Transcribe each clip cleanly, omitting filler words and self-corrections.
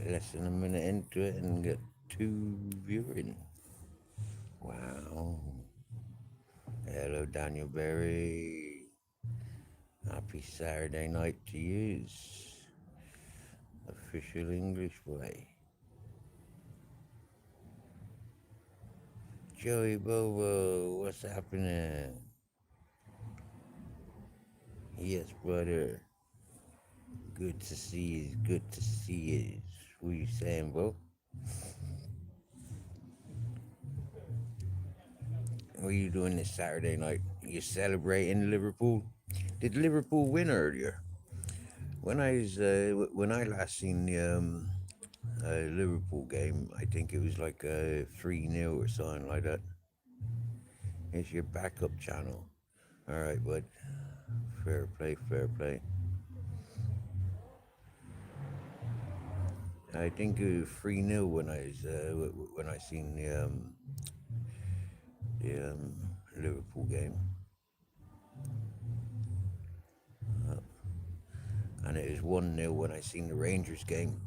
less than a minute into it and get 2 viewing. Wow. Hello, Daniel Berry. Happy Saturday night to yous. Official English boy. Joey Bobo, what's happening? Yes, brother. Good to see you. Good to see you. What you saying, bro? What are you doing this Saturday night? You celebrating Liverpool? Did Liverpool win earlier? When I last seen the Liverpool game, I think it was like a 3-0 or something like that. It's your backup channel. All right, bud. Fair play, fair play. I think it was 3-0 when I seen the Liverpool game, and it was 1-0 when I seen the Rangers game.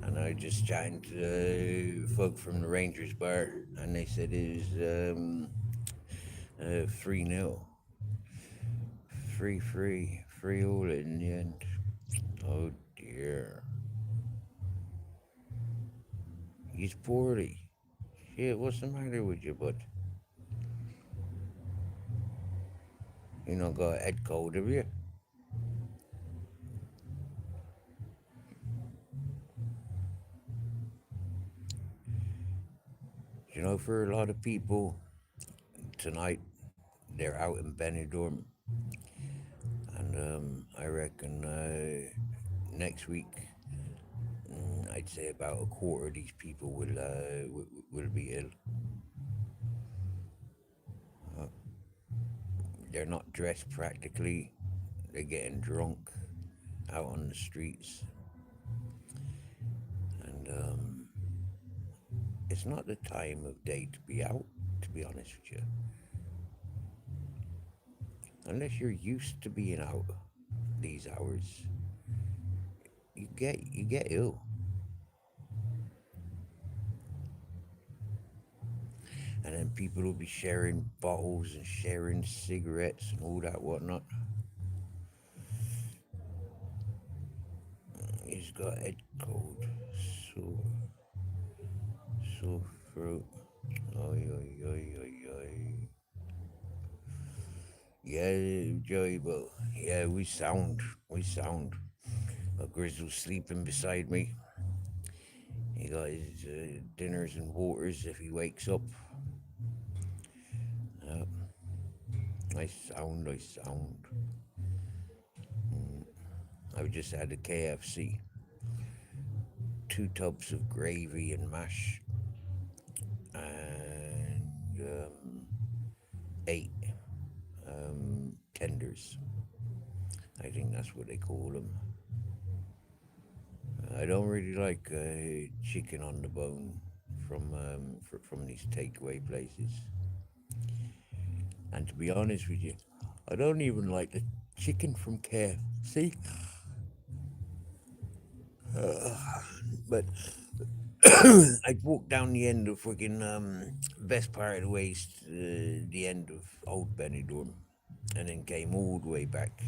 And I just chatting to folk from the Rangers bar, and they said it was 3-0, 3-3, 3-all in the end. Oh dear, he's poorly. Shit, what's the matter with you, bud? You not got a head cold, have you? You know, for a lot of people tonight, they're out in Benidorm, and I reckon next week, I'd say about a quarter of these people will be ill. They're not dressed practically. They're getting drunk out on the streets, and it's not the time of day to be out. To be honest with you, unless you're used to being out these hours, you get ill. And then people will be sharing bottles and sharing cigarettes and all that whatnot. He's got head cold, so sore throat. Oi, oi, oi, oi, oi. Yeah, Joey, but yeah, we sound. Grizzle's sleeping beside me. He got his dinners and waters if he wakes up. Uh, I sound. I've just had a KFC, 2 tubs of gravy and mash, and 8 tenders. I think that's what they call them. I don't really like chicken on the bone from these takeaway places. And to be honest with you, I don't even like the chicken from KFC. But I'd walk down the end of fucking best part of the way, the end of Old Benidorm, and then came all the way back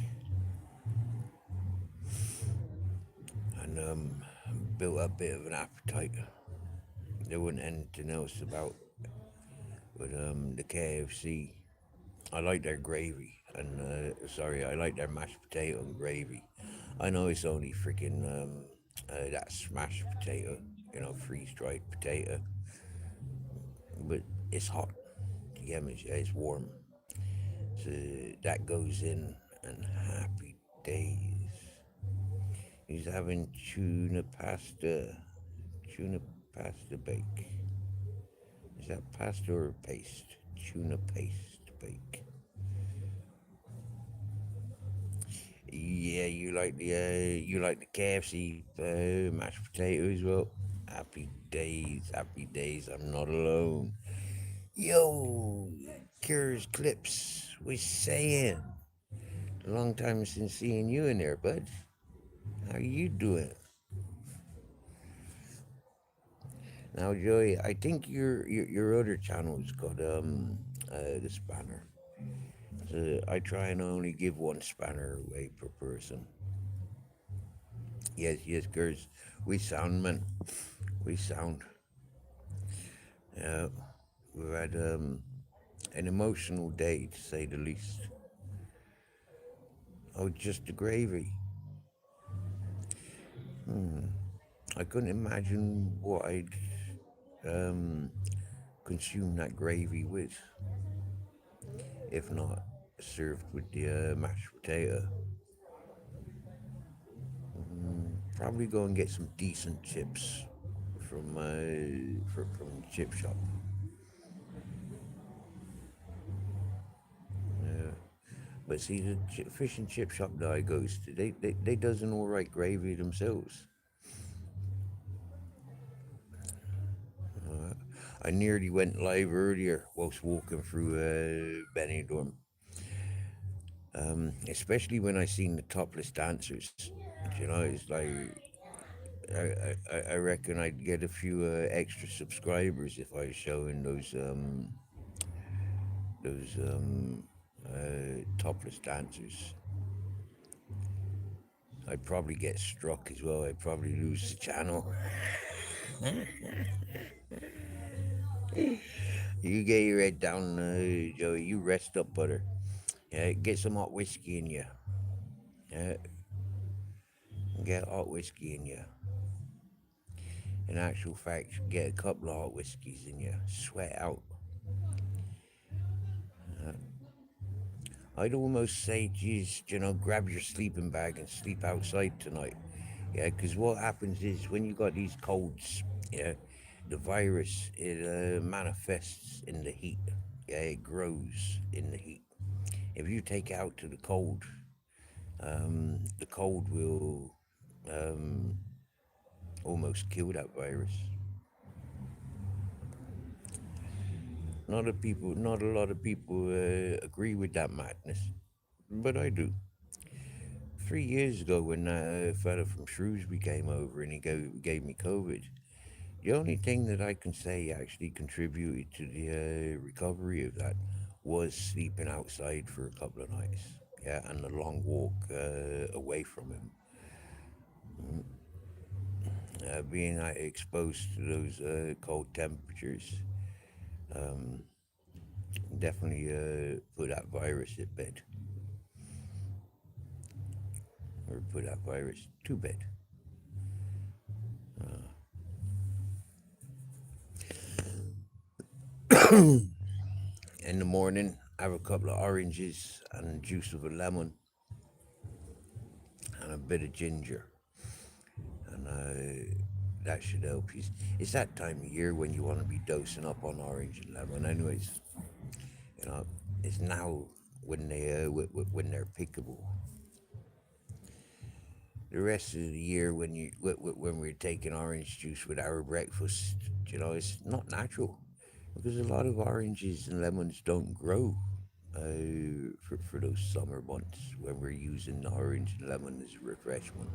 and built up a bit of an appetite. There wasn't anything else about, but the KFC. I like their gravy, and sorry, I like their mashed potato and gravy. I know it's only freaking that smashed potato, freeze dried potato, but it's hot. Yeah, it's warm. So that goes in, and happy days. He's having tuna pasta bake. Is that pasta or paste? Tuna paste bake. Yeah, you like the KFC mashed potato as well. Happy days, happy days. I'm not alone. Yo, Cures Clips was saying. Long time since seeing you in there, bud. How you doing? Now, Joey, I think your other channel's got the spanner. So I try and only give one spanner away per person. Yes, yes, girls. We sound, man. We sound. Uh, we've had an emotional day, to say the least. Oh, just the gravy. I couldn't imagine what I'd um, consume that gravy with, if not served with the mashed potato. Probably go and get some decent chips from the chip shop. But see, the fish and chip shop that I goes to, they does an all right gravy themselves. I nearly went live earlier whilst walking through Benidorm, especially when I seen the topless dancers. You know, it's like I reckon I'd get a few extra subscribers if I was showing those topless dancers. I'd probably get struck as well. I'd probably lose the channel. You get your head down, Joey. You rest up, butter. Yeah, get some hot whiskey in you. Yeah, get hot whiskey in you. In actual fact, get a couple of hot whiskeys in you. Sweat out. I'd almost say, geez, grab your sleeping bag and sleep outside tonight. Yeah, because what happens is when you got these colds, yeah, the virus, it manifests in the heat. Yeah, it grows in the heat. If you take it out to the cold will um, almost kill that virus. Not a lot of people agree with that madness, but I do. 3 years ago, when that fella from Shrewsbury came over and he gave me COVID, the only thing that I can say actually contributed to the recovery of that was sleeping outside for a couple of nights. Yeah, and the long walk away from him. Being exposed to those cold temperatures definitely put that virus at bed, or put that virus to bed. In the morning, have a couple of oranges and juice of a lemon and a bit of ginger, and that should help. It's that time of year when you want to be dosing up on orange and lemon. Anyways, you know, it's now when when they're pickable. The rest of the year, when we're taking orange juice with our breakfast, it's not natural because a lot of oranges and lemons don't grow for those summer months when we're using the orange and lemon as a refreshment.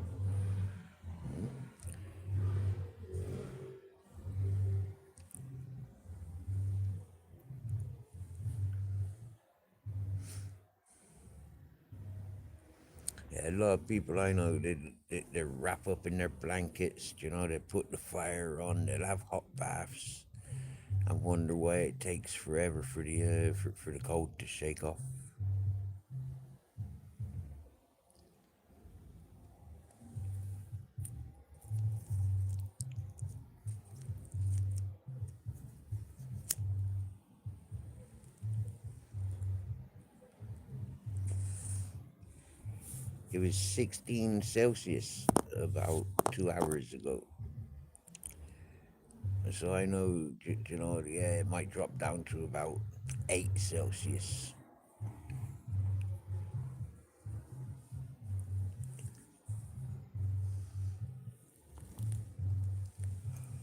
Yeah, a lot of people I know, they wrap up in their blankets, they put the fire on, they'll have hot baths. I wonder why it takes forever for the cold to shake off. It was 16 Celsius about 2 hours ago. So I know, yeah, it might drop down to about 8 Celsius.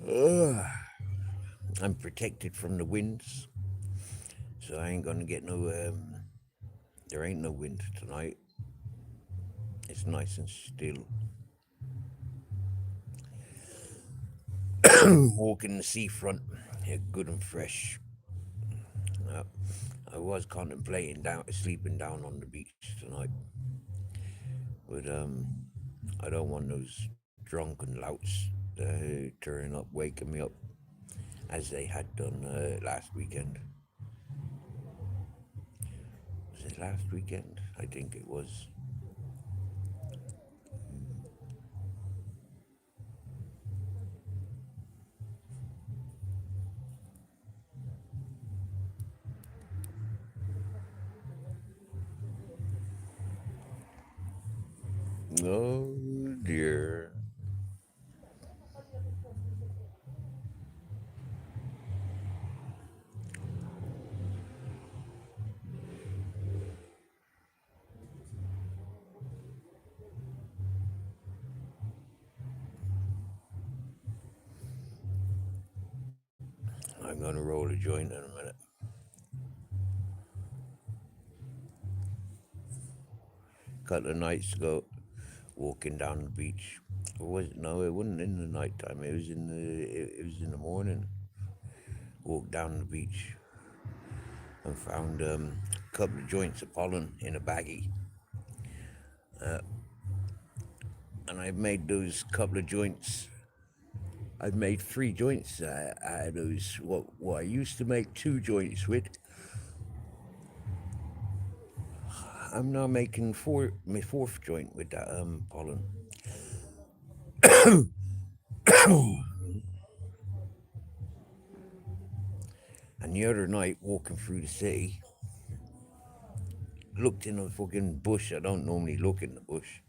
Ugh. I'm protected from the winds, so I ain't gonna get no, there ain't no wind tonight. It's nice and still. walking the seafront, yeah, good and fresh. Uh, I was contemplating sleeping down on the beach tonight, but I don't want those drunken louts turning up, waking me up as they had done last weekend. Was it last weekend? I think it was. Oh dear. I'm gonna roll a joint in a minute. Couple of nights ago, walking down the beach. It was no, it wasn't in the nighttime. It was in the morning. Walked down the beach and found a couple of joints of pollen in a baggie, and I've made those couple of joints. I've made 3 joints out of those. What I used to make 2 joints with, I'm now making my fourth joint with that pollen. And the other night, walking through the city, looked in a fucking bush. I don't normally look in the bush,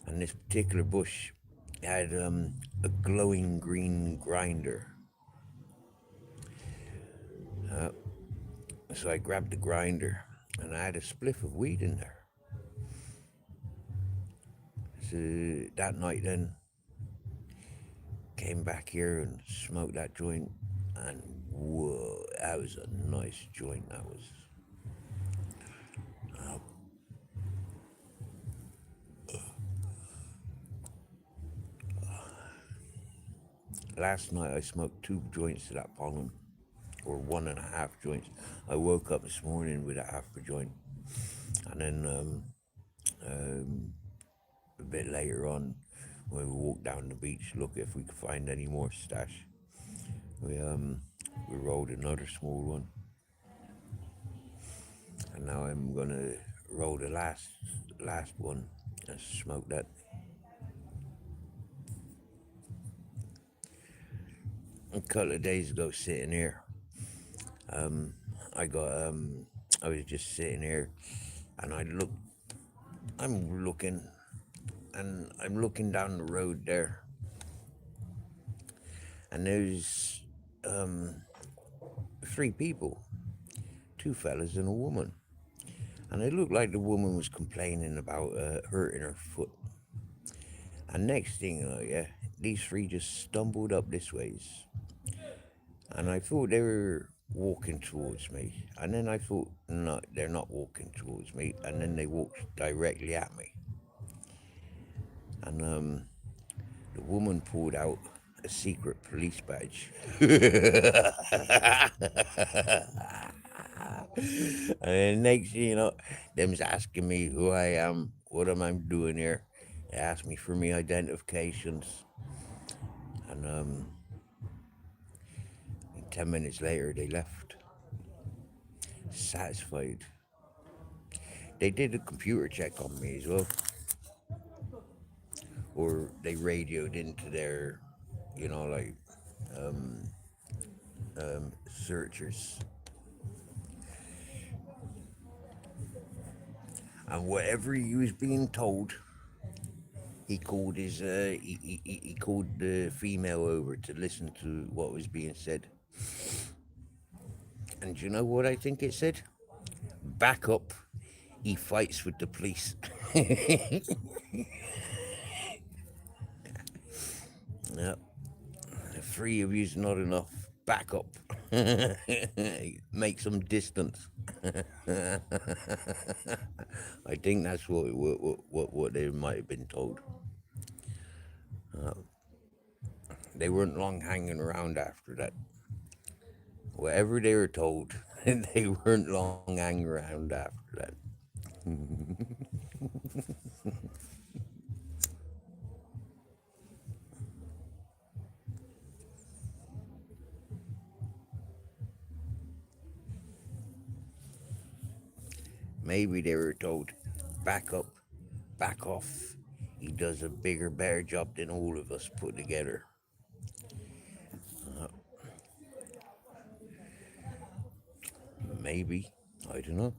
and this particular bush had a glowing green grinder. So I grabbed the grinder, and I had a spliff of weed in there. So that night, then came back here and smoked that joint, and whoa, that was a nice joint. That was. Last night I smoked 2 joints of that pollen, or 1.5 joints. I woke up this morning with a half a joint, and then a bit later on, when we walked down the beach, look if we could find any more stash. We rolled another small one, and now I'm gonna roll the last one and smoke that. A couple of days ago, sitting here, I got I was just sitting here, and I'm looking, and I'm looking down the road there, and there's 3 people, 2 fellas and a woman, and it looked like the woman was complaining about hurting her foot. And next thing you know, yeah, these 3 just stumbled up this ways, and I thought they were walking towards me, and then I thought, no, they're not walking towards me, and then they walked directly at me, and the woman pulled out a secret police badge. And then next thing you know, them's asking me who I am, what am I doing here. They asked me for my identifications, and 10 minutes later they left, satisfied. They did a computer check on me as well, or they radioed into their, like searchers, and whatever he was being told, he called he called the female over to listen to what was being said. And you know what I think it said? Back up. He fights with the police. Yep. 3 of you's not enough. Back up. Make some distance. I think that's what they might have been told. They weren't long hanging around after that. Whatever they were told, they weren't long hanging around after that. Maybe they were told, back up, back off. He does a bigger, better job than all of us put together. Uh, Maybe. I don't know.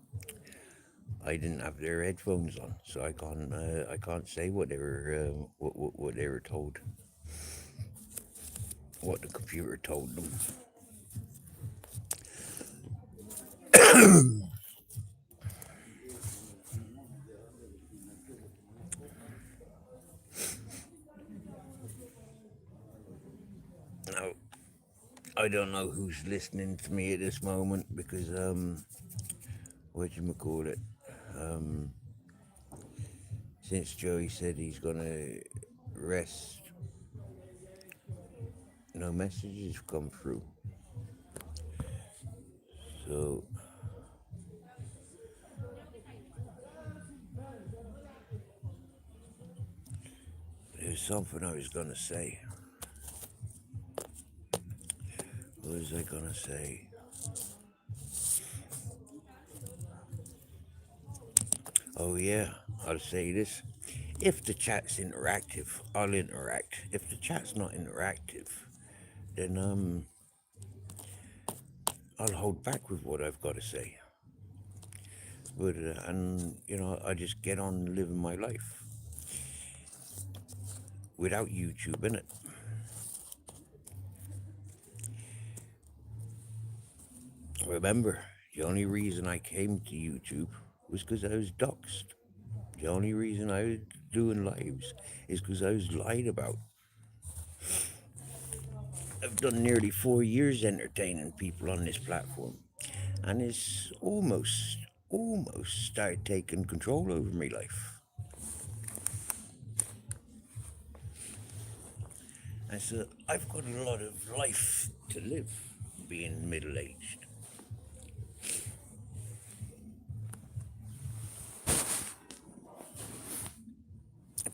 I didn't have their headphones on, so I can't say what they were what they were told, what the computer told them. Now I don't know who's listening to me at this moment because what you call it? Um, since Joey said he's gonna rest, no messages come through. So there's something I was gonna say. What was I gonna say? Oh yeah, I'll say this. If the chat's interactive, I'll interact. If the chat's not interactive, then I'll hold back with what I've got to say. But and I just get on living my life without YouTube in it. Remember, the only reason I came to YouTube was because I was doxxed. The only reason I was doing lives is because I was lied about. I've done nearly 4 years entertaining people on this platform, and it's almost started taking control over my life. And so I've got a lot of life to live, being middle aged.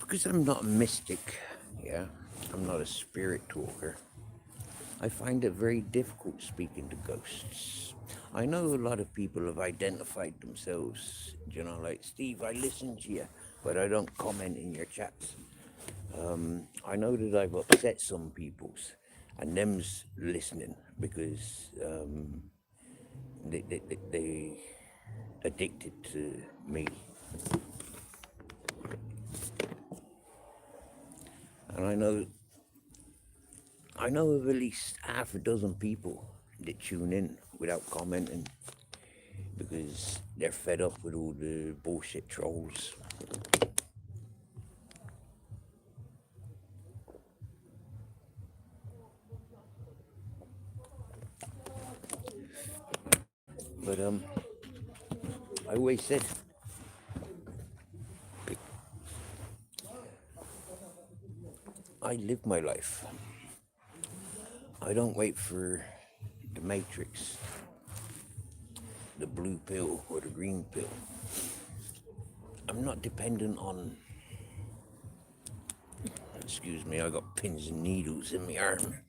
Because I'm not a mystic, yeah, I'm not a spirit talker. I find it very difficult speaking to ghosts. I know a lot of people have identified themselves, like, Steve, I listen to you, but I don't comment in your chats. I know that I've upset some people's, and them's listening because they addicted to me. And I know of at least half a dozen people that tune in without commenting because they're fed up with all the bullshit trolls. But I always said I live my life. I don't wait for the Matrix, the blue pill or the green pill. I'm not dependent on. Excuse me, I got pins and needles in my arm.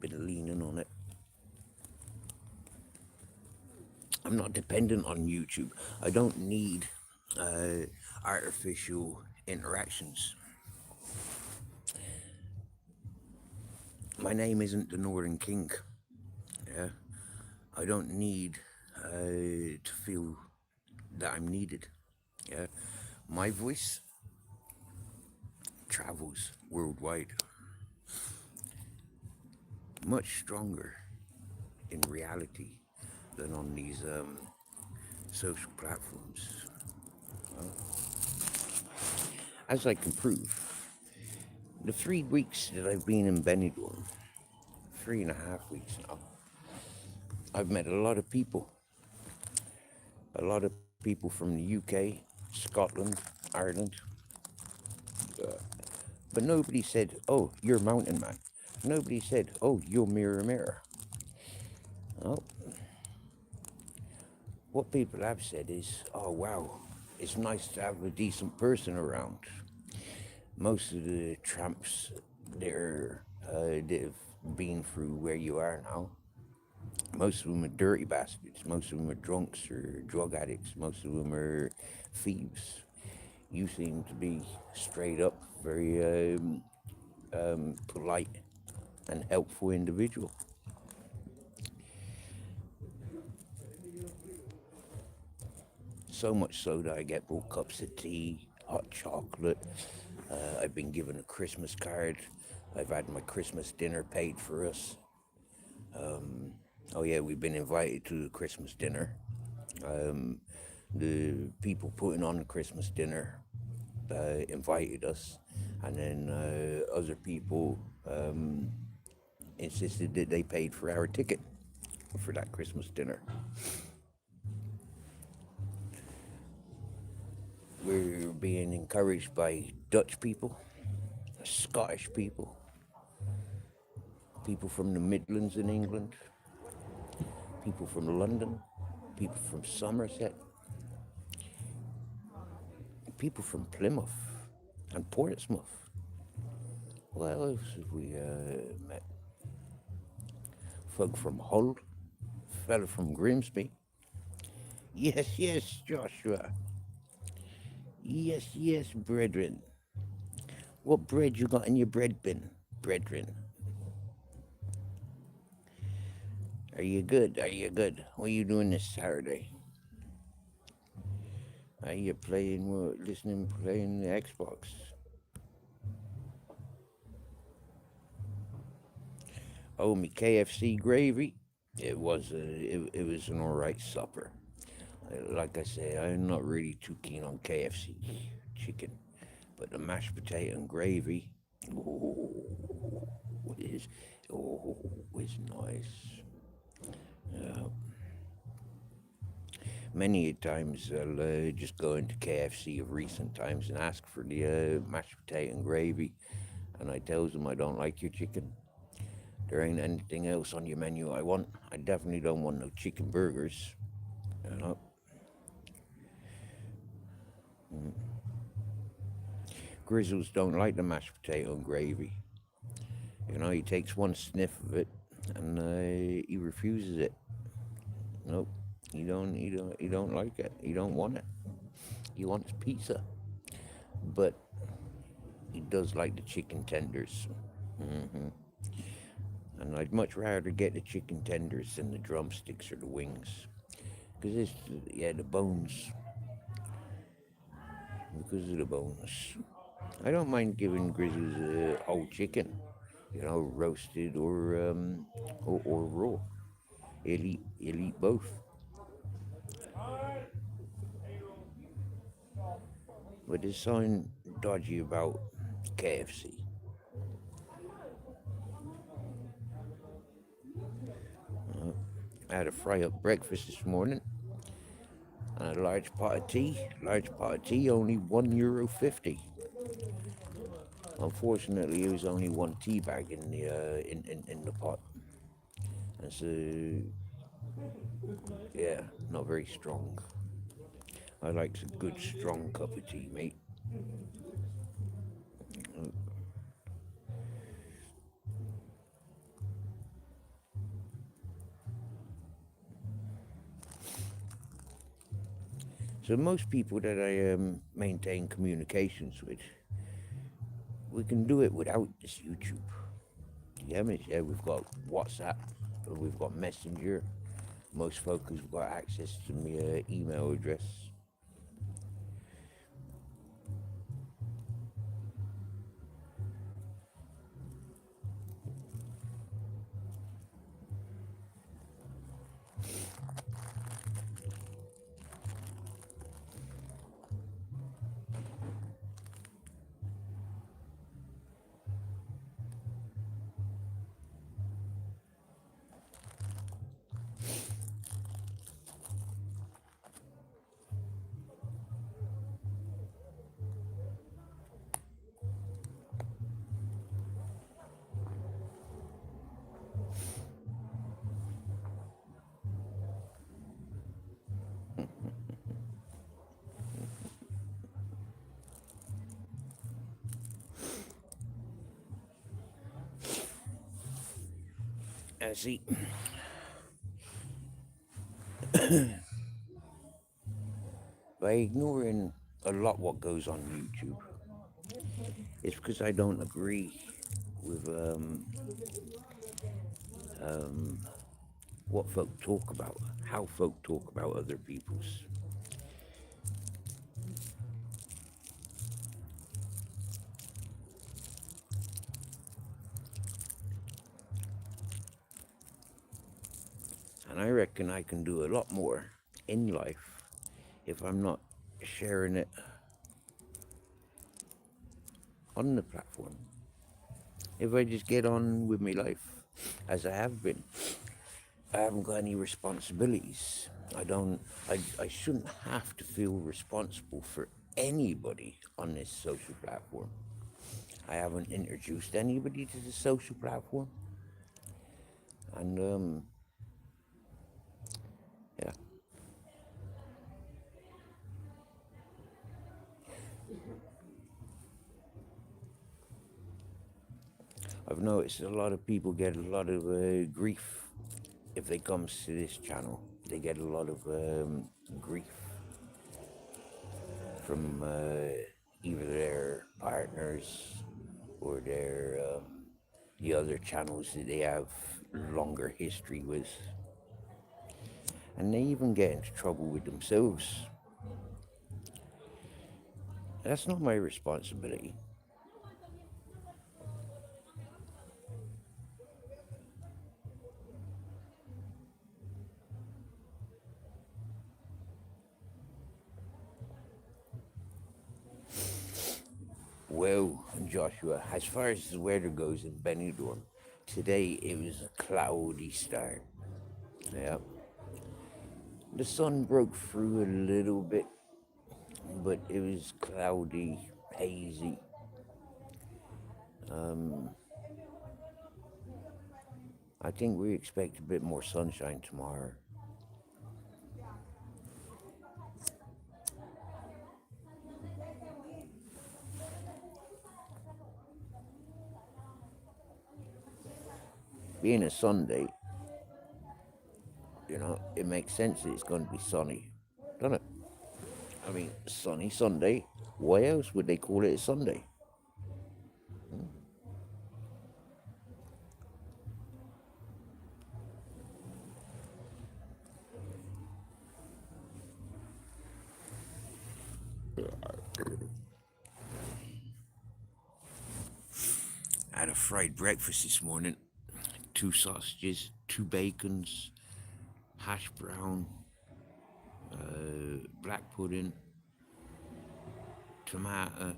Bit of leaning on it. I'm not dependent on YouTube. I don't need artificial interactions. My name isn't the Northern King. Yeah, I don't need to feel that I'm needed. Yeah, my voice travels worldwide, much stronger in reality than on these social platforms. As I can prove, the 3 weeks that I've been in Benidorm, 3.5 weeks now, I've met a lot of people. A lot of people from the UK, Scotland, Ireland. But nobody said, oh, you're a mountain man. Nobody said, "Oh, you're mirror, mirror." Oh, what people have said is, "Oh, wow, it's nice to have a decent person around." Most of the tramps that have been through where you are now, most of them are dirty bastards. Most of them are drunks or drug addicts. Most of them are thieves. You seem to be straight up, very polite and helpful individual. So much so that I get brought cups of tea, hot chocolate. I've been given a Christmas card. I've had my Christmas dinner paid for us. Oh yeah, we've been invited to the Christmas dinner. The people putting on the Christmas dinner invited us, and then other people insisted that they paid for our ticket for that Christmas dinner. We're being encouraged by Dutch people, Scottish people, people from the Midlands in England, people from London, people from Somerset, people from Plymouth and Portsmouth. What else have we met? Folk from Hull, fella from Grimsby. Yes, yes, Joshua. Yes, yes, brethren. What bread you got in your bread bin, brethren? Are you good? Are you good? What are you doing this Saturday? Are you playing, playing the Xbox? Oh, me KFC gravy. It was an alright supper. Like I say, I'm not really too keen on KFC chicken, but the mashed potato and gravy, oh, is oh, is nice. Yeah. Many times I'll just go into KFC of recent times and ask for the mashed potato and gravy, and I tells them I don't like your chicken. There ain't anything else on your menu I want. I definitely don't want no chicken burgers. You know. Grizzles don't like the mashed potato and gravy. You know, he takes one sniff of it and he refuses it. Nope, he don't like it. He don't want it. He wants pizza, but he does like the chicken tenders. And I'd much rather get the chicken tenders than the drumsticks or the wings, because it's the bones. Because of the bones. I don't mind giving Grizzlies a whole chicken, roasted or raw. He'll eat both. But there's something dodgy about KFC. I had a fry up breakfast this morning and a large pot of tea. Large pot of tea, only €1.50. Unfortunately, it was only one tea bag in the pot, and so yeah, not very strong. I like a good strong cup of tea, mate. So most people that I maintain communications with, we can do it without this YouTube. Yeah, we've got WhatsApp, we've got Messenger. Most folks have got access to my email address. See, by ignoring a lot what goes on YouTube, it's because I don't agree with um, what folk talk about, how folk talk about other people's. And I reckon I can do a lot more in life if I'm not sharing it on the platform. If I just get on with my life as I have been, I haven't got any responsibilities. I shouldn't have to feel responsible for anybody on this social platform. I haven't introduced anybody to the social platform. And, yeah, I've noticed a lot of people get a lot of grief if they come to this channel. They get a lot of grief from either their partners or their the other channels that they have longer history with, and they even get into trouble with themselves. That's not my responsibility. Well, Joshua, as far as the weather goes in Benidorm, today it was a cloudy start. Yeah, the sun broke through a little bit, but it was cloudy, hazy. Um, I think we expect a bit more sunshine tomorrow. Being a Sunday, it makes sense that it's going to be sunny, doesn't it? I mean, sunny Sunday. Why else would they call it a Sunday? I had a fried breakfast this morning. 2 sausages, 2 bacons, hash brown, black pudding, tomato,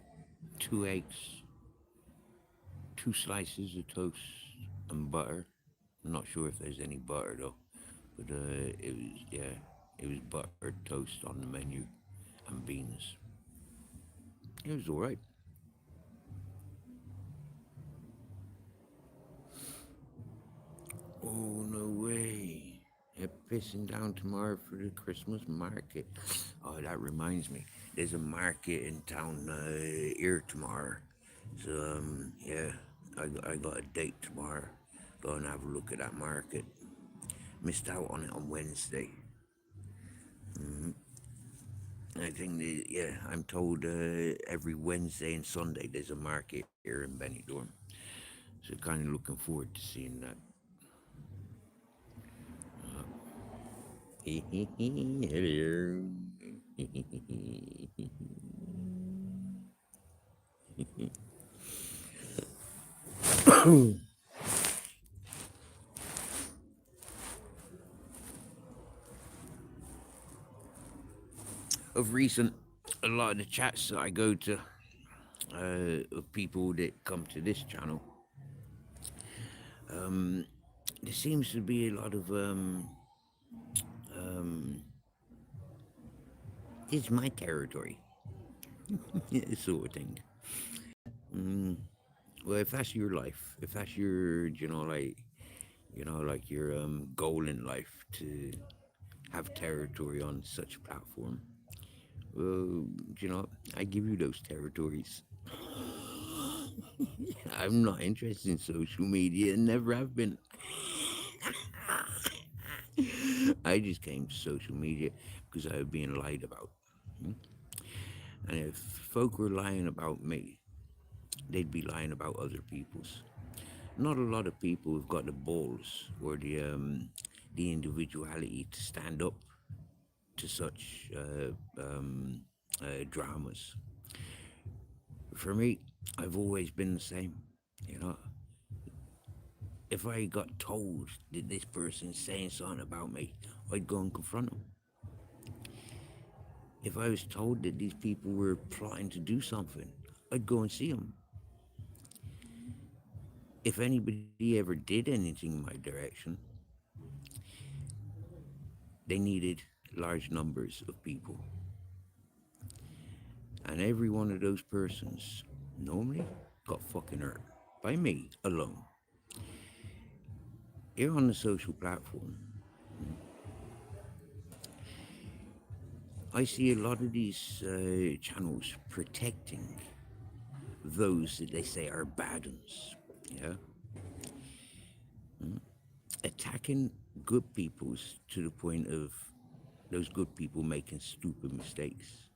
2 eggs, 2 slices of toast, and butter. I'm not sure if there's any butter though, but it was buttered toast on the menu and beans. It was all right. Oh, no way. They're pissing down tomorrow for the Christmas market. Oh, that reminds me. There's a market in town here tomorrow. So, yeah, I got a date tomorrow. Go and have a look at that market. Missed out on it on Wednesday. I think, yeah, I'm told every Wednesday and Sunday there's a market here in Benidorm. So, kind of looking forward to seeing that. Hello. Of recent, a lot of the chats that I go to of people that come to this channel, there seems to be a lot of it's my territory sort of thing. Well, if that's your life, if that's your, like your goal in life to have territory on such a platform, well, I give you those territories. I'm not interested in social media and never have been. I just came to social media because I was being lied about. Hmm? And if folk were lying about me, they'd be lying about other people's. Not a lot of people have got the balls or the individuality to stand up to such dramas. For me, I've always been the same. You know, if I got told that this person's saying something about me, I'd go and confront them. If I was told that these people were plotting to do something, I'd go and see them. If anybody ever did anything in my direction, they needed large numbers of people. And every one of those persons normally got fucking hurt by me alone. Here on the social platform, I see a lot of these channels protecting those that they say are bad ones. Yeah, attacking good peoples to the point of those good people making stupid mistakes,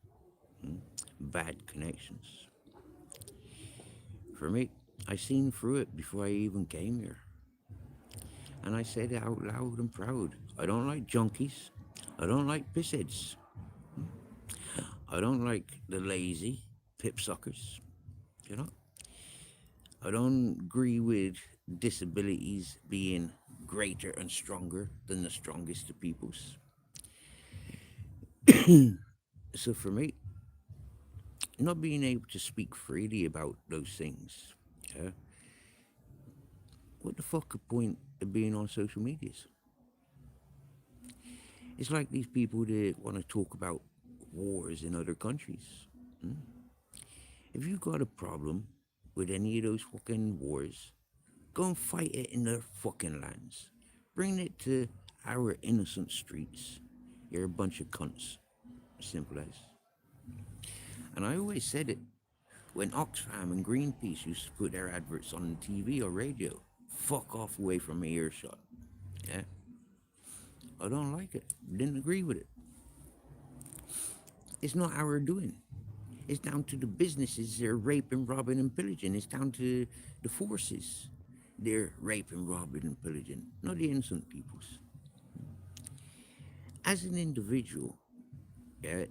bad connections. For me, I seen through it before I even came here. And I said it out loud and proud. I don't like junkies. I don't like pissheads. I don't like the lazy pip suckers. You know? I don't agree with disabilities being greater and stronger than the strongest of peoples. So for me, not being able to speak freely about those things, yeah, what the fuck a point of being on social medias? It's like these people that want to talk about wars in other countries. If you got a problem with any of those fucking wars, go and fight it in their fucking lands. Bring it to our innocent streets. You're a bunch of cunts. Simple as. And I always said it when Oxfam and Greenpeace used to put their adverts on TV or radio. Fuck off away from my earshot. Yeah? I don't like it. Didn't agree with it. It's not our doing. It's down to the businesses they're raping, robbing, and pillaging. It's down to the forces they're raping, robbing, and pillaging, not the innocent peoples. As an individual that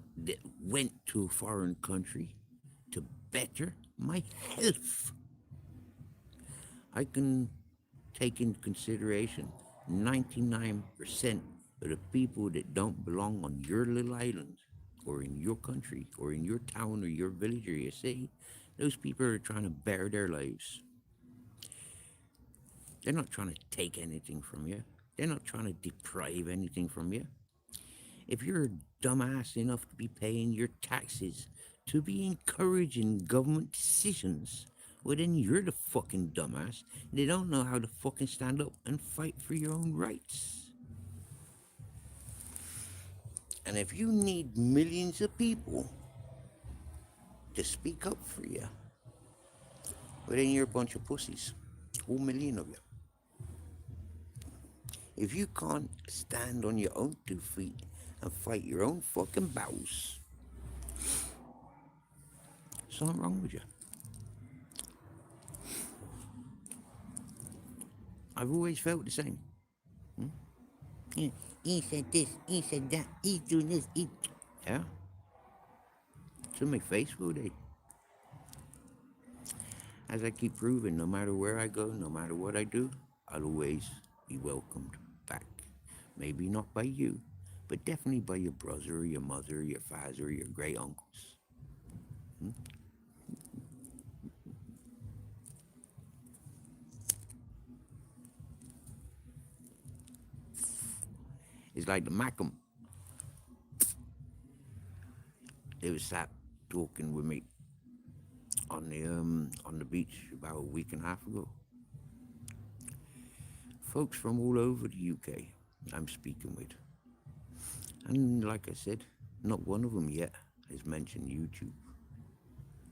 went to a foreign country to better my health, I can take into consideration 99% of the people that don't belong on your little island or in your country or in your town or your village or your city. Those people are trying to bear their lives. They're not trying to take anything from you. They're not trying to deprive anything from you. If you're a dumbass enough to be paying your taxes to be encouraging government decisions, well, then you're the fucking dumbass. They don't know how to fucking stand up and fight for your own rights. And if you need millions of people to speak up for you, well, then you're a bunch of pussies. 2 million of you. If you can't stand on your own 2 feet and fight your own fucking battles, something wrong with you. I've always felt the same. He said this, he said that, he's doing this, Yeah, to my face, will they? As I keep proving, no matter where I go, no matter what I do, I'll always be welcomed back. Maybe not by you, but definitely by your brother, or your mother, or your father, or your great uncles. It's like the Macam. They was sat talking with me on the beach about a week and a half ago. Folks from all over the UK I'm speaking with. And like I said, not one of them yet has mentioned YouTube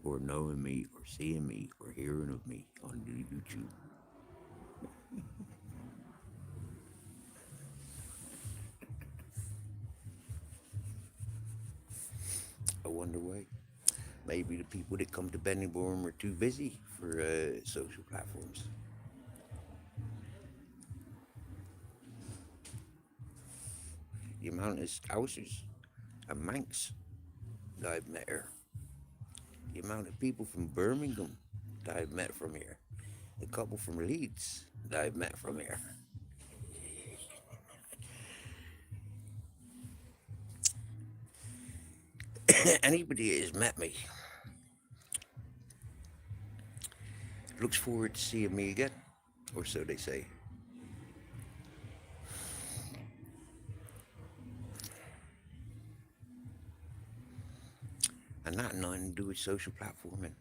or knowing me or seeing me or hearing of me on the YouTube. wonder why. Maybe the people that come to Bennyborn are too busy for social platforms. The amount of Scousers and Manx that I've met here. The amount of people from Birmingham that I've met from here. A couple from Leeds that I've met from here. Anybody that has met me looks forward to seeing me again, or so they say. And that had nothing to do with social platforming.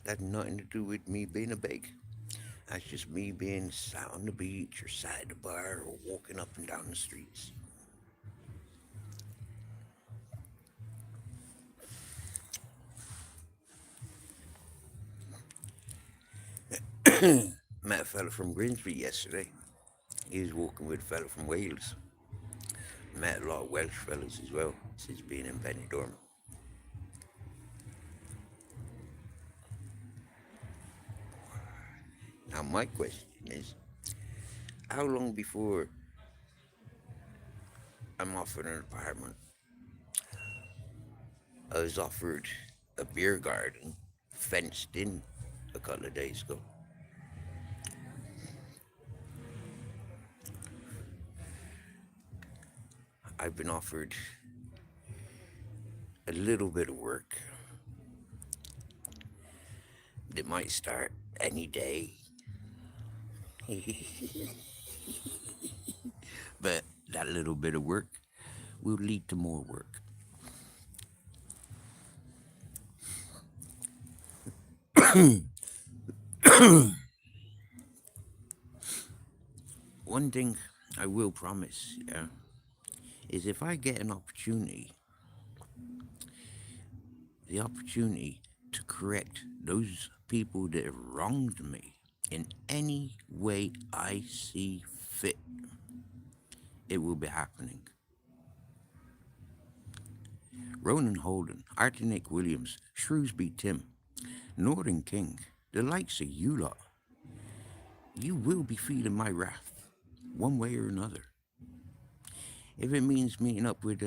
That had nothing to do with me being a big. That's just me being sat on the beach or sat at the bar or walking up and down the streets. Met a fella from Grimsby yesterday. He was walking with a fella from Wales. Met a lot of Welsh fellas as well since being in Benidorm. Now my question is, how long before I'm offered an apartment? I was offered a beer garden fenced in a couple of days ago. I've been offered a little bit of work that might start any day. But that little bit of work will lead to more work. One thing I will promise, yeah, is if I get an opportunity, the opportunity to correct those people that have wronged me in any way I see fit, it will be happening. Ronan Holden, Arthur Nick Williams, Shrewsbury Tim, Northern King, the likes of you lot, you will be feeling my wrath, one way or another. If it means meeting up with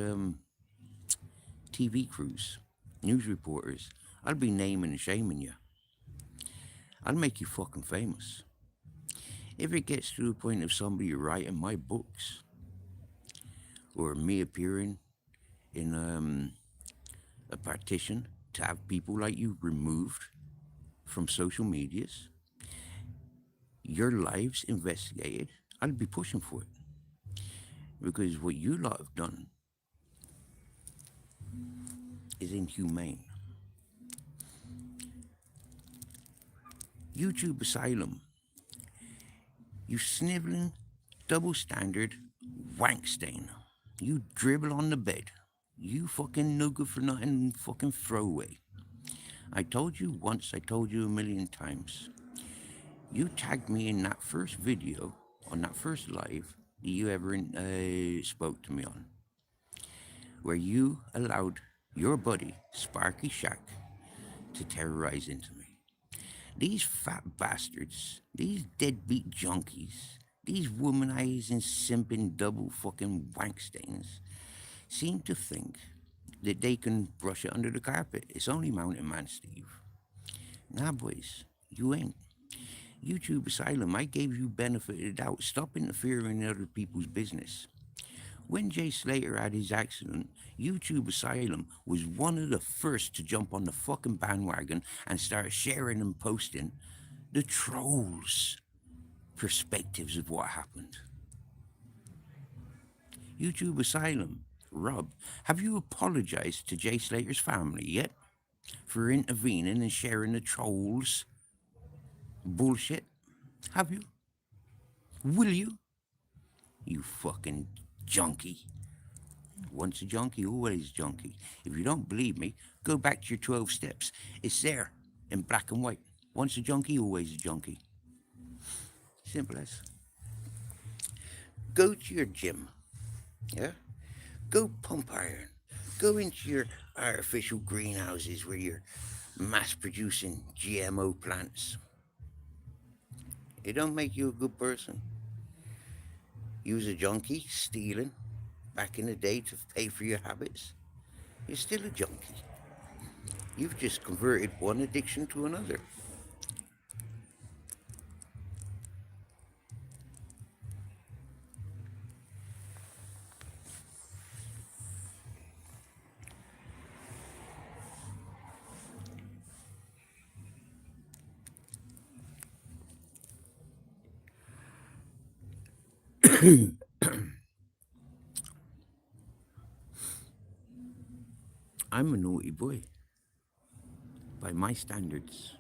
TV crews, news reporters, I'll be naming and shaming you. I'll make you fucking famous. If it gets to the point of somebody writing my books, or me appearing in a petition to have people like you removed from social medias, your lives investigated, I'll be pushing for it. Because what you lot have done is inhumane. YouTube Asylum, you sniveling, double standard wank stain. You dribble on the bed. You fucking no good for nothing fucking throwaway. I told you once, I told you a million times. You tagged me in that first video, on that first live that you ever spoke to me on, where you allowed your buddy, Sparky Shack, to terrorize into me. These fat bastards, these deadbeat junkies, these womanizing, simping, double fucking wank stains seem to think that they can brush it under the carpet. It's only Mountain Man Steve. Nah, boys, you ain't. YouTube Asylum, I gave you benefit of the doubt. Stop interfering in other people's business. When Jay Slater had his accident, YouTube Asylum was one of the first to jump on the fucking bandwagon and start sharing and posting the trolls' perspectives of what happened. YouTube Asylum, Rob, have you apologized to Jay Slater's family yet for intervening and sharing the trolls' bullshit? Have you? Will you? You fucking junkie. Once a junkie, always a junkie. If you don't believe me, go back to your 12 steps. It's there in black and white. Once a junkie, always a junkie. Simple as. Go to your gym. Yeah? Go pump iron. Go into your artificial greenhouses where you're mass producing GMO plants. It don't make you a good person. You was a junkie, stealing, back in the day to pay for your habits. You're still a junkie. You've just converted one addiction to another. I'm a naughty boy, by my standards,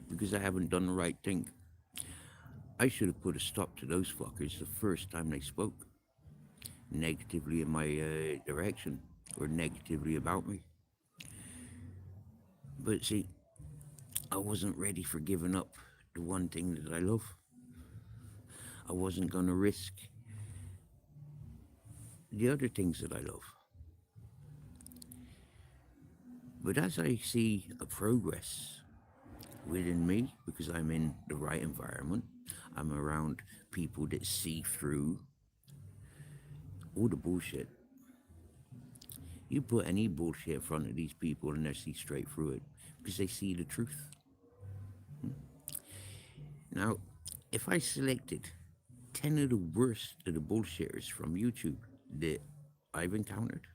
because I haven't done the right thing. I should have put a stop to those fuckers the first time they spoke negatively in my direction or negatively about me. But see, I wasn't ready for giving up the one thing that I love. I wasn't going to risk the other things that I love. But as I see a progress within me, because I'm in the right environment, I'm around people that see through all the bullshit. You put any bullshit in front of these people and they see straight through it because they see the truth. Now, if I selected 10 of the worst of the bullshitters from YouTube that I've encountered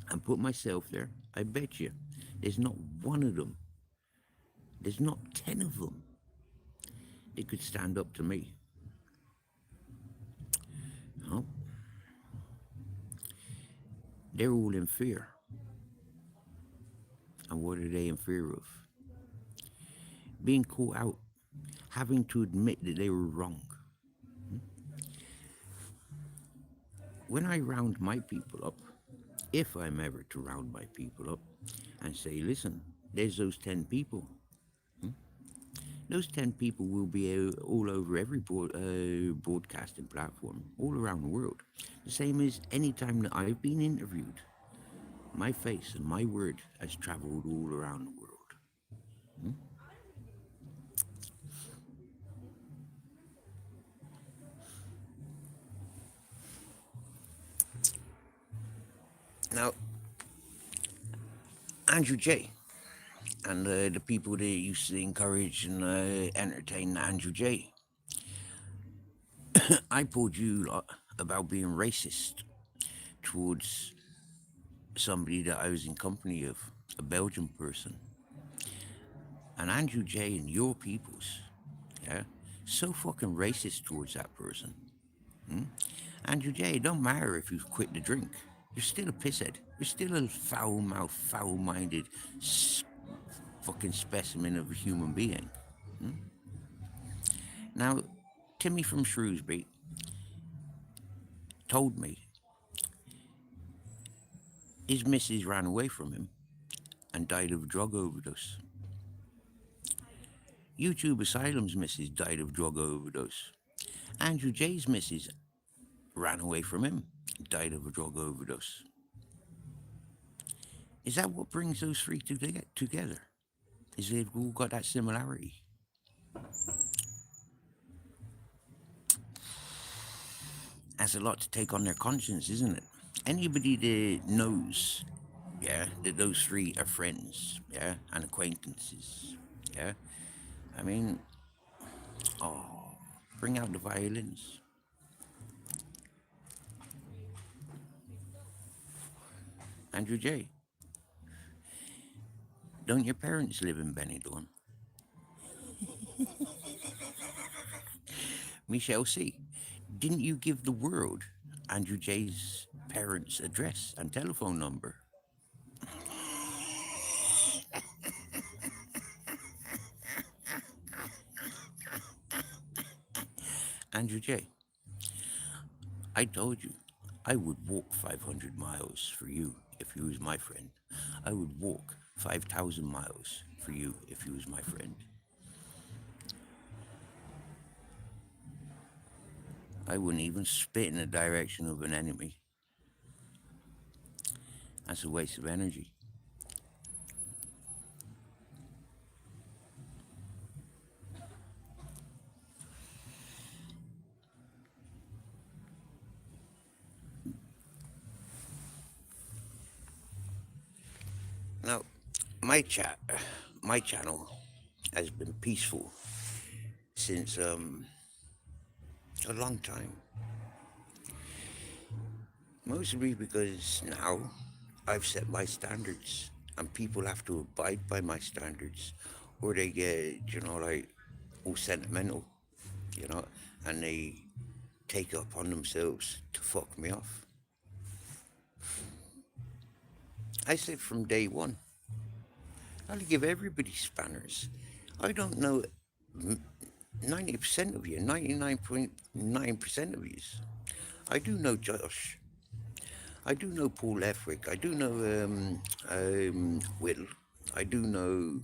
and put myself there, I bet you there's not one of them, there's not 10 of them that could stand up to me. No, they're all in fear. And what are they in fear of? Being caught out, having to admit that they were wrong. When I round my people up, if I'm ever to round my people up and say, listen, there's those 10 people. Those 10 people will be all over every broadcasting platform, all around the world. The same as any time that I've been interviewed, my face and my word has traveled all around the world. Now, Andrew J. and the people that used to encourage and entertain Andrew J. I told you about being racist towards somebody that I was in company of, a Belgian person. And Andrew J. and your peoples, yeah, so fucking racist towards that person. Andrew J., it don't matter if you've quit the drink. You're still a pisshead. You're still a foul-mouthed, foul-minded fucking specimen of a human being. Now, Timmy from Shrewsbury told me his missus ran away from him and died of a drug overdose. YouTube Asylum's missus died of drug overdose. Andrew J's missus ran away from him, died of a drug overdose. Is that what brings those three together? Is they've all got that similarity? That's a lot to take on their conscience, isn't it? Anybody that knows, yeah, that those three are friends, yeah, and acquaintances, yeah. I mean, oh, bring out the violins. Andrew J., don't your parents live in Benidorm? Michelle C., didn't you give the world Andrew J.'s parents' address and telephone number? Andrew J., I told you I would walk 500 miles for you if you was my friend. I would walk 5,000 miles for you if you was my friend. I wouldn't even spit in the direction of an enemy. That's a waste of energy. Now, my chat, my channel has been peaceful since a long time. Mostly because now I've set my standards and people have to abide by my standards or they get, like all sentimental, you know, and they take it upon themselves to fuck me off. I said from day one, I'll give everybody spanners. I don't know 90% of you, 99.9% of you. I do know Josh. I do know Paul Lethwick. I do know Will. I do know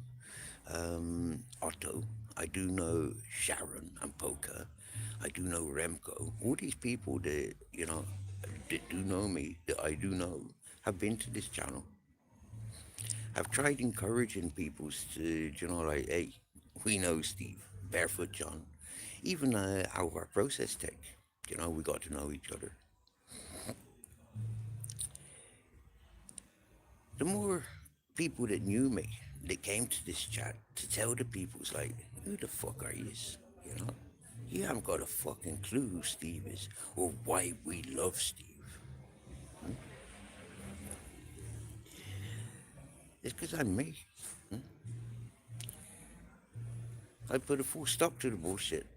Otto. I do know Sharon and Poker. I do know Remco. All these people that, that do know me, that I do know, have been to this channel. I've tried encouraging people to, like, hey, we know Steve, Barefoot John, even our process tech. We got to know each other. The more people that knew me, that came to this chat to tell the people's like, who the fuck are you? You know? You haven't got a fucking clue who Steve is or why we love Steve. It's because I'm me. I put a full stop to the bullshit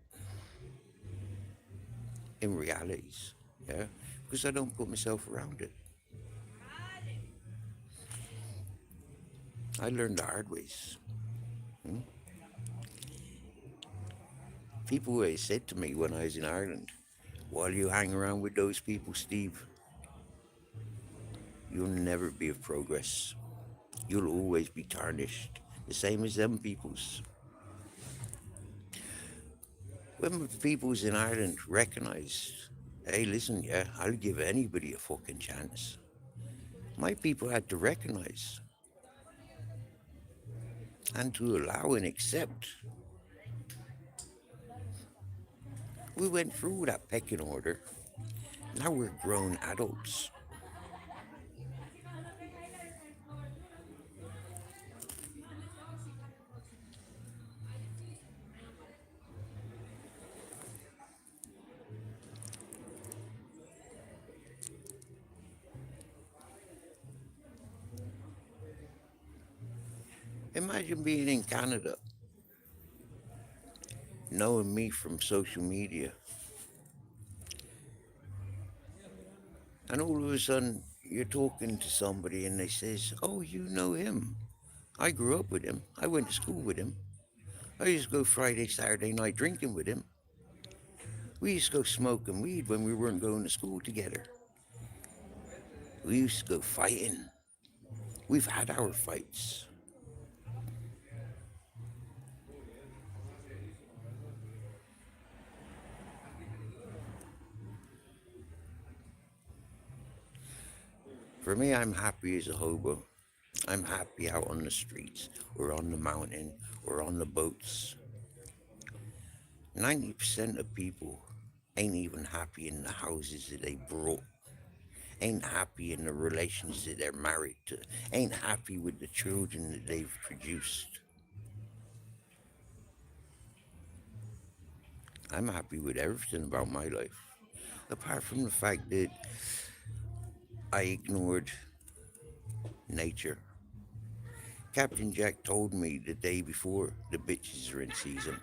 in realities, yeah? Because I don't put myself around it. I learned the hard ways. People always said to me when I was in Ireland, while you hang around with those people, Steve, you'll never be of progress. You'll always be tarnished, the same as them peoples. When the peoples in Ireland recognised, hey, listen, yeah, I'll give anybody a fucking chance. My people had to recognise and to allow and accept. We went through that pecking order. Now we're grown adults. Imagine being in Canada, knowing me from social media, and all of a sudden you're talking to somebody and they says, "Oh, you know him? I grew up with him. I went to school with him. I used to go Friday, Saturday night drinking with him. We used to go smoking weed when we weren't going to school together. We used to go fighting. We've had our fights." For me, I'm happy as a hobo. I'm happy out on the streets or on the mountain or on the boats. 90% of people ain't even happy in the houses that they brought, ain't happy in the relations that they're married to, ain't happy with the children that they've produced. I'm happy with everything about my life, apart from the fact that I ignored nature. Captain Jack told me the day before the bitches are in season.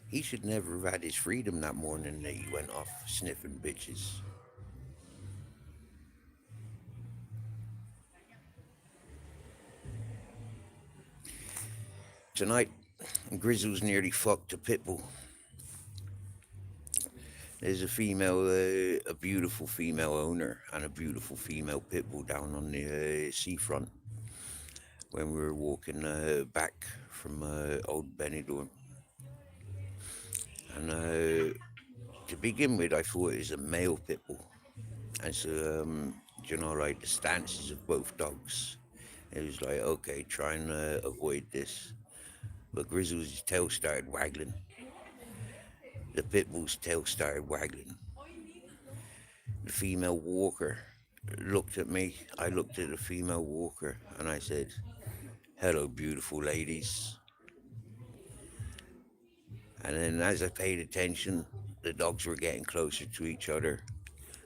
He should never have had his freedom that morning that he went off sniffing bitches. Tonight, Grizzle's nearly fucked a pit bull. There's a female, a beautiful female owner and a beautiful female pit bull down on the seafront. when we were walking back from old Benidorm. And to begin with, I thought it was a male pit bull. And so, like the stances of both dogs. It was like, okay, try and avoid this. But Grizzle's tail started waggling. The pit bull's tail started waggling. The female walker looked at me. I looked at the female walker and I said, "Hello, beautiful ladies." And then as I paid attention, the dogs were getting closer to each other.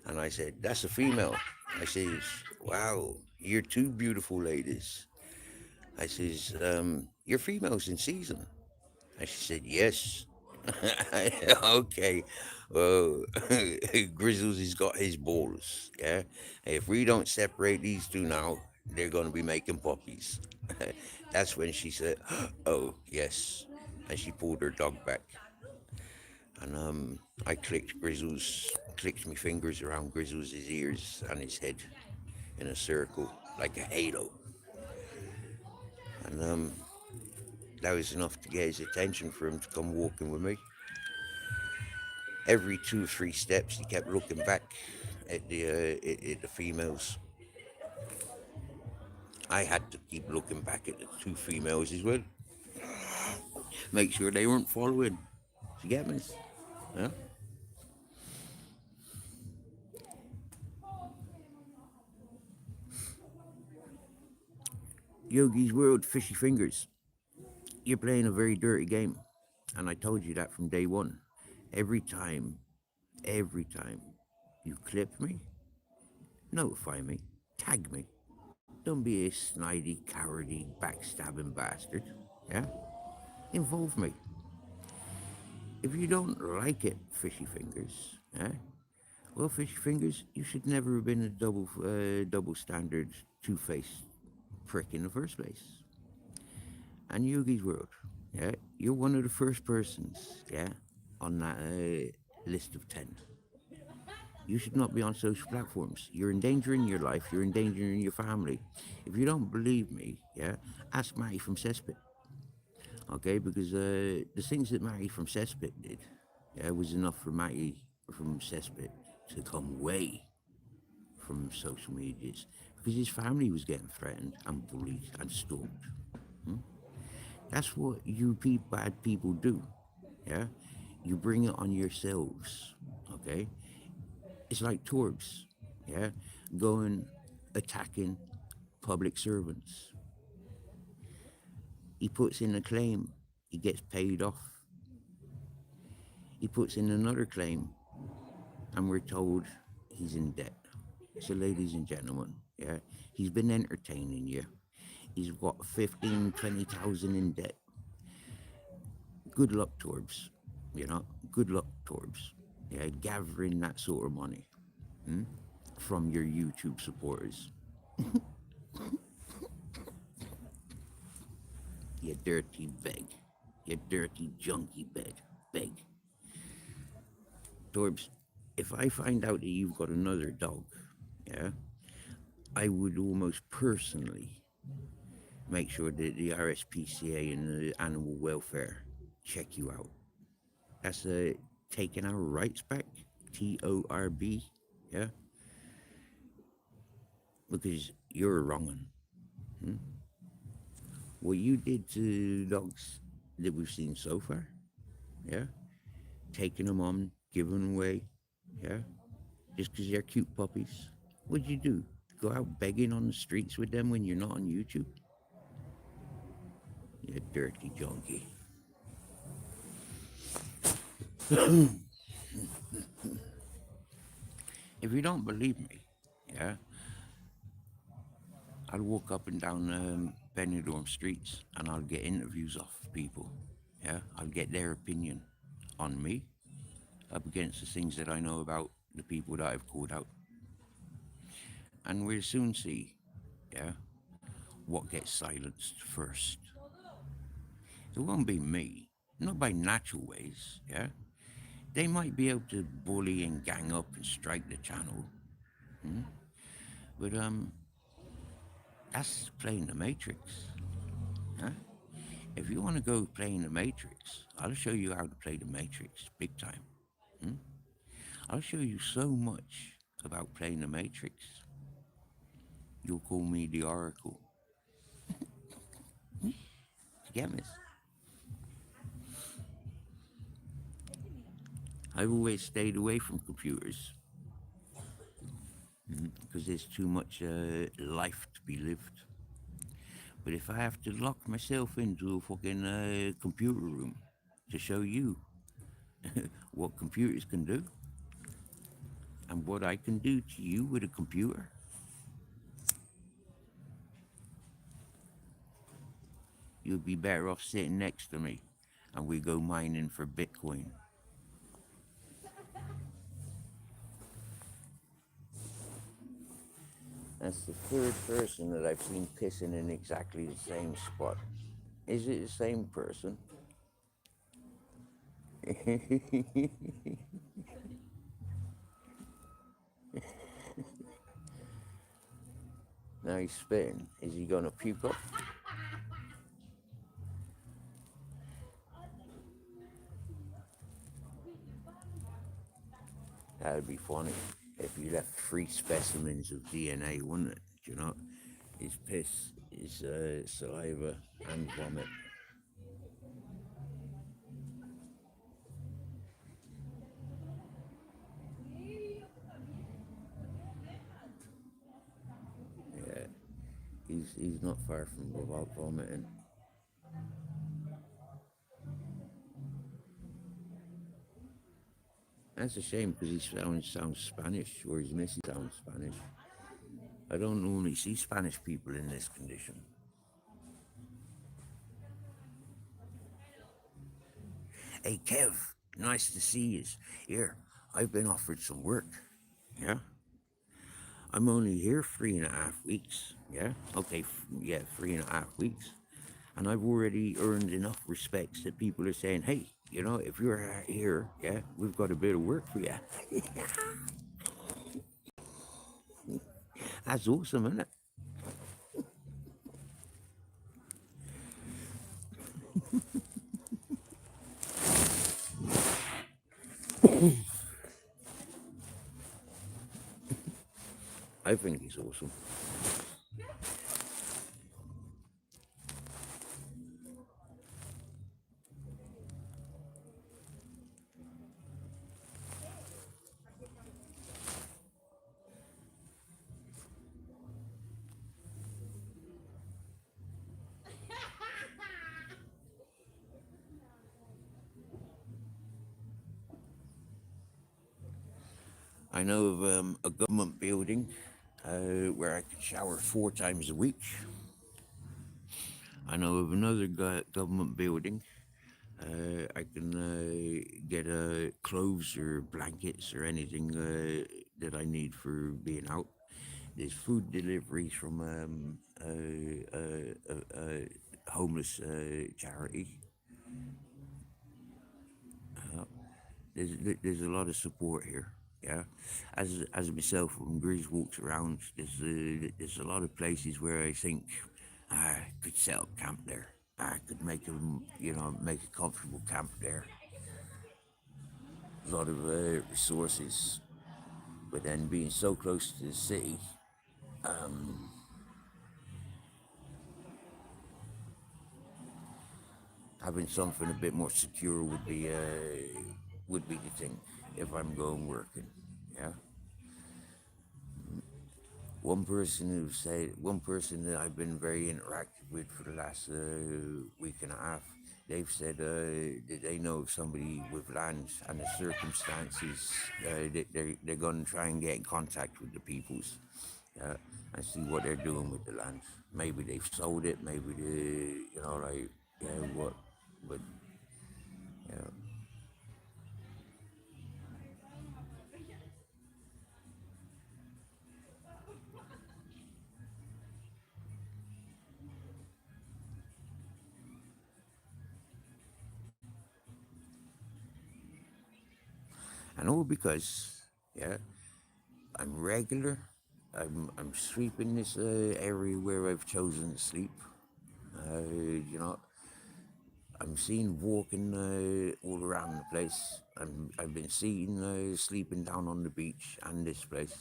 And I said, "That's a female." I says, "Wow, you're two beautiful ladies." I says, "Your female's in season." And she said, "Yes." Okay. Well, Grizzles has got his balls. Yeah. If we don't separate these two now, they're going to be making puppies. That's when she said, "Oh, yes." And she pulled her dog back. And I clicked my fingers around Grizzles' ears and his head in a circle like a halo. And that was enough to get his attention for him to come walking with me. Every 2 or 3 steps, he kept looking back at the females. I had to keep looking back at the 2 females as well, make sure they weren't following. You get me? Huh? Yogi's World, Fishy Fingers. You're playing a very dirty game, and I told you that from day one. Every time, every time you clip me, notify me, tag me. Don't be a snidey, cowardly, backstabbing bastard. Yeah? Involve me. If you don't like it, Fishy Fingers, well, Fishy Fingers, you should never have been a double standard, two-faced prick in the first place. And Yugi's World, you're one of the first persons, on that list of 10. You should not be on social platforms. You're endangering your life. You're endangering your family. If you don't believe me, ask Matty from Cesspit. Okay, because the things that Matty from Cesspit did, was enough for Matty from Cesspit to come away from social medias because his family was getting threatened and bullied and stalked. That's what you bad people do. Yeah, you bring it on yourselves. Okay, it's like Torbs. Yeah, going attacking public servants. He puts in a claim, he gets paid off. He puts in another claim, and we're told he's in debt. So, ladies and gentlemen, he's been entertaining you. He's got 15, 20,000 in debt. Good luck, Torbs. Good luck, Torbs. Yeah, gathering that sort of money from your YouTube supporters. You dirty beg. You dirty junkie beg. Torbs, if I find out that you've got another dog, yeah, I would almost personally make sure that the RSPCA and the animal welfare check you out. That's taking our rights back, TORB, yeah, because you're a wrong'un. What you did to dogs that we've seen so far, yeah, taking them on, giving them away, yeah, just because they're cute puppies. What'd you do? Go out begging on the streets with them when you're not on YouTube? You dirty junkie. If you don't believe me, yeah, I'll walk up and down Benidorm streets and I'll get interviews off people. Yeah, I'll get their opinion on me up against the things that I know about the people that I've called out. And we'll soon see, yeah, what gets silenced first. It won't be me, not by natural ways, yeah. They might be able to bully and gang up and strike the channel, but that's playing the Matrix. Huh? If you want to go playing the Matrix, I'll show you how to play the Matrix big time. Hmm? I'll show you so much about playing the Matrix. You'll call me the Oracle. Yeah, miss. I've always stayed away from computers because there's too much life to be lived. But if I have to lock myself into a fucking computer room to show you what computers can do and what I can do to you with a computer, you'd be better off sitting next to me and we go mining for Bitcoin. That's the third person that I've seen pissing in exactly the same spot. Is it the same person? Now he's spitting. Is he gonna puke up? That'd be funny if you left 3 specimens of DNA, wouldn't it? Do you know? His piss, his saliva, and vomit. Yeah, he's not far from without vomiting. That's a shame because he sounds Spanish, or his missus sounds Spanish. I don't normally see Spanish people in this condition. Hey, Kev, nice to see you. Here, I've been offered some work. Yeah? I'm only here 3.5 weeks. Yeah? Okay, 3.5 weeks. And I've already earned enough respects that people are saying, hey, if you're here, yeah, we've got a bit of work for you. That's awesome, isn't it? I think it's awesome. I know of a government building where I could shower 4 times a week. I know of another government building. I can get clothes or blankets or anything that I need for being out. There's food deliveries from a homeless charity. There's a lot of support here. Yeah, as myself, when Grease walks around, there's a lot of places where I think I could set up camp there. I could make a comfortable camp there. A lot of resources, but then being so close to the city, having something a bit more secure would be the thing if I'm going working. Yeah. One person that I've been very interactive with for the last week and a half, they've said that they know of somebody with land and the circumstances, they're going to try and get in contact with the peoples, and see what they're doing with the land. Maybe they've sold it, maybe what, but yeah. And all because, yeah, I'm regular. I'm sweeping this area where I've chosen to sleep. You know, I'm seen walking all around the place. I've been seen sleeping down on the beach and this place.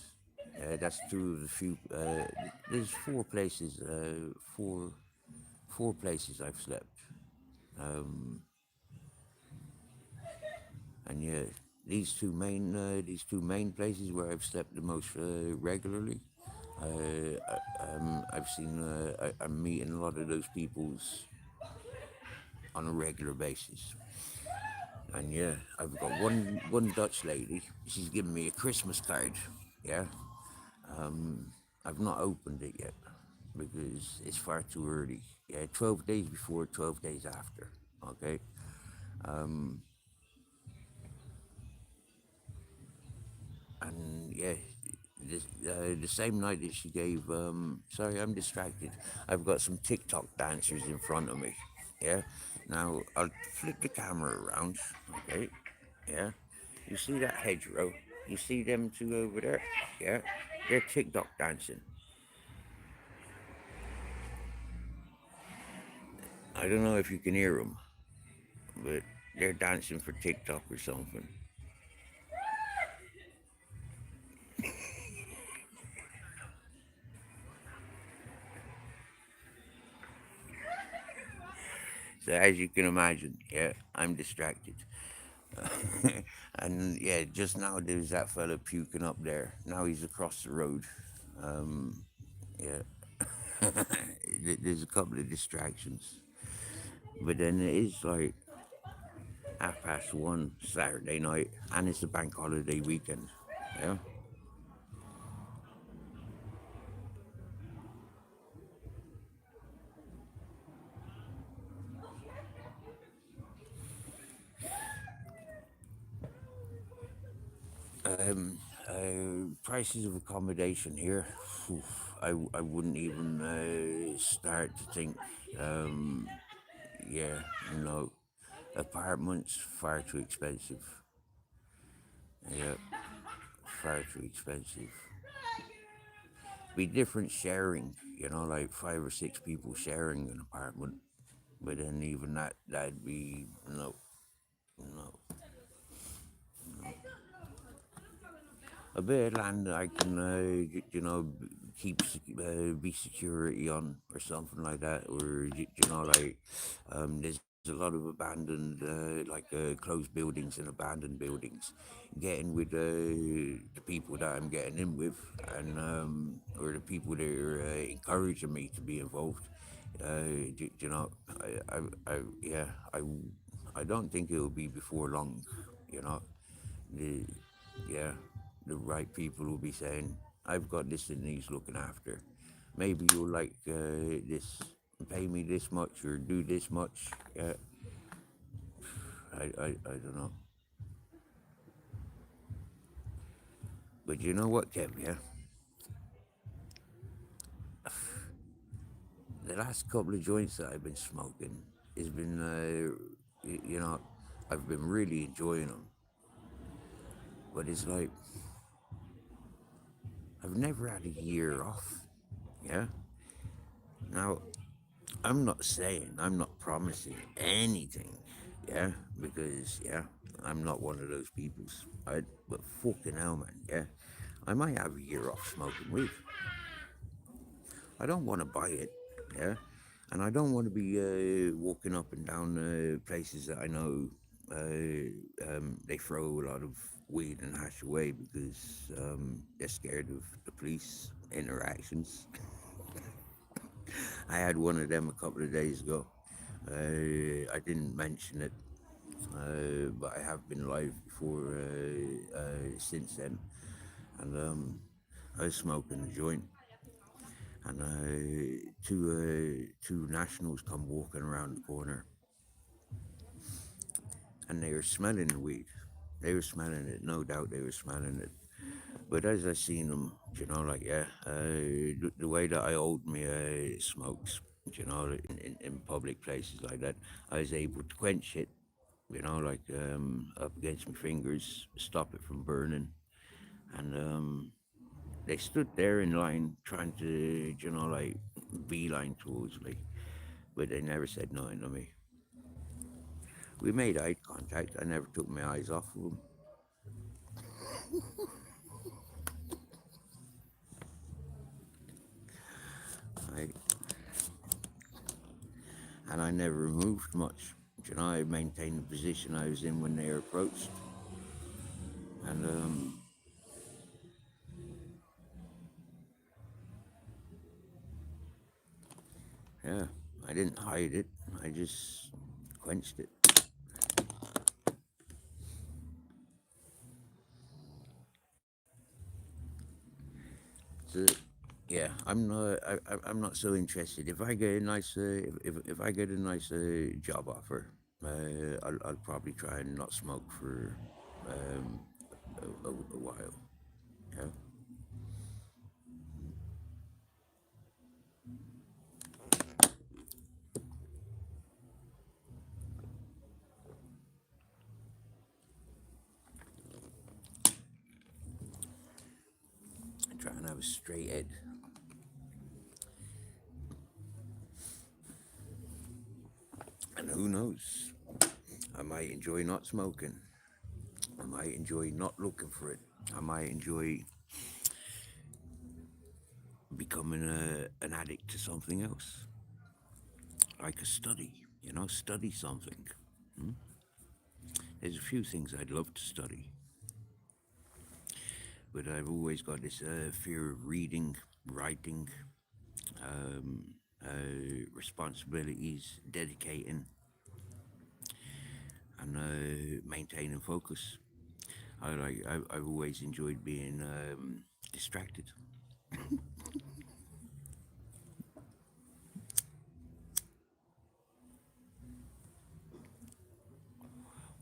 That's two of the few. There's four places I've slept. Um, and yeah, these two main places where I've slept the most regularly. I've seen. I'm meeting a lot of those peoples on a regular basis. And yeah, I've got one Dutch lady. She's given me a Christmas card. Yeah, I've not opened it yet because it's far too early. Yeah, 12 days before, 12 days after. Okay, and yeah, the same night that she gave. Sorry, I'm distracted. I've got some TikTok dancers in front of me. Yeah. Now I'll flip the camera around. Okay. Yeah. You see that hedgerow? You see them two over there? Yeah. They're TikTok dancing. I don't know if you can hear them, but they're dancing for TikTok or something. So as you can imagine, yeah, I'm distracted. And yeah, just now there's that fella puking up there. Now he's across the road. Um, yeah, there's a couple of distractions, but then it is like 1:30 Saturday night, and it's a bank holiday weekend. Yeah. Prices of accommodation here, I wouldn't even start to think. Um, yeah, no, apartments far too expensive. Yeah, far too expensive. Be different sharing, like 5 or 6 people sharing an apartment. But then even that'd be no, no. A bit of land I can, keep be security on or something like that, or like there's a lot of abandoned, closed buildings and abandoned buildings. Getting with the people that I'm getting in with, and or the people that are encouraging me to be involved. You know, yeah, I don't think it'll be before long. You know, the yeah, the right people will be saying, I've got this and needs looking after. Maybe you'll like this, pay me this much or do this much. Yeah, I don't know. But you know what, Kev? Yeah, the last couple of joints that I've been smoking has been, I've been really enjoying them. But it's like, I've never had a year off. Yeah. Now, I'm not promising anything, yeah, because, yeah, I'm not one of those peoples. But fucking hell, man, yeah, I might have a year off smoking weed. I don't want to buy it, yeah, and I don't want to be walking up and down places that I know they throw a lot of weed and hash away because they're scared of the police interactions. I had one of them a couple of days ago. I didn't mention it, but I have been live before since then. And I was smoking a joint, and two nationals come walking around the corner, and they were smelling the weed. They were smelling it, no doubt they were smelling it. But as I seen them, yeah, the way that I hold me smokes, in public places like that, I was able to quench it, up against my fingers, stop it from burning. And they stood there in line trying to, beeline towards me. but they never said nothing to me. We made eye contact. I never took my eyes off of them. I, and I never moved much. You know, I maintained the position I was in when they approached. And yeah, I didn't hide it. I just quenched it. So yeah, I'm not so interested. If I get a nice if I get a nice job offer, I'll probably try and not smoke for um, a while. Yeah, and try and have a straight head. And who knows? I might enjoy not smoking. I might enjoy not looking for it. I might enjoy becoming an addict to something else, like a study. You know, study something. There's a few things I'd love to study, but I've always got this fear of reading, writing, um, responsibilities, dedicating, and maintaining focus. I've always enjoyed being distracted.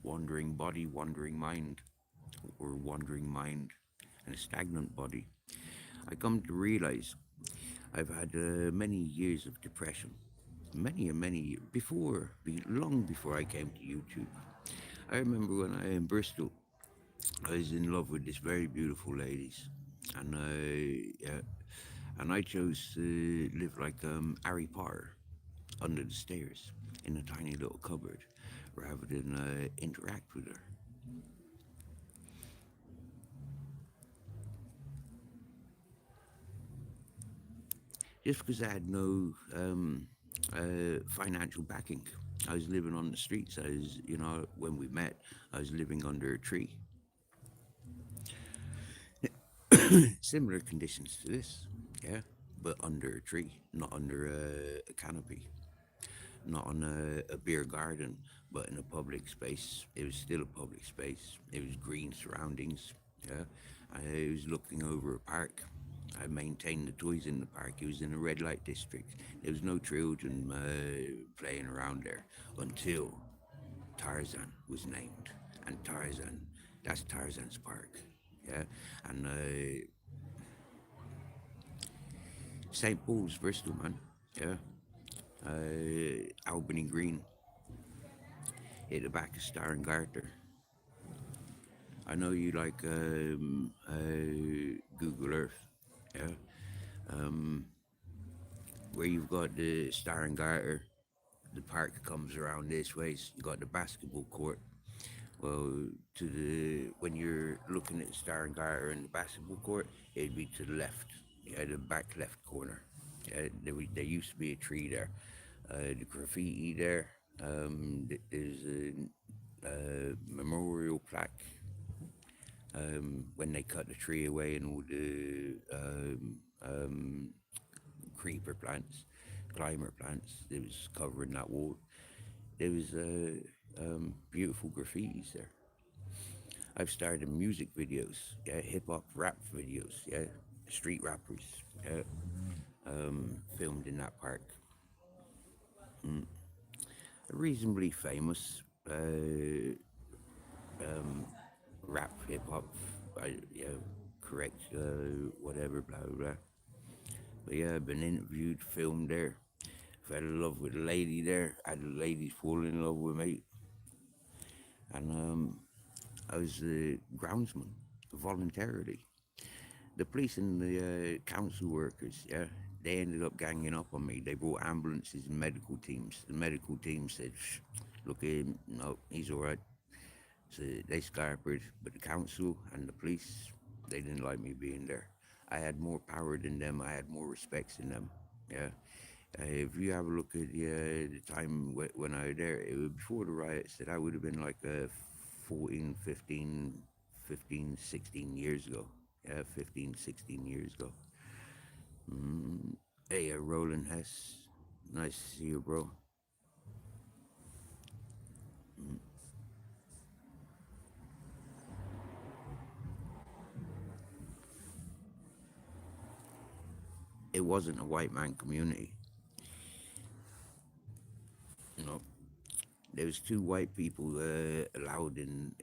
Wandering body, wandering mind, or wandering mind and a stagnant body. I come to realize I've had many years of depression, many before, long before I came to YouTube. I remember when I in Bristol, I was in love with this very beautiful ladies, and yeah, and I chose to live like Harry Potter under the stairs in a tiny little cupboard, rather than interact with her. Just because I had no financial backing. I was living on the streets. I was, you know, when we met, I was living under a tree. Similar conditions to this, yeah, but under a tree, not under a canopy, not on a beer garden, but in a public space. It was still a public space. It was green surroundings, yeah. I was looking over a park. I maintained the toys in the park. It was in a red light district. There was no children playing around there until Tarzan was named. And Tarzan, that's Tarzan's park. Yeah. And St. Paul's, Bristol, man. Yeah. Albany Green, at the back of Star and Garter. I know you like Google Earth. Yeah. Um, where you've got the Star and Garter, the park comes around this way. So you got the basketball court. Well, to the when you're looking at Star and Garter and the basketball court, it'd be to the left, yeah, the back left corner. Yeah, there used to be a tree there. The graffiti there. There's a memorial plaque when they cut the tree away and all the creeper plants, climber plants. It was covering that wall. There was beautiful graffitis there. I've started music videos, yeah, hip hop rap videos, yeah, street rappers, yeah, filmed in that park. Reasonably famous rap, hip hop, correct, whatever, blah blah blah. But yeah, I've been interviewed, filmed there. Fell in love with a lady there. Had the lady fall in love with me, and I was the groundsman voluntarily. The police and the council workers, yeah, they ended up ganging up on me. They brought ambulances and medical teams. The medical team said, look at him, no, he's all right. So they scarpered, but the council and the police, they didn't like me being there. I had more power than them. I had more respect than them. Yeah. If you have a look at the time when I was there, it was before the riots, that I would have been like 14, 15, 15, 16 years ago. Yeah, 15, 16 years ago. Hey, Roland Hess. Nice to see you, bro. It wasn't a white man community. You know, there was two white people allowed in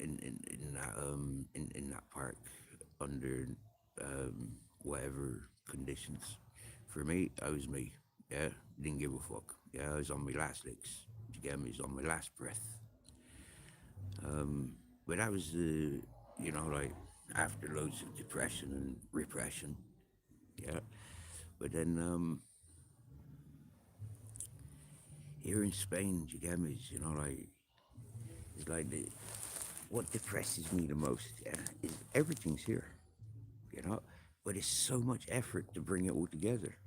that park under whatever conditions. For me, I was me. Yeah, didn't give a fuck. Yeah, I was on my last legs. You get me? I was on my last breath. But I was, like after loads of depression and repression. Yeah, but then here in Spain, you get me? It's like what depresses me the most. Yeah, is everything's here. You know, but it's so much effort to bring it all together.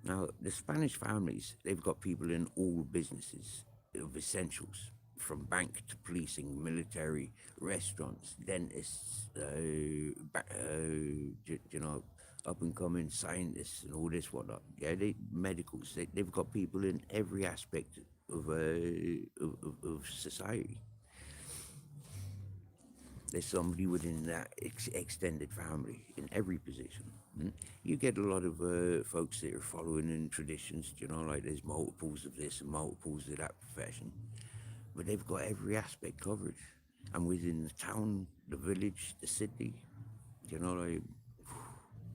Now, the Spanish families, they've got people in all businesses of essentials, from bank to policing, military, restaurants, dentists, up and coming scientists and all this whatnot. Yeah, medicals. They've got people in every aspect of society. There's somebody within that extended family in every position. You get a lot of folks that are following in traditions, like there's multiples of this and multiples of that profession, but they've got every aspect covered. And within the town, the village, the city, like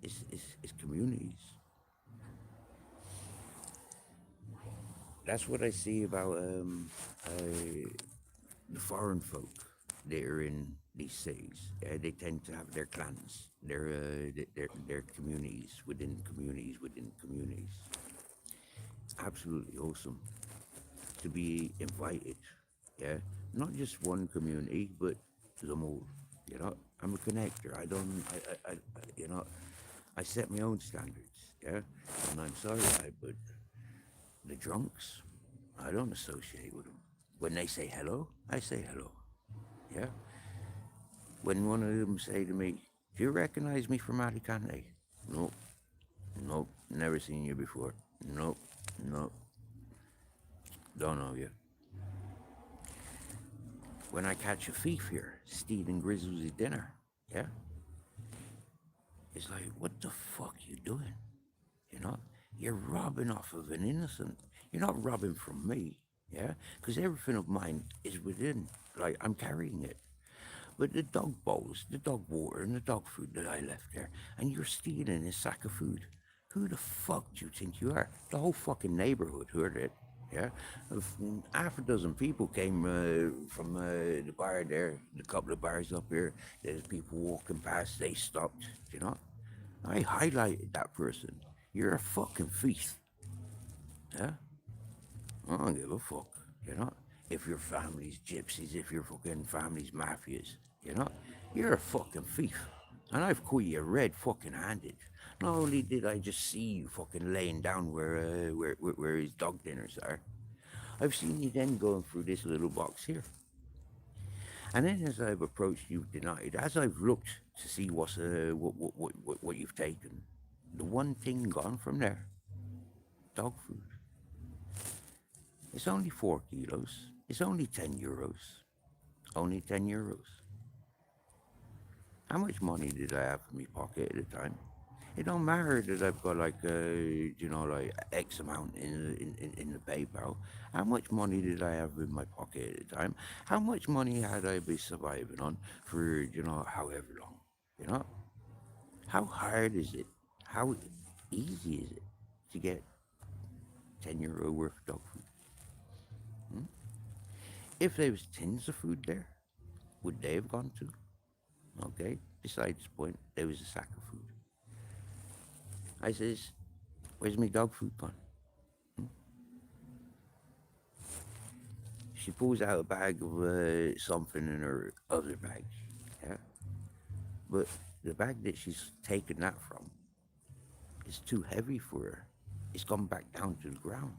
it's communities. That's what I see about the foreign folk that are in these cities. They tend to have their clans, their communities within communities within communities. It's absolutely awesome to be invited. Yeah, not just one community, but them all. I'm a connector. I don't. I set my own standards. Yeah, and I'm sorry, but the drunks, I don't associate with them. When they say hello, I say hello. Yeah. When one of them say to me, "Do you recognize me from Alicante?" Nope, nope, never seen you before. Nope, nope, don't know you. When I catch a thief here, stealing Grizzly's dinner, yeah, it's like, what the fuck you doing? You know, you're robbing off of an innocent. You're not robbing from me, yeah, because everything of mine is within. Like I'm carrying it. But the dog bowls, the dog water, and the dog food that I left there, and you're stealing a sack of food. Who the fuck do you think you are? The whole fucking neighborhood heard it. Yeah, half a dozen people came from the bar there, the couple of bars up here. There's people walking past. They stopped. You know, I highlighted that person. You're a fucking thief. Yeah, I don't give a fuck. You know, if your family's gypsies, if your fucking family's mafias, you know, you're a fucking thief. And I've caught you red fucking handed. Not only did I just see you fucking laying down where his dog dinners are, I've seen you then going through this little box here. And then as I've approached you denied, as I've looked to see what you've taken, the one thing gone from there, dog food. It's only 4 kilos. It's only €10. Only €10. How much money did I have in my pocket at the time? It don't matter that I've got like like X amount in the PayPal. How much money did I have in my pocket at the time? How much money had I been surviving on for however long? You know, how hard is it? How easy is it to get €10 worth of dog food? If there was tins of food there, would they have gone to? Okay. Besides the point, there was a sack of food. I says, Where's my dog food gone? She pulls out a bag of something in her other bag. Yeah. But the bag that she's taken that from is too heavy for her. It's gone back down to the ground.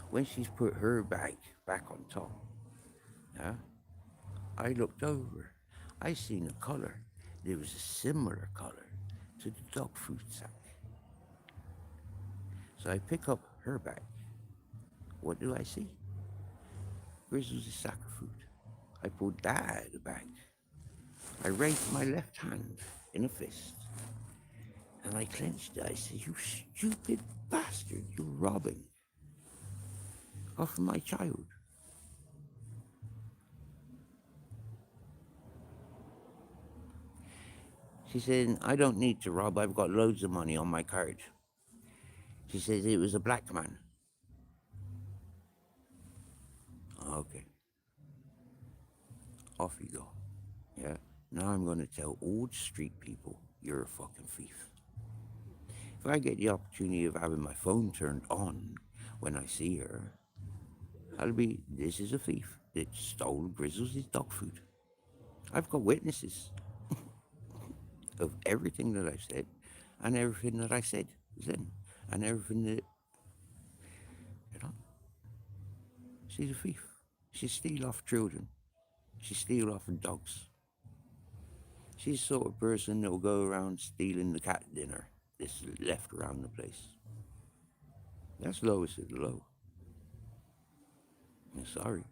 When she's put her bag back on top, yeah, I looked over. I seen a color. There was a similar color to the dog food sack. So I pick up her bag. What do I see? Grizzly's sack of food. I pulled that out of the bag. I raised my left hand in a fist and I clenched it. I said, "You stupid bastard, you're robbing off of my child." She said, "I don't need to rob. I've got loads of money on my card." She says, "It was a black man." Okay, off you go. Yeah. Now I'm going to tell all the street people you're a fucking thief. If I get the opportunity of having my phone turned on when I see her, I'll be, "This is a thief that stole Grizzly's dog food." I've got witnesses of everything that I've said and everything that I said then and everything that, you know, she's a thief. She steal off children. She steal off dogs. She's the sort of person that will go around stealing the cat dinner that's left around the place. That's lowest of the low. I'm sorry.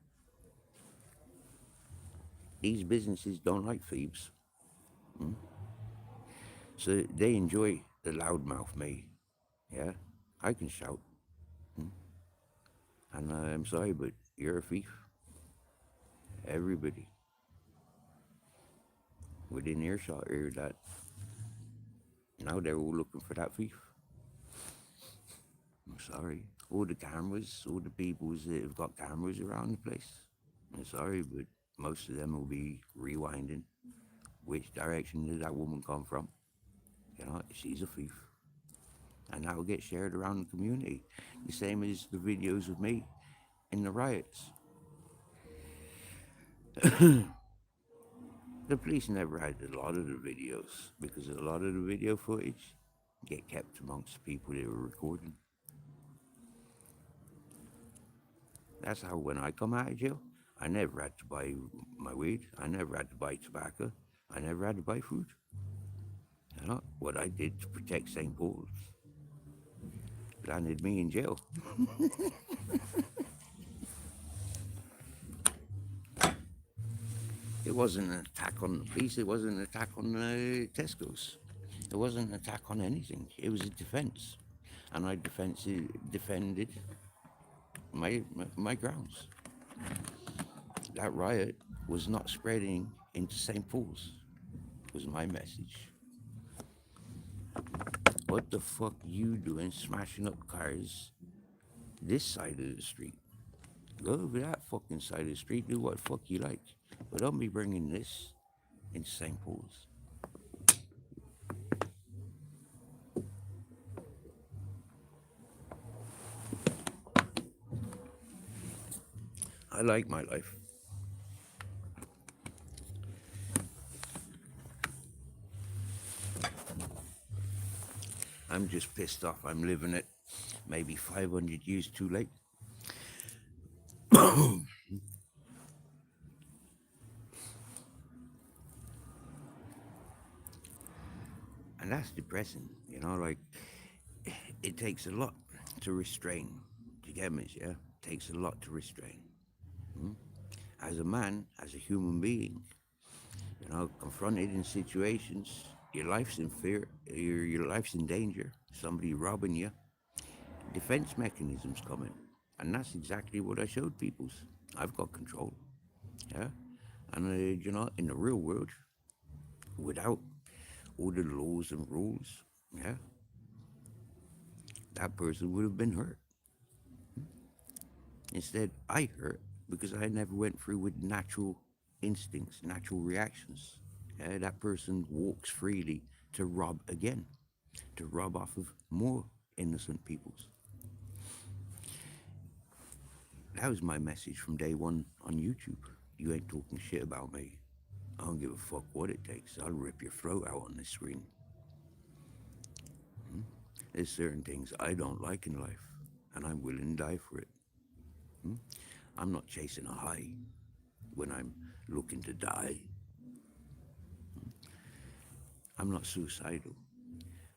These businesses don't like thieves. So they enjoy the loudmouth me. Yeah? I can shout. And I'm sorry, but you're a thief. Everybody within earshot heard that. Now they're all looking for that thief. I'm sorry. All the cameras, all the people that have got cameras around the place. I'm sorry, but most of them will be rewinding. Which direction did that woman come from? You know, she's a thief. And that will get shared around the community. The same as the videos of me in the riots. The police never had a lot of the videos because a lot of the video footage get kept amongst the people they were recording. That's how when I come out of jail, I never had to buy my weed. I never had to buy tobacco. I never had to buy food. You know, what I did to protect St. Paul's landed me in jail. It wasn't an attack on the police. It wasn't an attack on Tesco's. It wasn't an attack on anything. It was a defense. And I defended my grounds. That riot was not spreading into St. Paul's, was my message. What the fuck you doing smashing up cars this side of the street? Go over that fucking side of the street, do what the fuck you like. But don't be bringing this into St. Paul's. I like my life. I'm just pissed off. I'm living it maybe 500 years too late. And that's depressing, you know, like it takes a lot to restrain. Do you get me? Yeah? It takes a lot to restrain. As a man, as a human being, you know, confronted in situations, your life's in fear, your life's in danger, somebody robbing you, defense mechanisms coming. And that's exactly what I showed people. I've got control. Yeah. And, you know, in the real world, without all the laws and rules, yeah, that person would have been hurt. Instead, I hurt because I never went through with natural instincts, natural reactions. That person walks freely to rob again, to rob off of more innocent peoples. That was my message from day one on YouTube. You ain't talking shit about me. I don't give a fuck what it takes. I'll rip your throat out on this screen. There's certain things I don't like in life, and I'm willing to die for it. I'm not chasing a high when I'm looking to die. I'm not suicidal.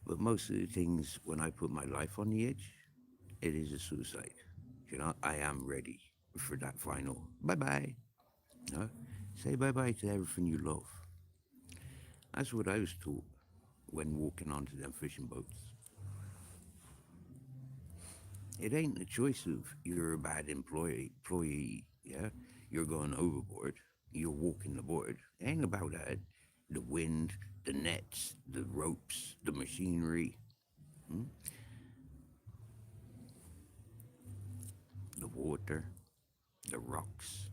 But most of the things, when I put my life on the edge, it is a suicide. You know, I am ready for that final bye bye. You know? Say bye bye to everything you love. That's what I was taught when walking onto them fishing boats. It ain't a choice of you're a bad employee, yeah? You're going overboard. You're walking the board. It ain't about that. The wind, the nets, the ropes, the machinery, the water, the rocks,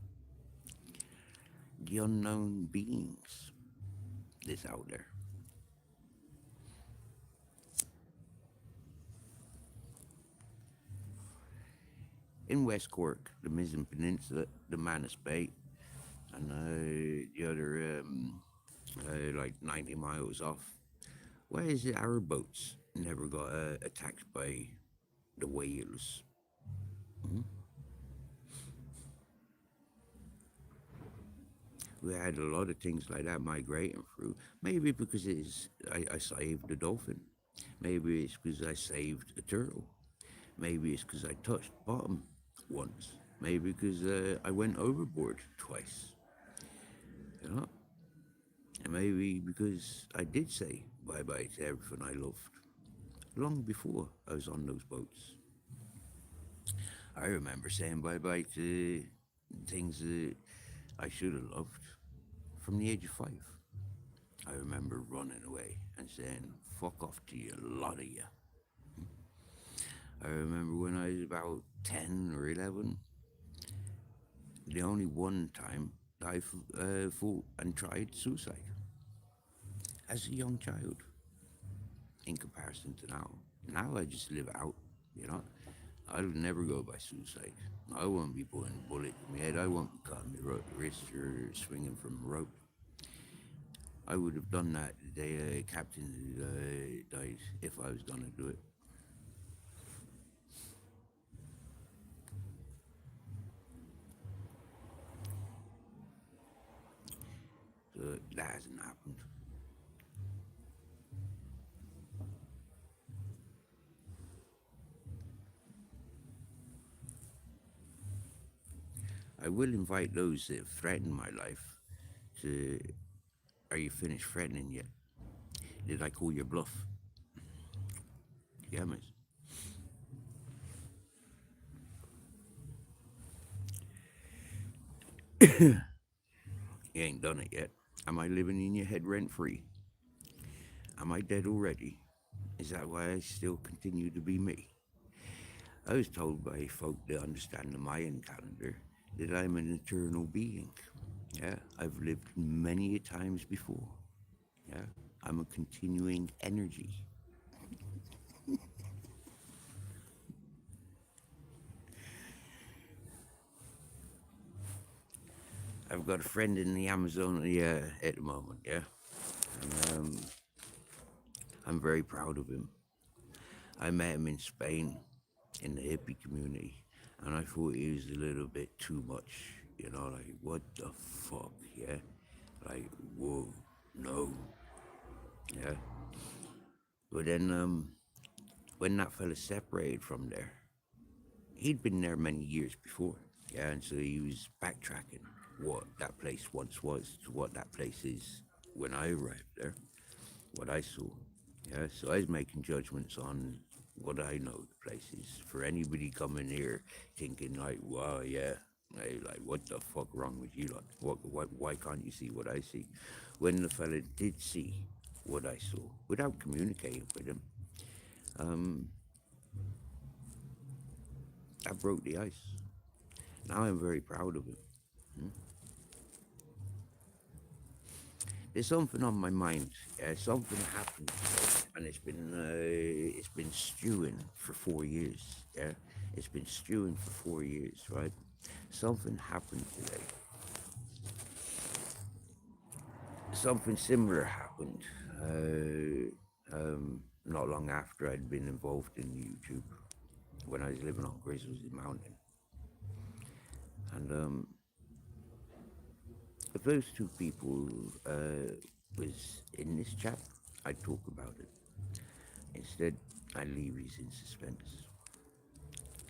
the unknown beings that's out there. In West Cork, the Mizen Peninsula, the Manus Bay, and the other, like 90 miles off. Why is it our boats never got attacked by the whales? We had a lot of things like that migrating through. Maybe because I saved a dolphin. Maybe it's because I saved a turtle. Maybe it's because I touched bottom once. Maybe because I went overboard twice. You know? And maybe because I did say bye bye to everything I loved long before I was on those boats. I remember saying bye bye to things that I should have loved from the age of 5. I remember running away and saying, fuck off to you, a lot of you. I remember when I was about 10 or 11, the only one time I thought and tried suicide as a young child in comparison to now. Now I just live out, you know. I'll never go by suicide. I won't be putting a bullet in my head. I won't be cutting my wrist or swinging from a rope. I would have done that the day Captain died if I was going to do it. So that hasn't happened. I will invite those that threaten my life to, are you finished threatening yet? Did I call your bluff? Yeah, miss. You ain't done it yet. Am I living in your head rent free? Am I dead already? Is that why I still continue to be me? I was told by folk that understand the Mayan calendar that I'm an eternal being. Yeah, I've lived many times before. Yeah, I'm a continuing energy. I've got a friend in the Amazon at the moment. Yeah, and I'm very proud of him. I met him in Spain in the hippie community, and I thought he was a little bit too much. You know, like what the fuck, yeah, like whoa, no, yeah. But then when that fella separated from there, he'd been there many years before, yeah, and so he was backtracking what that place once was to what that place is when I arrived there, what I saw, yeah. So I was making judgments on what I know the place is. For anybody coming here thinking like, wow, yeah, hey, like what the fuck wrong with you? Like, why can't you see what I see? When the fella did see what I saw without communicating with him, um, I broke the ice. Now I'm very proud of him. There's something on my mind. Something happened today, and it's been stewing for 4 years. Yeah, it's been stewing for 4 years, right? Something happened today. Something similar happened not long after I'd been involved in YouTube when I was living on Grizzly Mountain, and if those two people was in this chat, I'd talk about it. Instead, I leave you in suspense.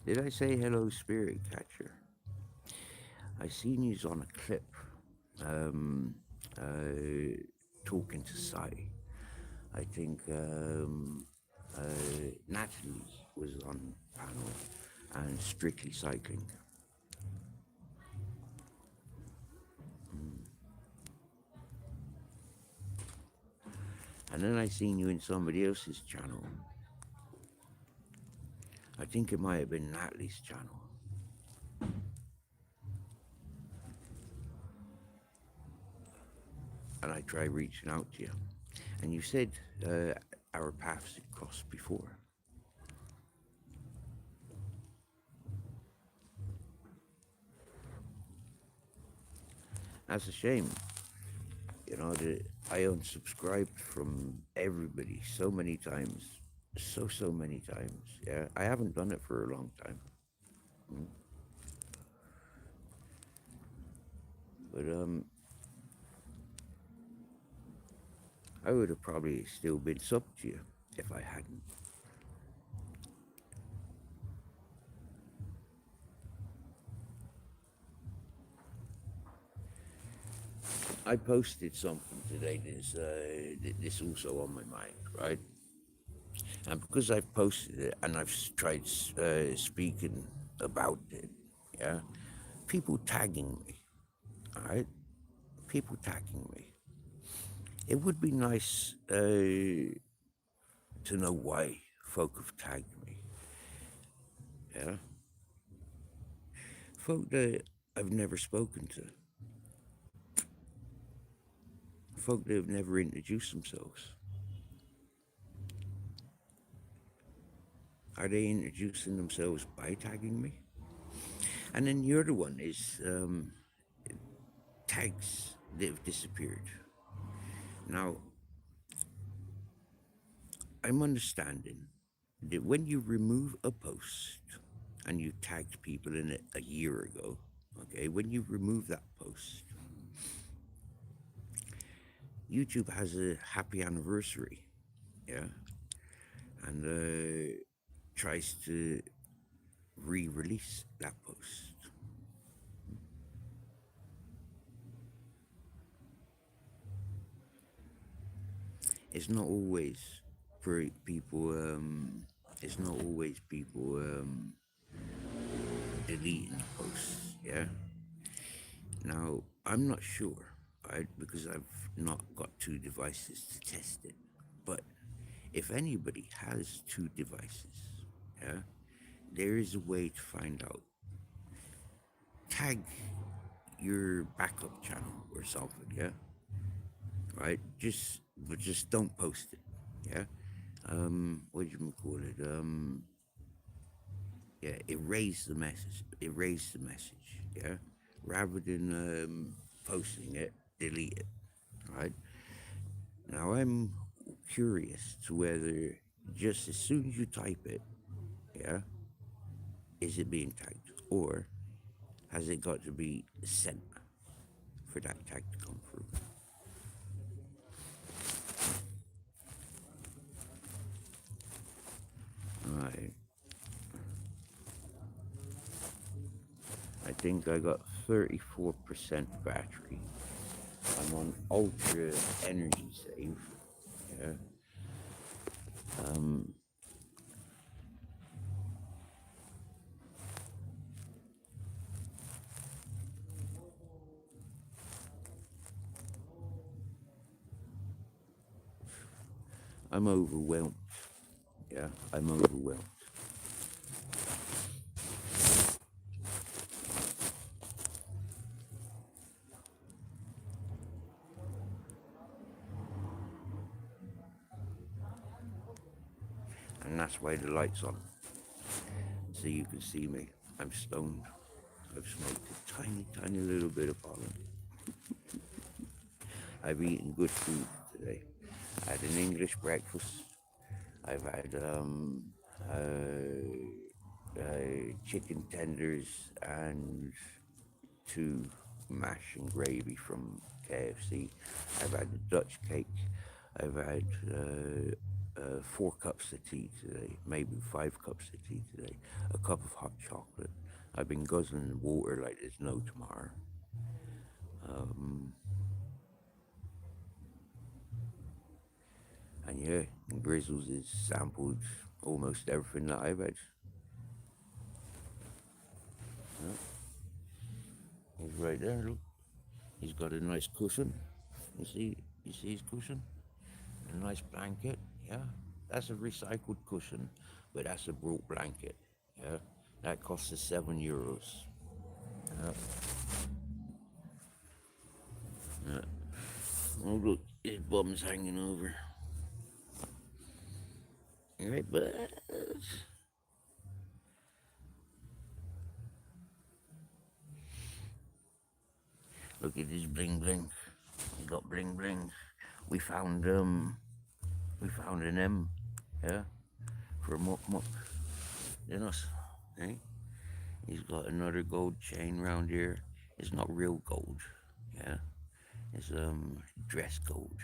Did I say hello, Spirit Catcher? I seen you on a clip talking to Sai. I think Natalie was on panel and Strictly Cycling. And then I seen you in somebody else's channel. I think it might have been Natalie's channel. And I tried reaching out to you. And you said our paths had crossed before. That's a shame. You know, I unsubscribed from everybody so many times. So many times. Yeah, I haven't done it for a long time. But I would have probably still been sub to you if I hadn't. I posted something today. This also on my mind, right? And because I've posted it and I've tried speaking about it, yeah, people tagging me, all right? People tagging me. It would be nice to know why folk have tagged me, yeah? Folk that I've never spoken to. Folk that have never introduced themselves. Are they introducing themselves by tagging me? And then the other one is tags that have disappeared. Now, I'm understanding that when you remove a post and you tagged people in it a year ago, okay, when you remove that post, YouTube has a happy anniversary, yeah, and tries to re-release that post. It's not always for people. It's not always people deleting posts. Yeah. Now I'm not sure, right? Because I've not got two devices to test it. But if anybody has two devices, yeah, there is a way to find out. Tag your backup channel or something, yeah. Right? But just don't post it, yeah. What do you call it? Yeah, erase the message. Erase the message, yeah. Rather than posting it, delete it, right? Now I'm curious to whether just as soon as you type it, yeah, is it being tagged, or has it got to be sent for that tag to come through? Alright. I think I got 34% battery. I'm on ultra energy save. Yeah. I'm overwhelmed. Yeah, I'm overwhelmed. And that's why the light's on. So you can see me. I'm stoned. I've smoked a tiny, tiny little bit of pollen. I've eaten good food today. I had an English breakfast. I've had chicken tenders and 2 mash and gravy from KFC. I've had a Dutch cake. I've had 4 cups of tea today, maybe 5 cups of tea today, a cup of hot chocolate. I've been guzzling water like there's no tomorrow. And yeah, Grizzles has sampled almost everything that I've had. Yeah. He's right there, look. He's got a nice cushion. You see his cushion? A nice blanket, yeah. That's a recycled cushion, but that's a broke blanket, yeah. That costs us €7. Yeah. Yeah. Oh look, his bum's hanging over. Right, bud. Look at his bling bling. He got bling bling. We found an M, yeah, for Muck Muck. In us, eh? He's got another gold chain round here. It's not real gold, yeah. It's dress gold.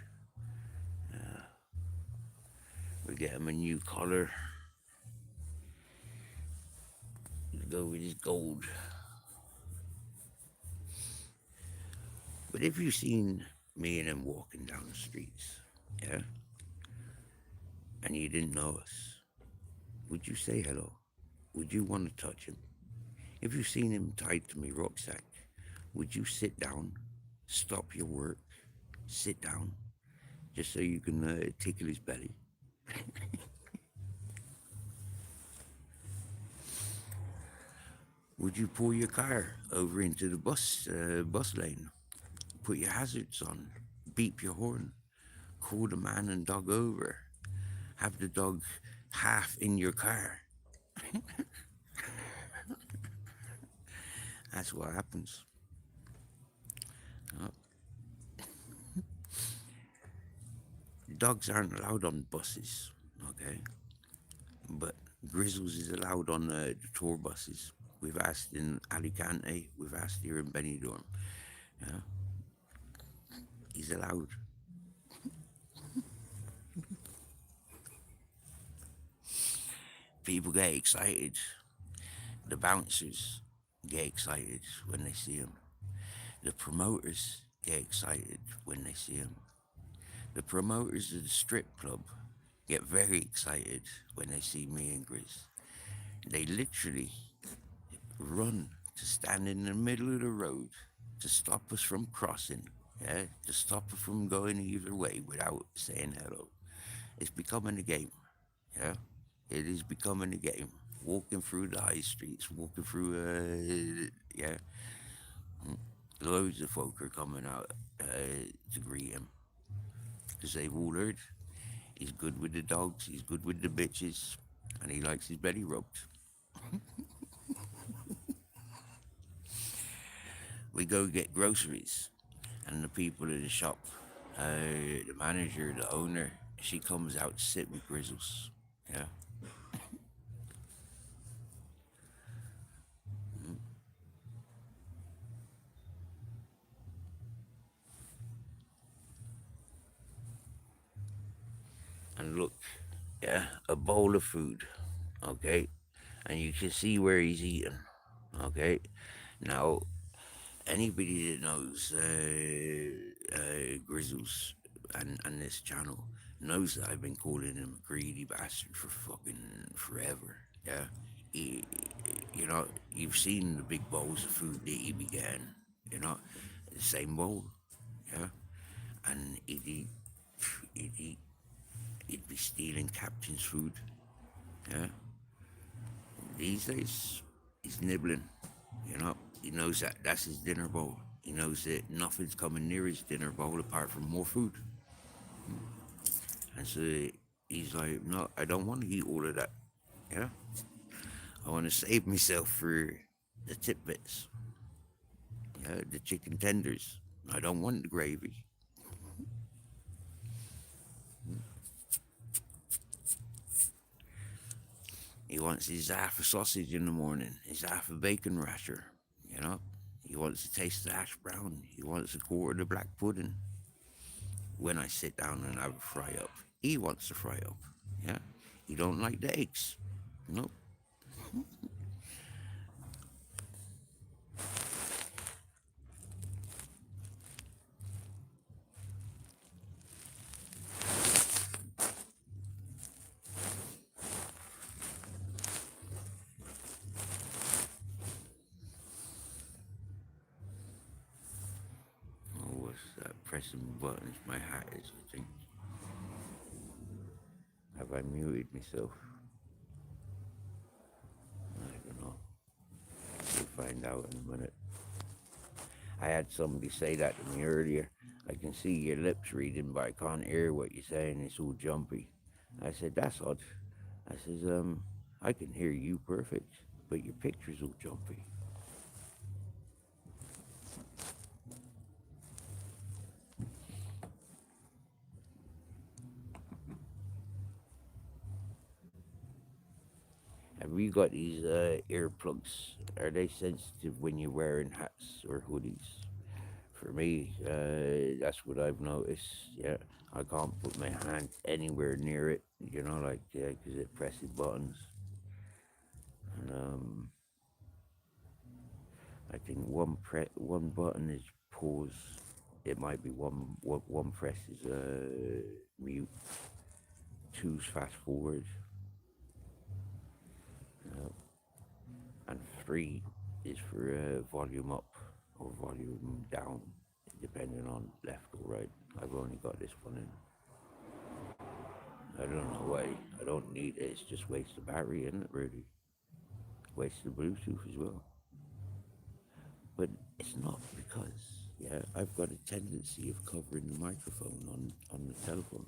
We get him a new collar to go with his gold. But if you've seen me and him walking down the streets, yeah, and you didn't know us, would you say hello? Would you want to touch him? If you've seen him tied to my rucksack, would you sit down, stop your work, sit down, just so you can tickle his belly? Would you pull your car over into the bus lane, put your hazards on, beep your horn, call the man and dog over, have the dog half in your car? That's what happens. Dogs aren't allowed on buses, okay? But Grizzles is allowed on the tour buses. We've asked in Alicante, we've asked here in Benidorm. Yeah? He's allowed. People get excited. The bouncers get excited when they see him. The promoters get excited when they see him. The promoters of the strip club get very excited when they see me and Grizz. They literally run to stand in the middle of the road to stop us from crossing, yeah, to stop us from going either way without saying hello. It's becoming a game, yeah. It is becoming a game. Walking through the high streets, walking through, yeah. Loads of folk are coming out to greet him because they've all heard he's good with the dogs, he's good with the bitches, and he likes his belly rubbed. We go get groceries, and the people in the shop, the manager, the owner, she comes out to sit with Grizzles, yeah. And look, yeah, a bowl of food, okay, and you can see where he's eating, okay. Now, anybody that knows Grizzles and this channel knows that I've been calling him a greedy bastard for fucking forever. Yeah, you know, you've seen the big bowls of food that he began. You know, the same bowl. Yeah, and he'd eat, he'd be stealing captain's food. Yeah, these days he's nibbling. You know, he knows that that's his dinner bowl. He knows that nothing's coming near his dinner bowl apart from more food. And so He's like, no, I don't want to eat all of that. Yeah, I want to save myself for the tidbits. Yeah, the chicken tenders. I don't want the gravy. He wants his half a sausage in the morning, his half a bacon rasher. You know, he wants to taste the hash brown. He wants a quarter of the black pudding. When I sit down and have a fry up, he wants to fry up. Yeah, he don't like the eggs. Nope. Oh, what's that? Pressing buttons. My hat is, I think. Have I muted myself? I don't know. We'll find out in a minute. I had somebody say that to me earlier. I can see your lips reading, but I can't hear what you're saying. It's all jumpy. I said, that's odd. I says, I can hear you perfect, but your picture's all jumpy. Have you got these earplugs? Are they sensitive when you're wearing hats or hoodies? For me, that's what I've noticed. Yeah, I can't put my hand anywhere near it. You know, like because it presses buttons. And I think one button is pause. It might be one press is mute. Two's fast forward. And three is for volume up or volume down, depending on left or right. I've only got this one in. I don't know why. I don't need it. It's just waste of battery, isn't it? Really, waste of Bluetooth as well. But it's not because I've got a tendency of covering the microphone on the telephone.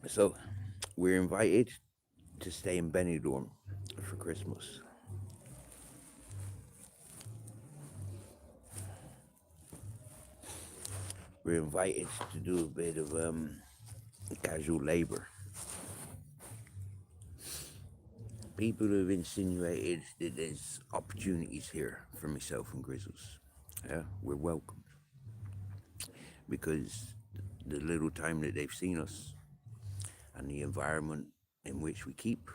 So we're invited to stay in Benidorm for Christmas. We're invited to do a bit of casual labor. People have insinuated that there's opportunities here for myself and Grizzles. Yeah, we're welcome because the little time that they've seen us and the environment in which we keep.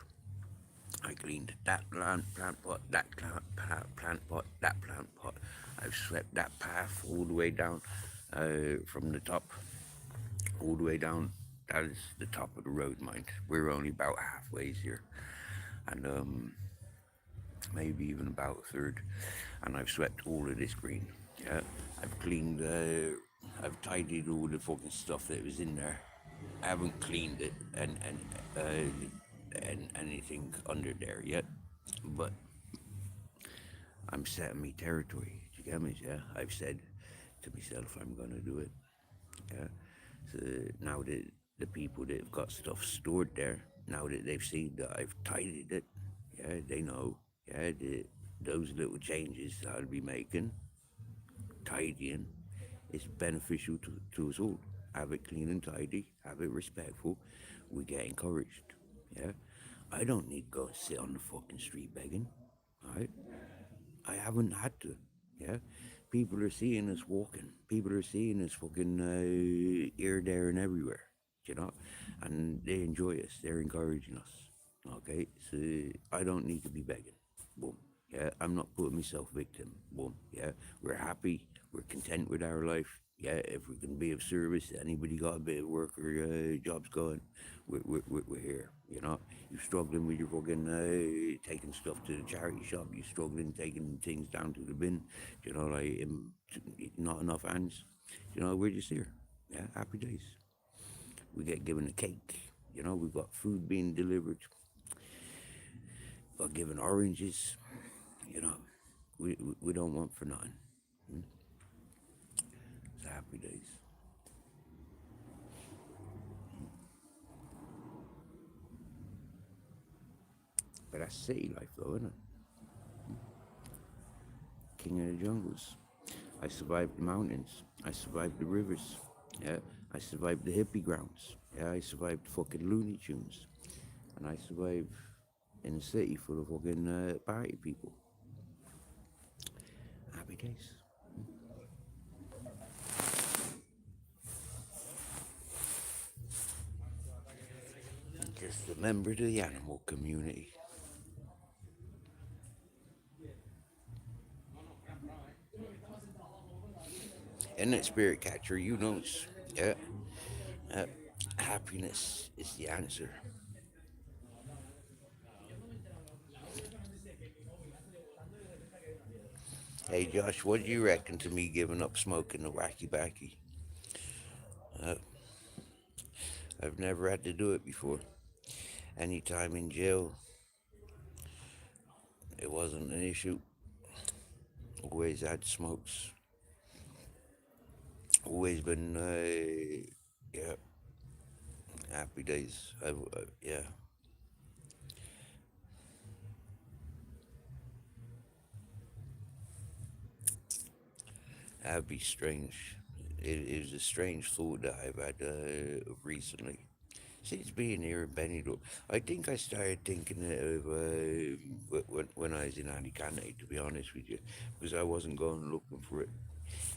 I cleaned that plant pot, that plant pot, that plant pot. I've swept that path all the way down from the top, all the way down. That is the top of the road, mind. We're only about halfway here, and maybe even about a third. And I've swept all of this green. Yeah, I've cleaned. I've tidied all the fucking stuff that was in there. I haven't cleaned it and anything under there yet, but I'm setting me territory. Do you get me? Yeah, I've said to myself I'm gonna do it. Yeah. So now that the people that have got stuff stored there, now that they've seen that I've tidied it, yeah, they know. Yeah, those little changes that I'll be making, tidying, is beneficial to us all. Have it clean and tidy, have it respectful, we get encouraged. Yeah. I don't need to go and sit on the fucking street begging. Right? I haven't had to. Yeah. People are seeing us walking. People are seeing us fucking here, there, and everywhere. You know, and they enjoy us. They're encouraging us. Okay, so I don't need to be begging. Boom. Yeah, I'm not putting myself victim. Boom. Yeah, we're happy. We're content with our life. Yeah, if we can be of service, anybody got a bit of work or jobs going, we're here. You know, you struggling with your fucking taking stuff to the charity shop, you struggling taking things down to the bin. You know, like not enough hands. You know, we're just here. Yeah, happy days. We get given a cake. You know, we've got food being delivered. Got given oranges. You know, we don't want for nothing. It's happy days. But that's city life, though, isn't it? King of the jungles. I survived the mountains. I survived the rivers. Yeah, I survived the hippie grounds. Yeah, I survived fucking Looney Tunes, and I survived in a city full of fucking party people. Happy days. Just a member of the animal community. And that spirit catcher, you knows. Yeah, uh, happiness is the answer. Hey Josh, what do you reckon to me giving up smoking the wacky backy? Uh, I've never had to do it before. Any time in jail, it wasn't an issue. Always had smokes. Always been, yeah, happy days. Yeah, that'd be strange. It was a strange thought that I've had recently. Since being here in Benidorm, I think I started thinking of when I was in Alicante, to be honest with you, because I wasn't going looking for it.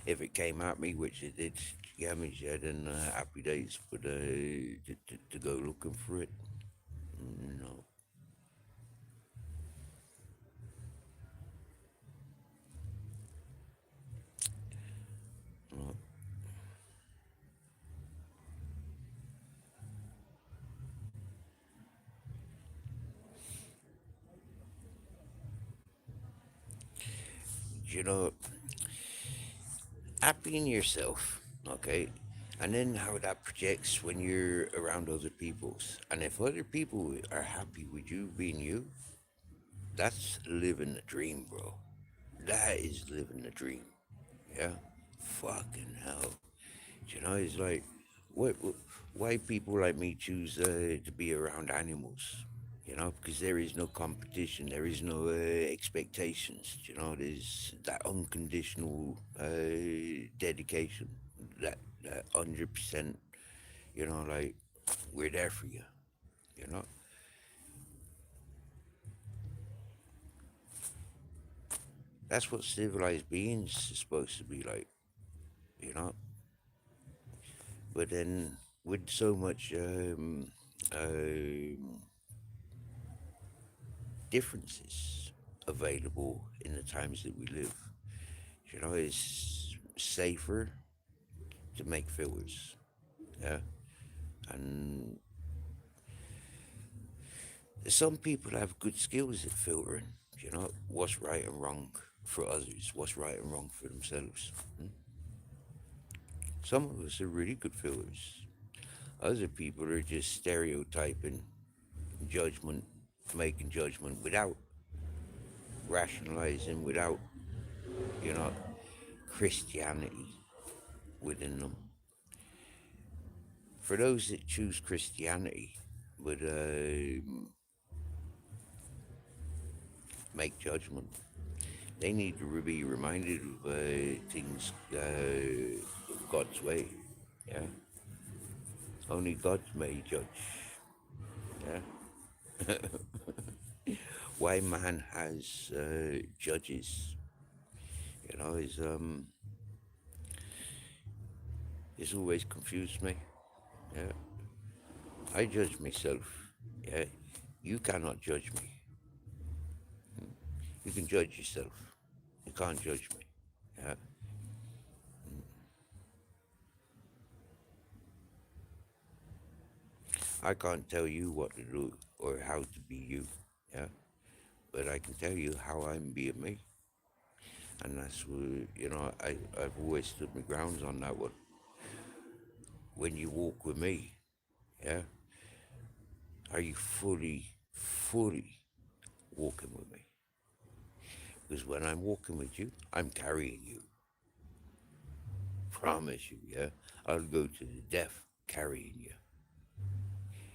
If it came at me, which it did, yeah, me said, then happy days. But to go looking for it, no. No. You know, happy yourself, okay? And then how that projects when you're around other people's. And if other people are happy with you being you, that's living the dream, bro. That is living the dream. Yeah? Fucking hell. You know, it's like, what, why people like me choose to be around animals? You know, because there is no competition, there is no expectations. You know, there's that unconditional dedication, that 100%. You know, like we're there for you. You know, that's what civilized beings is supposed to be like. You know, but then with so much differences available in the times that we live, you know, it's safer to make fillers. Yeah, and some people have good skills at filtering. You know what's right and wrong for others, what's right and wrong for themselves. Some of us are really good fillers. Other people are just stereotyping judgment, making judgment without rationalizing, without, you know, Christianity within them. For those that choose Christianity, but make judgment, they need to be reminded of things God's way. Yeah, only God may judge. Yeah, why man has judges, you know, is always confused me. Yeah, I judge myself. Yeah, you cannot judge me. You can judge yourself. You can't judge me. Yeah, I can't tell you what to do or how to be you, yeah, but I can tell you how I'm being me, and that's what I've always stood my grounds on that one. When you walk with me, yeah, are you fully walking with me? Because when I'm walking with you, I'm carrying you. Promise you, yeah. I'll go to the death carrying you.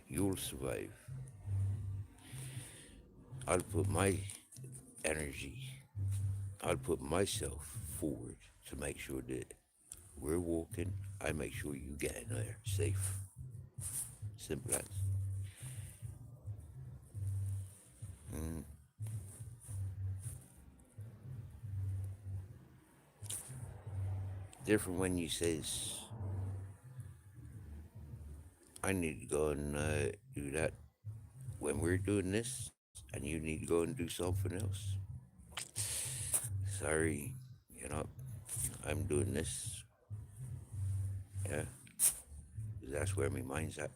You'll survive. I'll put my energy, I'll put myself forward to make sure that we're walking. I make sure you get in there safe. Simple as. Mm. Different when you says, I need to go and do that when we're doing this, and you need to go and do something else. Sorry, you know, I'm doing this. Yeah, 'cause that's where my mind's at.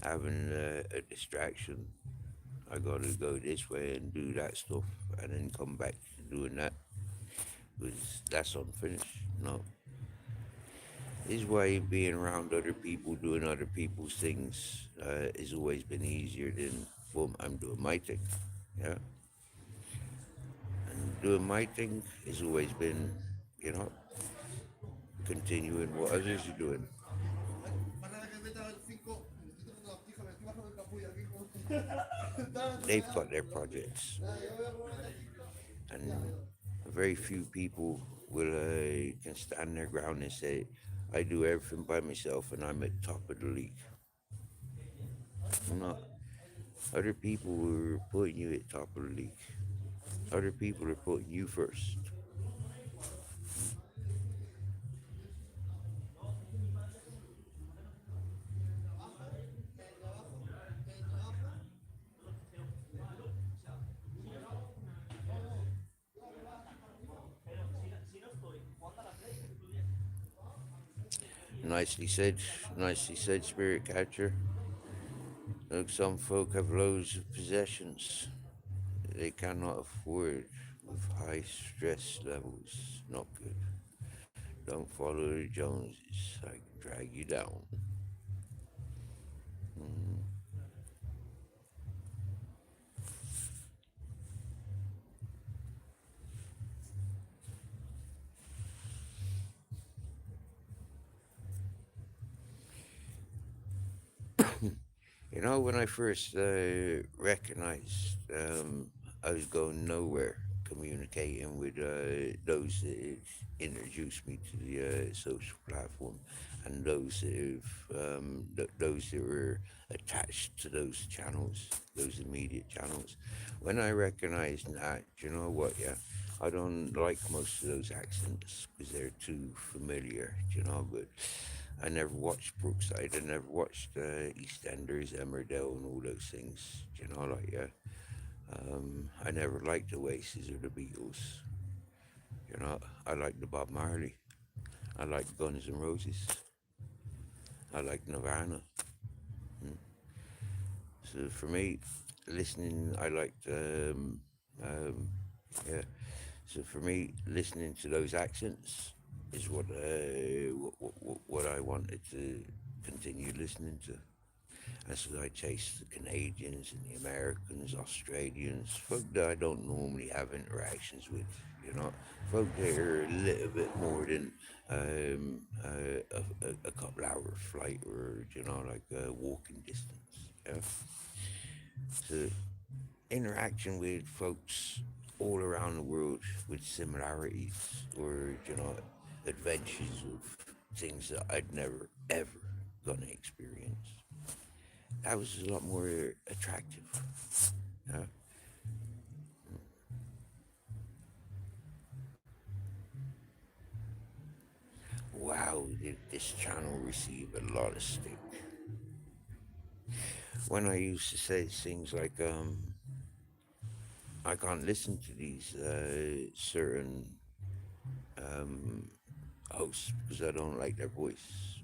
Having a distraction. I gotta go this way and do that stuff, and then come back to doing that because that's unfinished. No, this is why being around other people doing other people's things has always been easier than boom, I'm doing my thing. Yeah, and doing my thing has always been, you know, continuing what others are doing. They've got their projects, and very few people will can stand their ground and say, "I do everything by myself and I'm at top of the league." I'm not. Other people are putting you at top of the league. Other people are putting you first. Nicely said. Nicely said, Spirit Catcher. Look, some folk have loads of possessions they cannot afford with high stress levels. Not good. Don't follow the Joneses. I can drag you down. Mm. You know, when I first recognized I was going nowhere communicating with those that introduced me to the social platform and those that those that were attached to those channels, those immediate channels. When I recognized that, you know what, yeah, I don't like most of those accents because they're too familiar, you know, but I never watched Brookside. I never watched EastEnders, Emmerdale, and all those things. You know, like yeah. I never liked the Oasis or the Beatles. You know, I liked the Bob Marley. I liked Guns N' Roses. I liked Nirvana. Mm. So for me, listening, I liked yeah. So for me, listening to those accents is what I wanted to continue listening to. And so I chase the Canadians and the Americans, Australians, folk that I don't normally have interactions with, you know, folk that are a little bit more than a couple hour flight or, you know, like a walking distance. Yeah. So interaction with folks all around the world with similarities or, you know, adventures of things that I'd never, ever gonna experience. That was a lot more attractive. Yeah. Wow, did this channel receive a lot of stick. When I used to say things like, I can't listen to these certain um, hosts because I don't like their voice.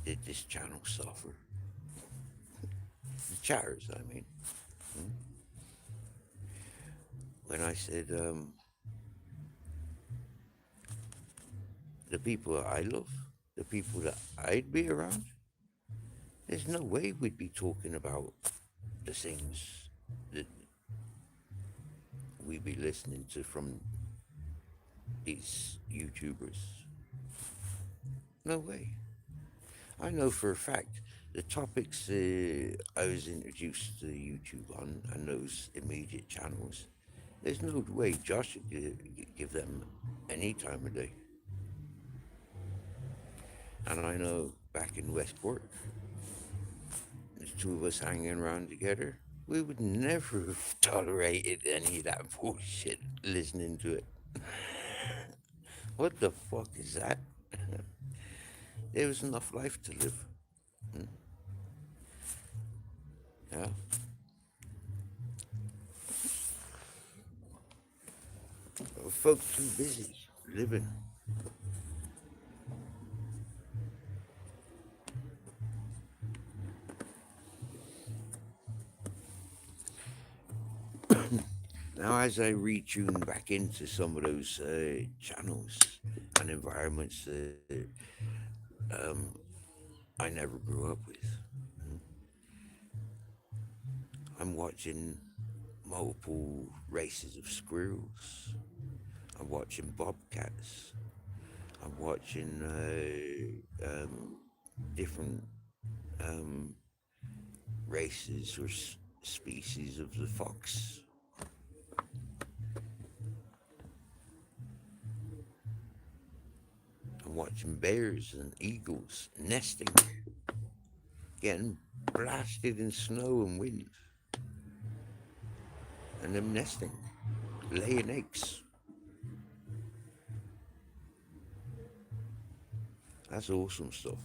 did this channel suffer? The chatters, I mean. When I said, the people that I love, the people that I'd be around, there's no way we'd be talking about the things that we'd be listening to from these YouTubers. No way. I know for a fact the topics I was introduced to YouTube on and those immediate channels, there's no way Josh would give them any time of day. And I know back in Westport, there's two of us hanging around together. We would never have tolerated any of that bullshit listening to it. What the fuck is that? There was enough life to live. Yeah. Folks too busy living. Now, as I retune back into some of those channels and environments that I never grew up with, I'm watching multiple races of squirrels. I'm watching bobcats. I'm watching different races or species of the fox. I'm watching bears and eagles nesting, getting blasted in snow and wind, and them nesting, laying eggs. That's awesome stuff.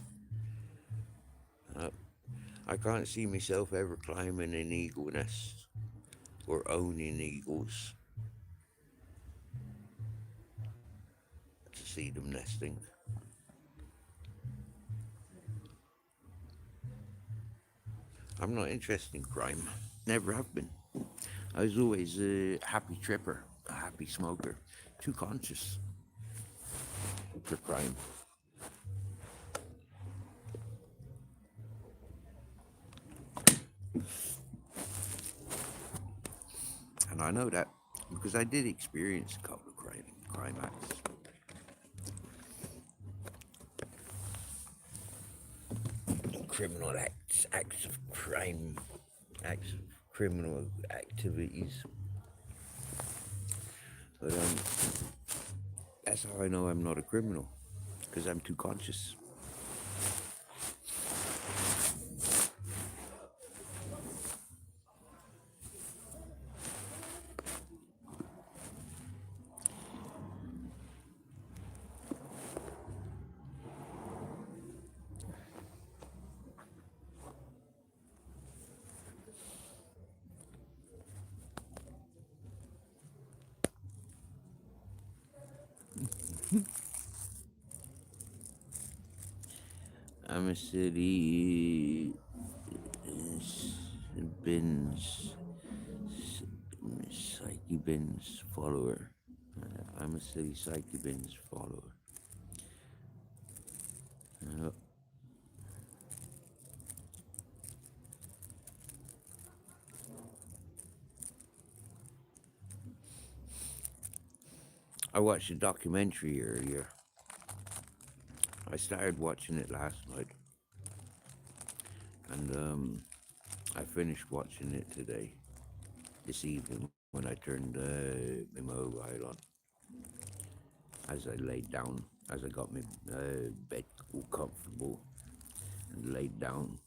I can't see myself ever climbing an eagle nest or owning eagles to see them nesting. I'm not interested in crime. Never have been. I was always a happy tripper, a happy smoker, too conscious for crime. And I know that because I did experience a couple of crime acts. Criminal acts of crime, acts of criminal activities. But that's how I know I'm not a criminal, because I'm too conscious. I'm a city bins, Psyche Bins follower. I'm a city Psyche Bins follower. I watched a documentary earlier. I started watching it last night, and I finished watching it today, this evening, when I turned my mobile on. As I laid down, as I got my bed all comfortable and laid down.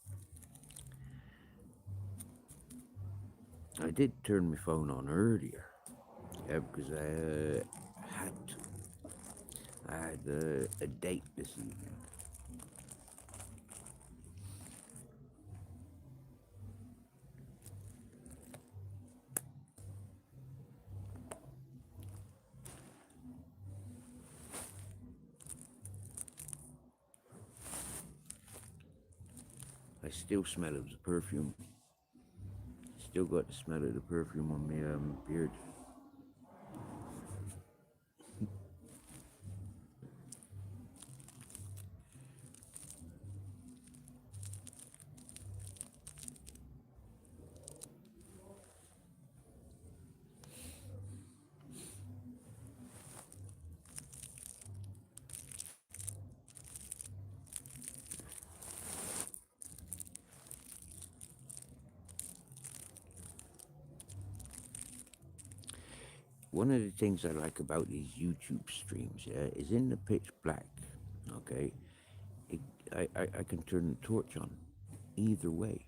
I did turn my phone on earlier, yeah, because I had a date this evening. I still smell of the perfume. Still got the smell of the perfume on my beard. One of the things I like about these YouTube streams, yeah, is in the pitch black, okay, it, I can turn the torch on either way.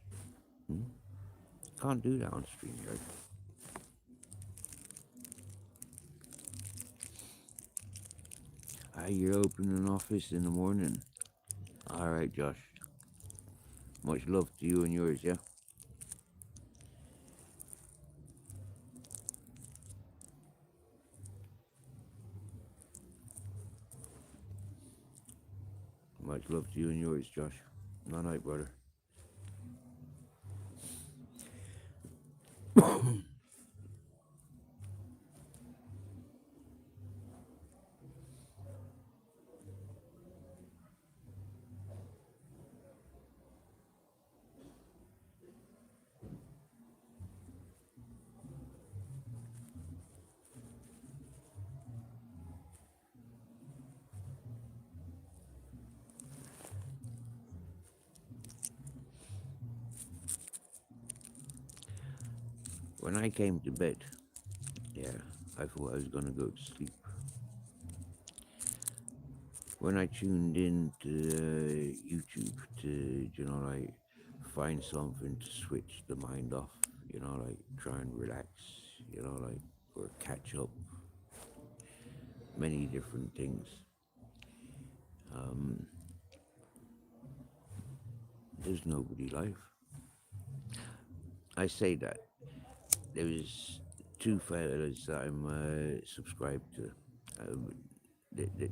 Can't do that on StreamYard. You open an office in the morning. All right, Josh. Much love to you and yours, yeah? Much love to you and yours, Josh. Good night, brother. When I came to bed, yeah, I thought I was gonna go to sleep. When I tuned in to YouTube to, like, find something to switch the mind off, like try and relax, like, or catch up, many different things. There's nobody live. I say that. There was two fellas that I'm subscribed to.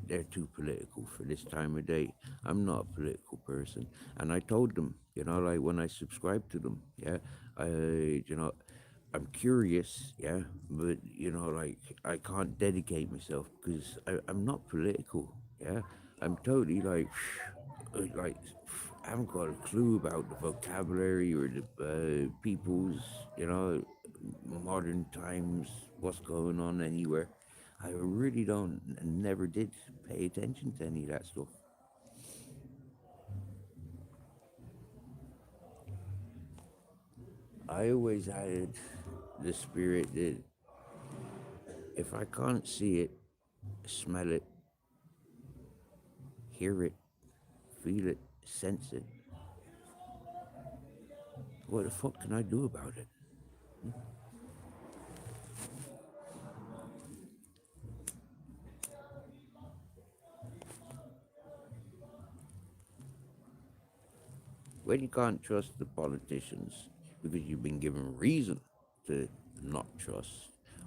They're too political for this time of day. I'm not a political person, and I told them, like when I subscribed to them, yeah, I'm curious, yeah, but like I can't dedicate myself because I'm not political, yeah. I'm totally like I haven't got a clue about the vocabulary or the people's, modern times, what's going on anywhere. I really don't, and never did pay attention to any of that stuff. I always had the spirit that if I can't see it, smell it, hear it, feel it, sense it, what the fuck can I do about it? When you can't trust the politicians because you've been given reason to not trust,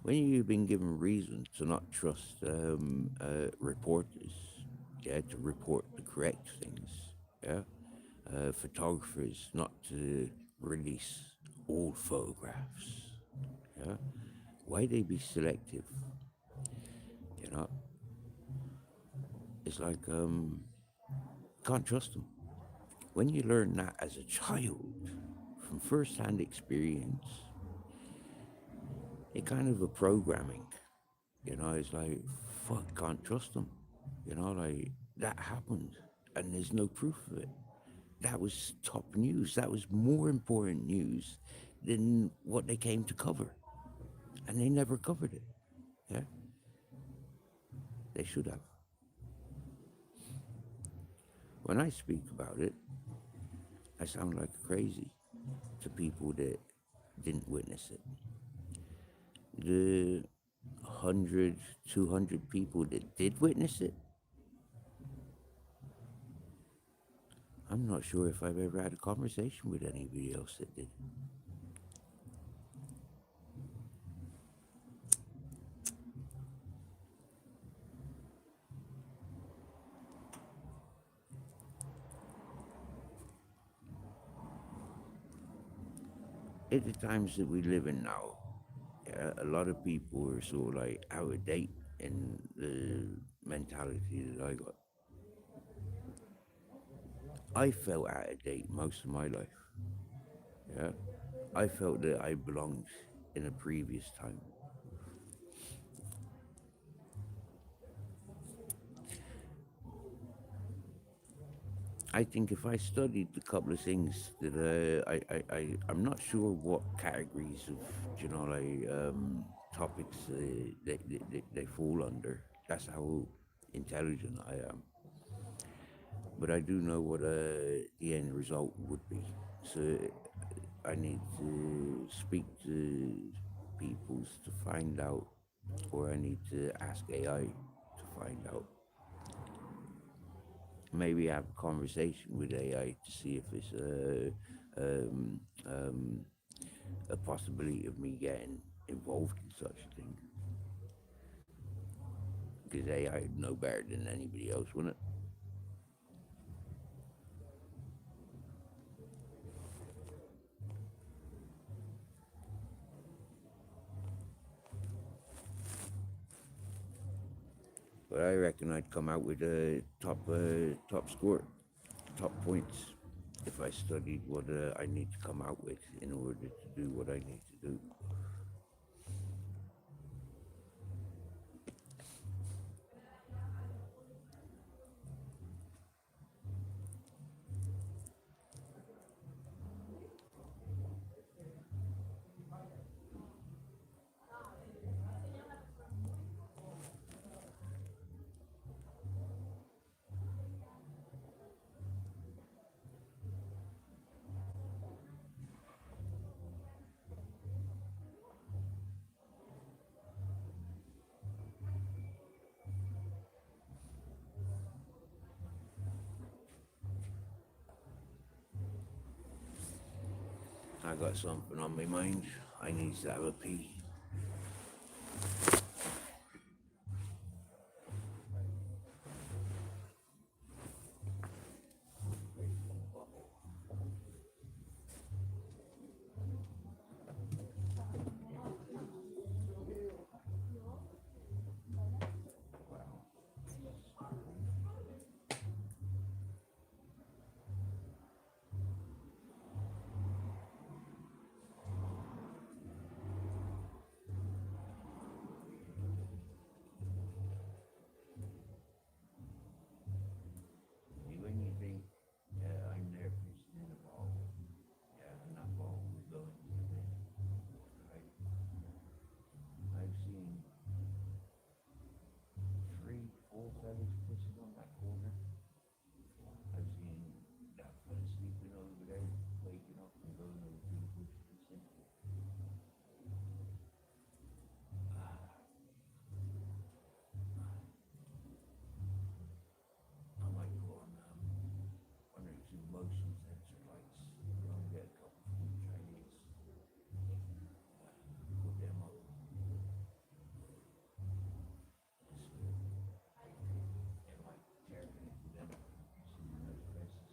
when you've been given reason to not trust reporters, yeah, to report the correct things, yeah, photographers not to release old photographs, yeah, why they be selective, you know? It's like can't trust them. When you learn that as a child from first-hand experience, it kind of a programming. It's like, fuck, can't trust them. Like that happened and there's no proof of it. That was top news. That was more important news than what they came to cover. And they never covered it. Yeah? They should have. When I speak about it, I sound like crazy to people that didn't witness it. The 100, 200 people that did witness it, I'm not sure if I've ever had a conversation with anybody else that did. at the times that we live in now, a lot of people are sort of like out of date in the mentality that I got. I felt out of date most of my life. Yeah, I felt that I belonged in a previous time. I think if I studied a couple of things that I'm not sure what categories of topics they fall under. That's how intelligent I am. But I do know what the end result would be. So I need to speak to people to find out, or I need to ask AI to find out. Maybe have a conversation with AI to see if it's a possibility of me getting involved in such a thing. Because AI would know better than anybody else, wouldn't it? But I reckon I'd come out with a top score, top points, if I studied what I need to come out with in order to do what I need to do. I got something on my mind. I need to have a pee. When you think I'm there fishing in a ball, yeah, and that ball was going to the bin, right? I've seen three, four fellas fishing on that corner. I've seen that fella sleeping over there, waking up and going over to the bush fishing. I might go on one or two motion sensor lights, you know, get a couple from the Chinese, put them up. It might terminate them in those places.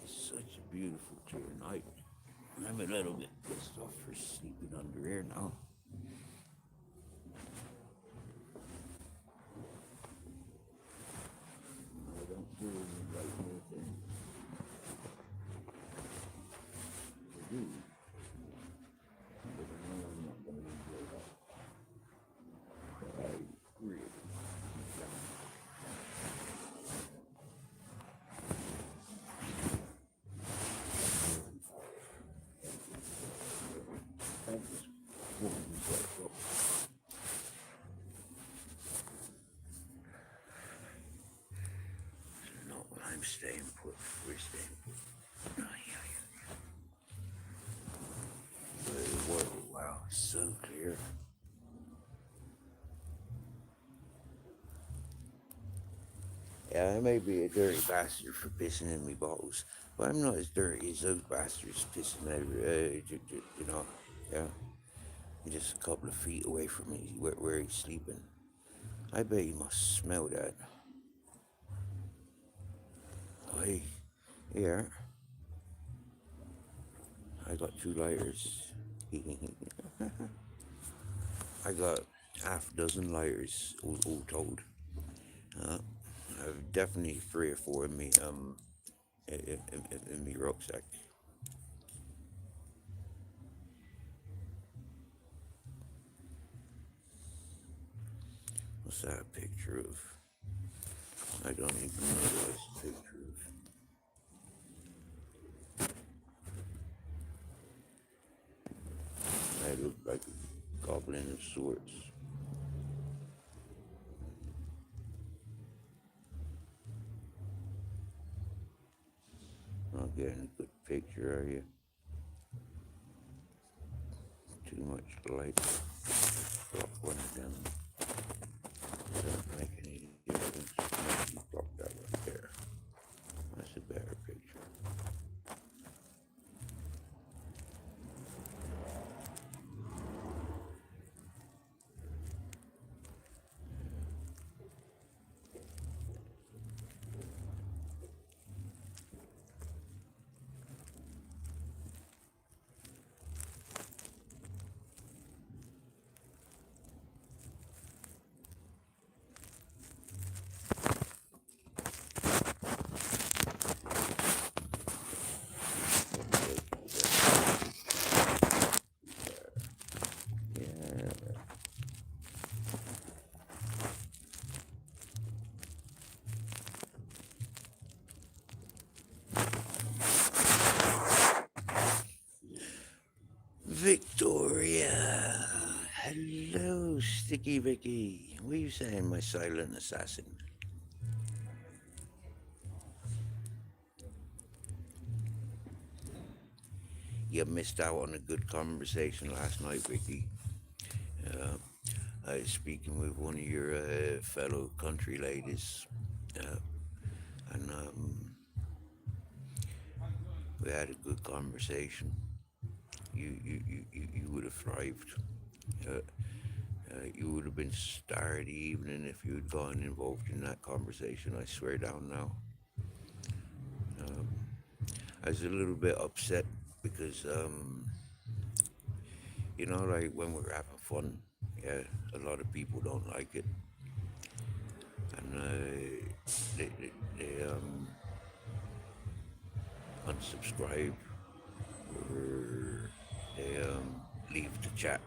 It's such a beautiful clear night. I'm a little bit pissed off for sleeping under here now. I don't do the right thing to do, but I know I'm not going to enjoy that. But I really don't. I just woke myself up. No, I'm staying put. We're staying put. Oh, yeah, yeah. The water, wow, so clear. Yeah, I may be a dirty bastard for pissing in me bottles, but I'm not as dirty as those bastards pissing over, you know, yeah, just a couple of feet away from me where he's sleeping. I bet he must smell that. Hey, here, I got 2 lighters. I got half a dozen lighters, all told. I've definitely 3 or 4 in me, in me rucksack. What's that a picture of? I don't even know what it's a picture of. I look like a goblin of sorts. Not getting a good picture, are you? Too much light. Drop one of them. Doesn't make any difference. Maybe drop that right there. That's a better picture. Yeah. Victoria! Hello, Sticky Vicky. What are you saying, my silent assassin? You missed out on a good conversation last night, Vicky. I was speaking with one of your fellow country ladies, and we had a good conversation. You would have thrived. Uh, you would have been star of the evening if you had gotten involved in that conversation. I swear down now. I was a little bit upset because, you know, like when we're having fun, yeah, a lot of people don't like it, and they unsubscribe or they leave the chat,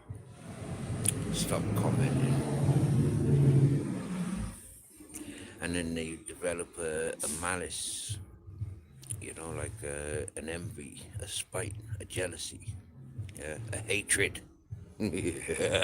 stop commenting, and then they develop a malice, you know, like an envy, a spite, a jealousy, yeah, a hatred. You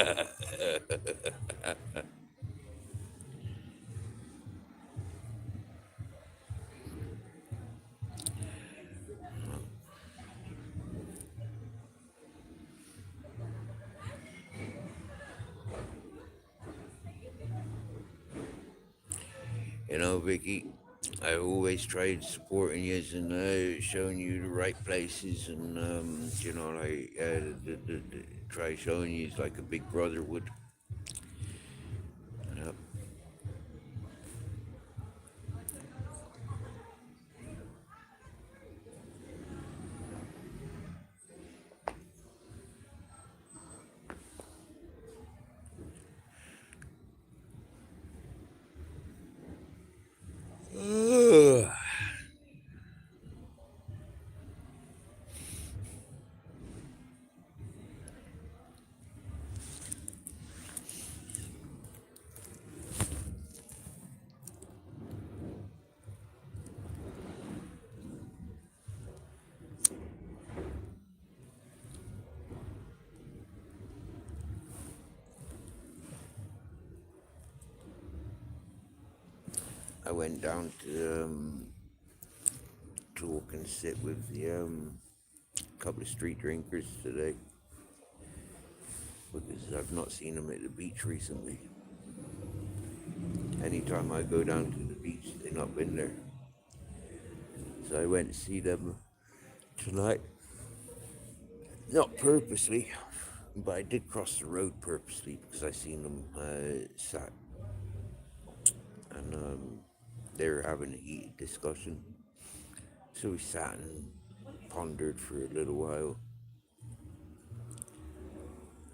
know, Vicky, I always tried supporting you and showing you the right places, and you know, like try showing you like a big brother would. Yep. I went down to talk and sit with the couple of street drinkers today because I've not seen them at the beach recently. Anytime I go down to the beach. They've not been there. So I went to see them tonight. Not purposely, but I did cross the road purposely because I seen them sat and they were having a heated discussion. So we sat and pondered for a little while,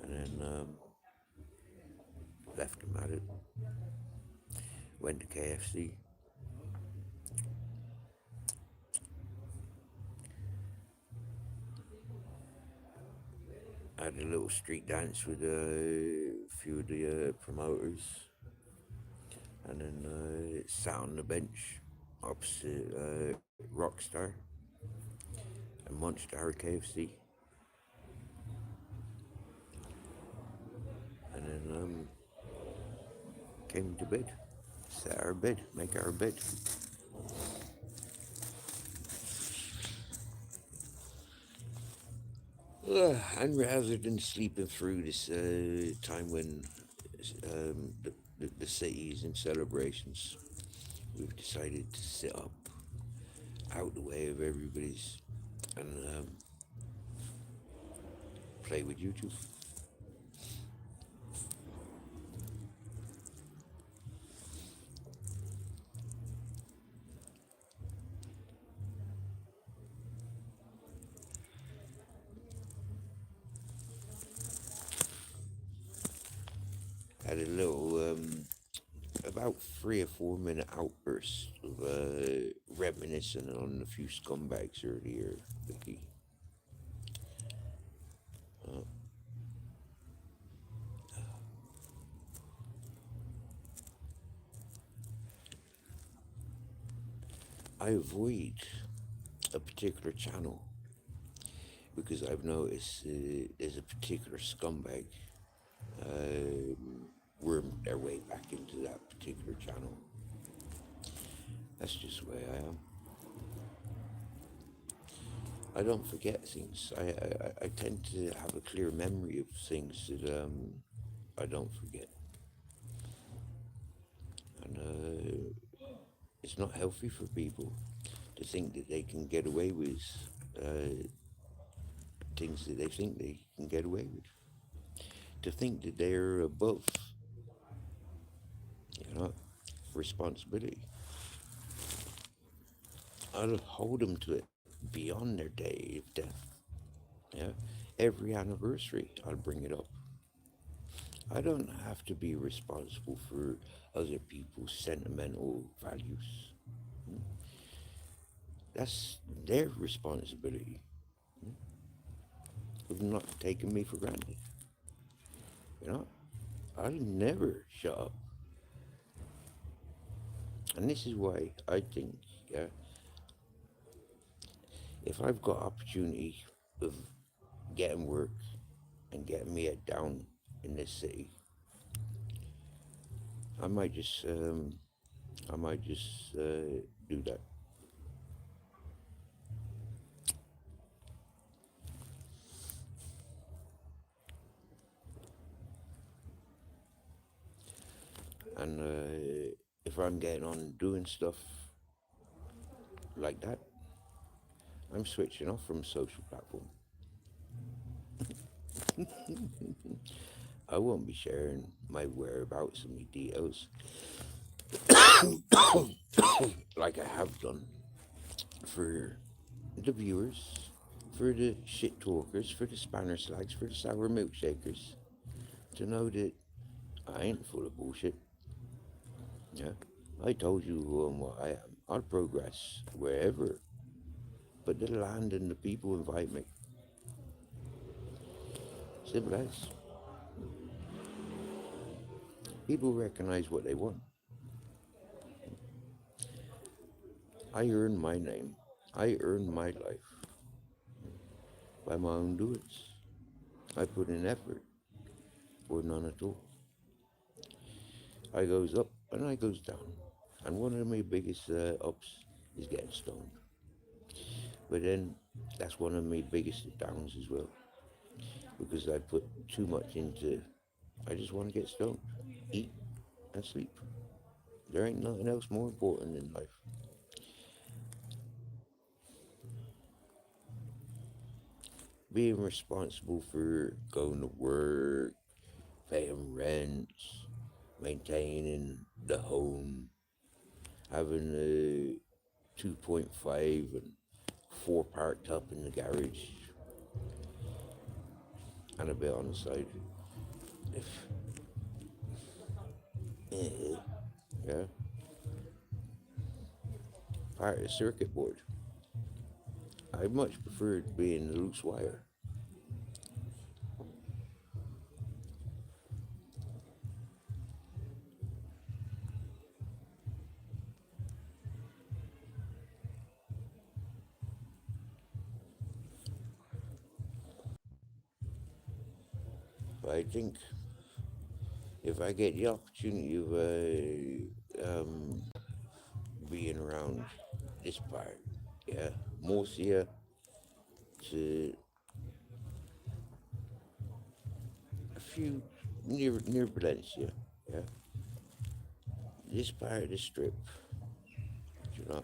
and then left them at it. Went to KFC. Had a little street dance with a few of the promoters, and then sat on the bench opposite Rockstar and munched our KFC. And then came to bed, set our bed, make our bed. And rather than sleeping through this time when the city's in celebrations, we've decided to sit up out the way of everybody's and play with YouTube. Had a little about 3 or 4 minute outburst of reminiscing on a few scumbags earlier, Vicky. I avoid a particular channel because I've noticed there's a particular scumbag wormed their way back into that particular channel. That's just the way I am. I don't forget things. I tend to have a clear memory of things that I don't forget. And it's not healthy for people to think that they can get away with things that they think they can get away with. To think that they're above, responsibility. I'll hold them to it beyond their day of death. Yeah, every anniversary I'll bring it up. I don't have to be responsible for other people's sentimental values. That's their responsibility of not taking me for granted. I'll never shut up. And this is why I think, if I've got opportunity of getting work and getting me head down in this city, I might just do that. And if I'm getting on doing stuff like that, I'm switching off from social platform. I won't be sharing my whereabouts and my details like I have done for the viewers, for the shit talkers, for the spanner slags, for the sour milkshakers, to know that I ain't full of bullshit. Yeah, I told you who and what I am. I'll progress wherever, but the land and the people invite me. Simple as. People recognize what they want. I earn my name. I earn my life by my own doings. I put in effort or none at all. I goes up and I goes down. And one of my biggest ups is getting stoned. But then that's one of my biggest downs as well. Because I put too much into, I just want to get stoned, eat and sleep. There ain't nothing else more important in life. Being responsible for going to work, paying rents, maintaining the home, having a 2.5 and 4 parked up in the garage, and a bit on the side. If, yeah, part of the circuit board. I much preferred being the loose wire. But I think if I get the opportunity of being around this part, yeah, Murcia to a few near Valencia, yeah, this part of the strip, you know,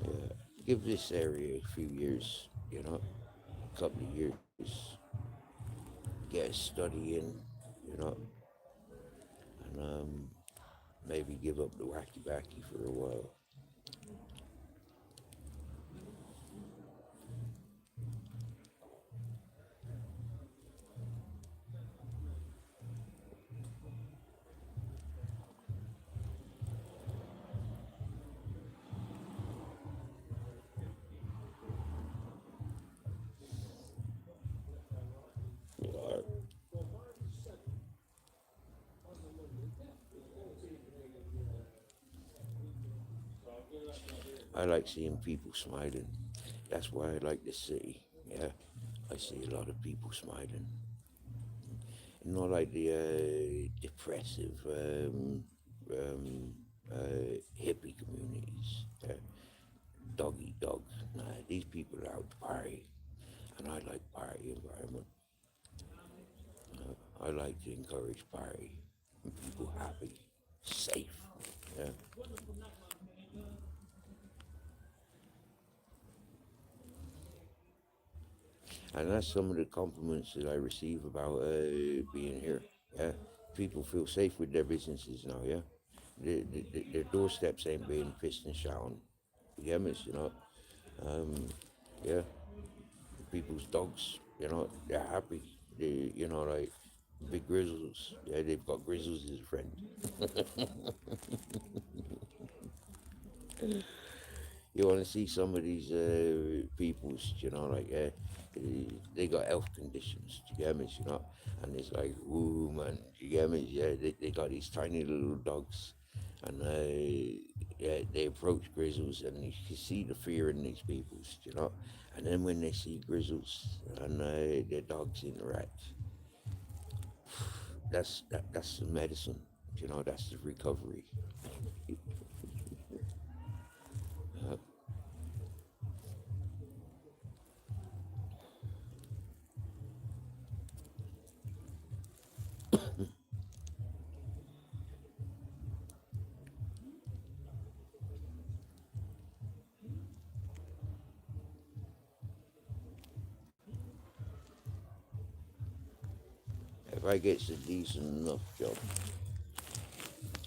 yeah, give this area a few years, you know, a couple of years, get a study in, you know, and maybe give up the wacky wacky for a while. Uh, I like seeing people smiling. That's why I like the city. Yeah, I see a lot of people smiling. Not like the depressive um, hippie communities. Dog eat dog. Nah, these people are out to party, and I like party environment. I like to encourage party and people happy, safe. Yeah. And that's some of the compliments that I receive about being here. Yeah, people feel safe with their businesses now. Yeah, their doorsteps ain't being pissed and shat on. You get me? You know, yeah, people's dogs. You know, they're happy. Like big grizzles. Yeah, they've got grizzles as a friend. You want to see some of these peoples, they got health conditions, do you get me, and it's like, ooh, man, do you get me, yeah, they got these tiny little dogs, and yeah, they approach grizzles, and you can see the fear in these peoples, and then when they see grizzles and their dogs interact, that's the medicine, that's the recovery. If I get a decent enough job,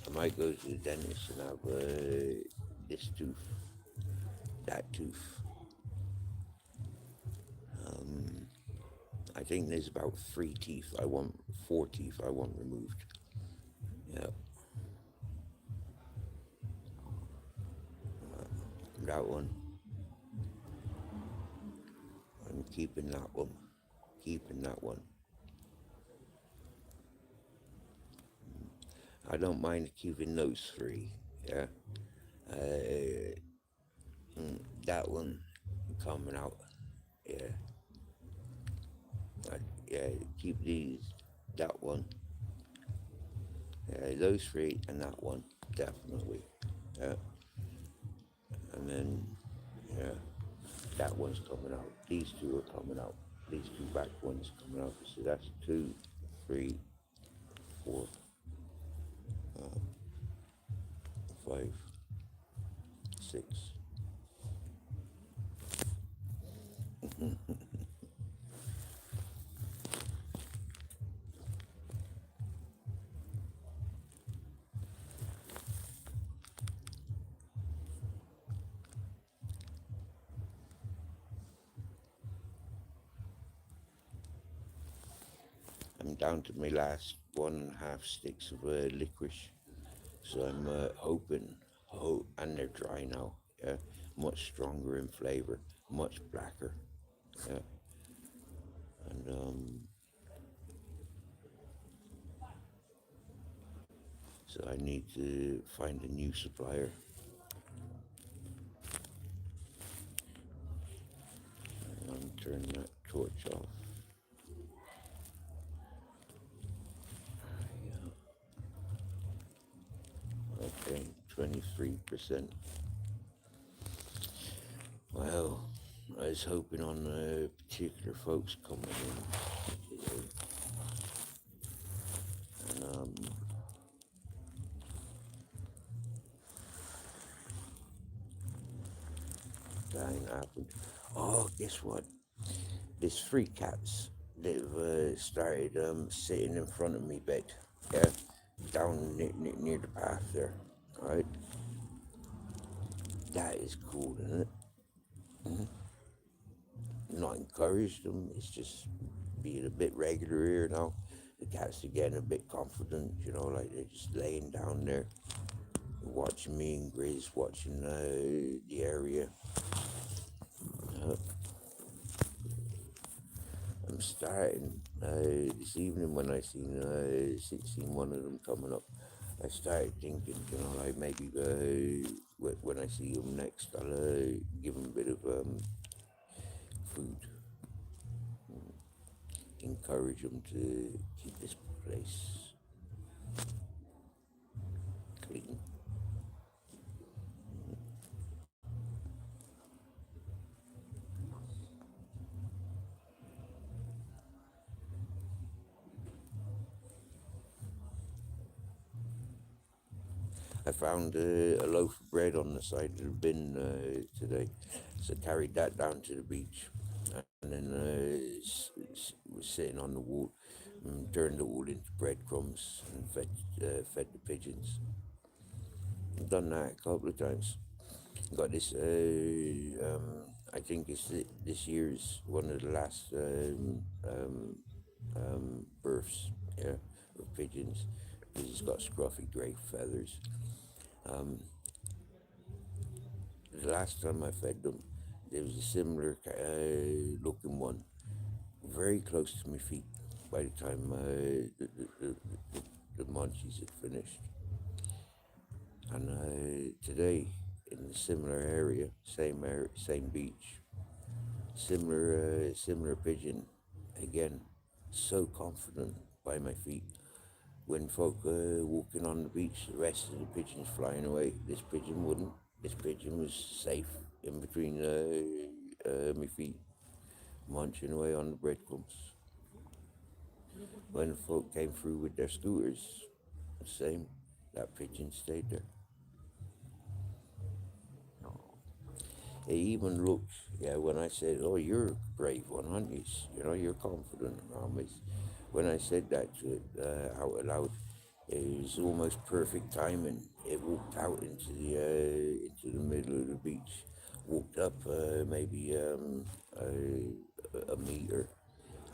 I might go to the dentist and have this tooth, that tooth. I think there's about 3 teeth I want, 4 teeth I want removed. Yeah, that one. I'm keeping that one. Keeping that one. I don't mind keeping those 3. Yeah. Uh, that one coming out. Yeah. Yeah. Keep these. That one. Yeah. Those 3 and that one definitely. Yeah. And then yeah, that one's coming out. These 2 are coming out. These 2 back ones coming out. So that's 2, 3, 4. 5, 6. I'm down to my last 1.5 sticks of licorice, so I'm hoping, and they're dry now, yeah, much stronger in flavor, much blacker, yeah, and so I need to find a new supplier. Turn that torch off. Okay, 23%. Well, I was hoping on particular folks coming in today. And that ain't happened. Oh, guess what? There's 3 cats. They've started sitting in front of me bed. Yeah, down near the path there. All right. That is cool, isn't it? Not encouraged them. It's just being a bit regular here now. The cats are getting a bit confident, you know, like they're just laying down there, watching me and Grizz, watching the area. I'm starting this evening when I seen one of them coming up. I started thinking, you know, like maybe when I see them next, I'll give them a bit of food, encourage them to keep this place clean. I found a loaf of bread on the side of the bin today, so carried that down to the beach, and then was sitting on the wall, and turned it all into breadcrumbs and fed the pigeons. I've done that a couple of times. Got this. I think it's this year's one of the last births, yeah, of pigeons, because it's got scruffy grey feathers. The last time I fed them, there was a similar looking one, very close to my feet. By the time the munchies had finished, and today in a similar area, same beach, similar pigeon, again, so confident by my feet. When folk walking on the beach, the rest of the pigeons flying away. This pigeon wouldn't. This pigeon was safe in between my feet, munching away on the breadcrumbs. When the folk came through with their scooters, the same. That pigeon stayed there. It even looked, yeah, when I said, "Oh, you're a brave one, aren't you? You know, you're confident." When I said that to it out loud, it was almost perfect timing. It walked out into the middle of the beach, walked up maybe a meter,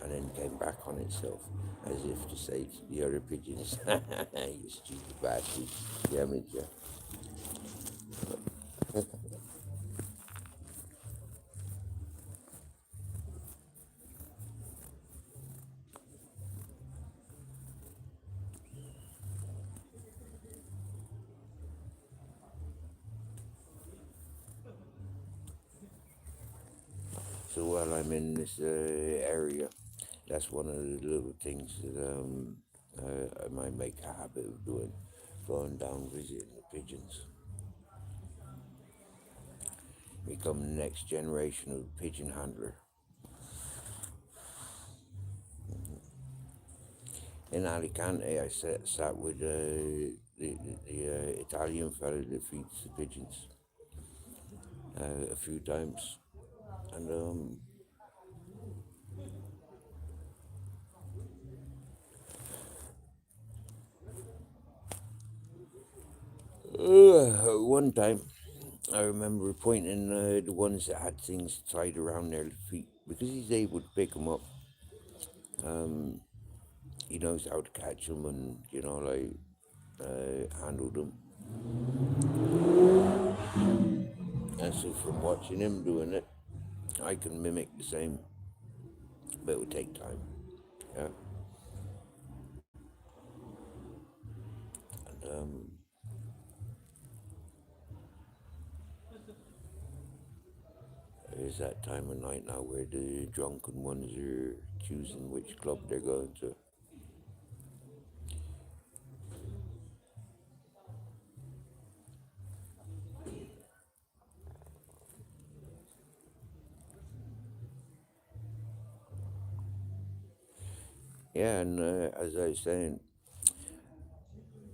and then came back on itself, as if to say to the other pigeons, "You stupid bastard, damn it, yeah." So while I'm in this area, that's one of the little things that I might make a habit of doing, going down visiting the pigeons. Become the next generation of pigeon handler. in Alicante, I sat with the Italian fella that feeds the pigeons a few times, and one time I remember pointing the ones that had things tied around their feet because he's able to pick them up. Um, he knows how to catch them and like handle them. And so from watching him doing it, I can mimic the same, but it would take time. Yeah, and there's that time of night now where the drunken ones are choosing which club they're going to. Yeah, and as I was saying,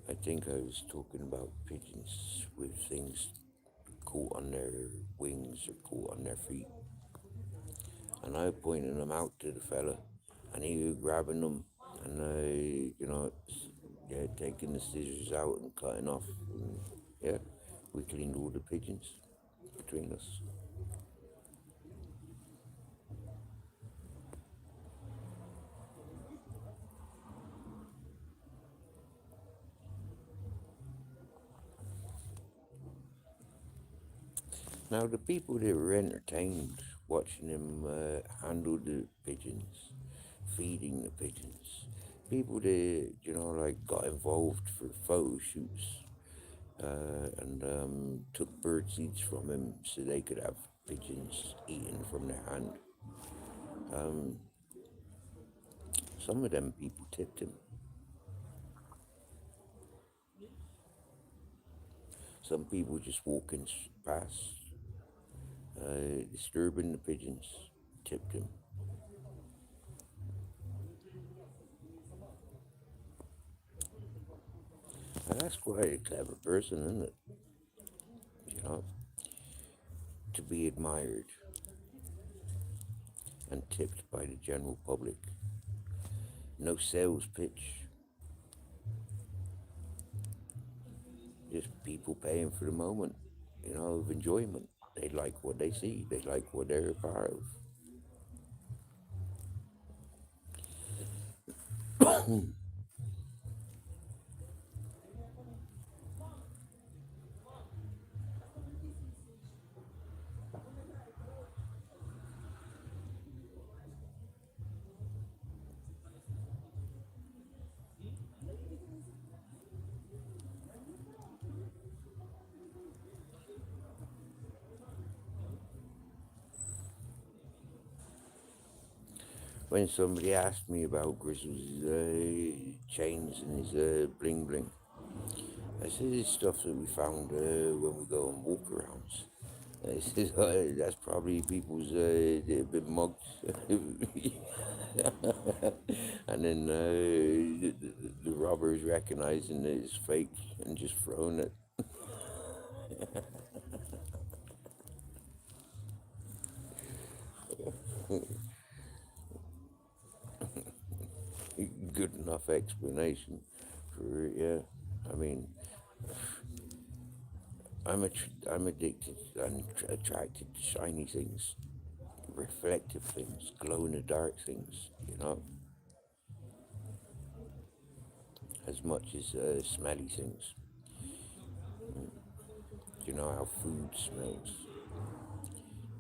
I think I was talking about pigeons with things caught on their wings or caught on their feet. And I pointed them out to the fella, and he was grabbing them, and yeah, taking the scissors out and cutting off. And, yeah, we cleaned all the pigeons between us. Now, the people that were entertained watching him handle the pigeons, feeding the pigeons, people that, like got involved for photo shoots and took bird seeds from him so they could have pigeons eaten from their hand. Um, some of them people tipped him. Some people just walking past, disturbing the pigeons, tipped him. And that's quite a clever person, isn't it? You know, to be admired and tipped by the general public. No sales pitch, just people paying for the moment, of enjoyment. They like what they see, they like what they're a part of. When somebody asked me about Grizzly's chains and his bling bling, I said it's stuff that we found when we go on walk arounds. I said that's probably people's that have been mugged, and then the robbers recognizing that it's fake and just throwing it. Good enough explanation for it, yeah. I mean, I'm addicted and attracted to shiny things, reflective things, glow in the dark things, as much as smelly things. You know how food smells,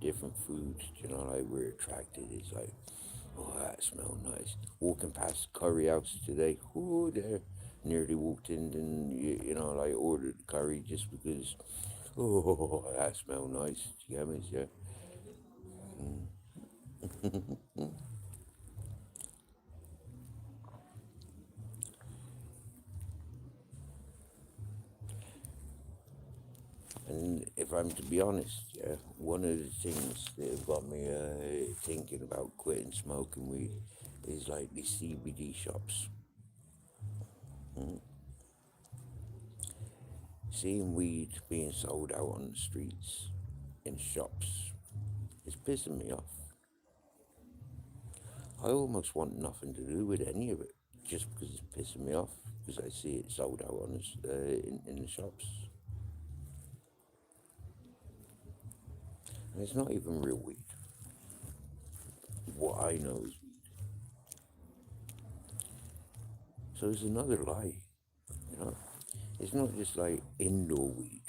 different foods, like we're attracted. It's like, oh, that smells nice. Walking past curry house today, oh, there, nearly walked in and, like ordered curry just because, oh, that smells nice. You get me? Yeah. And if I'm to be honest, yeah, one of the things that have got me thinking about quitting smoking weed is like these CBD shops. Mm. Seeing weed being sold out on the streets, in shops, is pissing me off. I almost want nothing to do with any of it, just because it's pissing me off, because I see it sold out on in the shops. And it's not even real weed. What I know is weed. So it's another lie, you know. It's not just like indoor weed,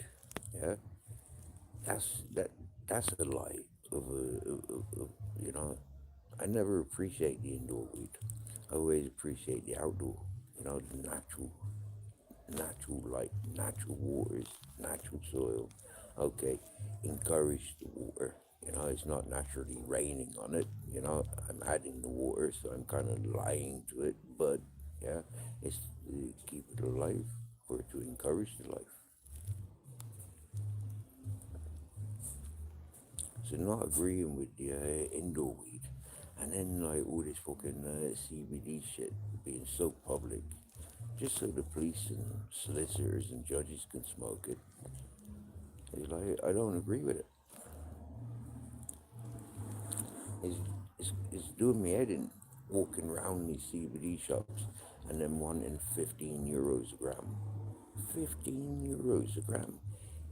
yeah. That's that. That's a lie of you know. I never appreciate the indoor weed. I always appreciate the outdoor, you know, the natural light, natural waters, natural soil. Okay, encourage the water. You know, it's not naturally raining on it. You know, I'm adding the water, so I'm kind of lying to it. But yeah, it's to keep it alive or to encourage the life. So not agreeing with the indoor weed, and then like all this fucking CBD shit being so public, just so the police and solicitors and judges can smoke it. It's like I don't agree with it. It's, it's doing me head in walking around these CBD shops and then wanting 15 euros a gram. 15 euros a gram.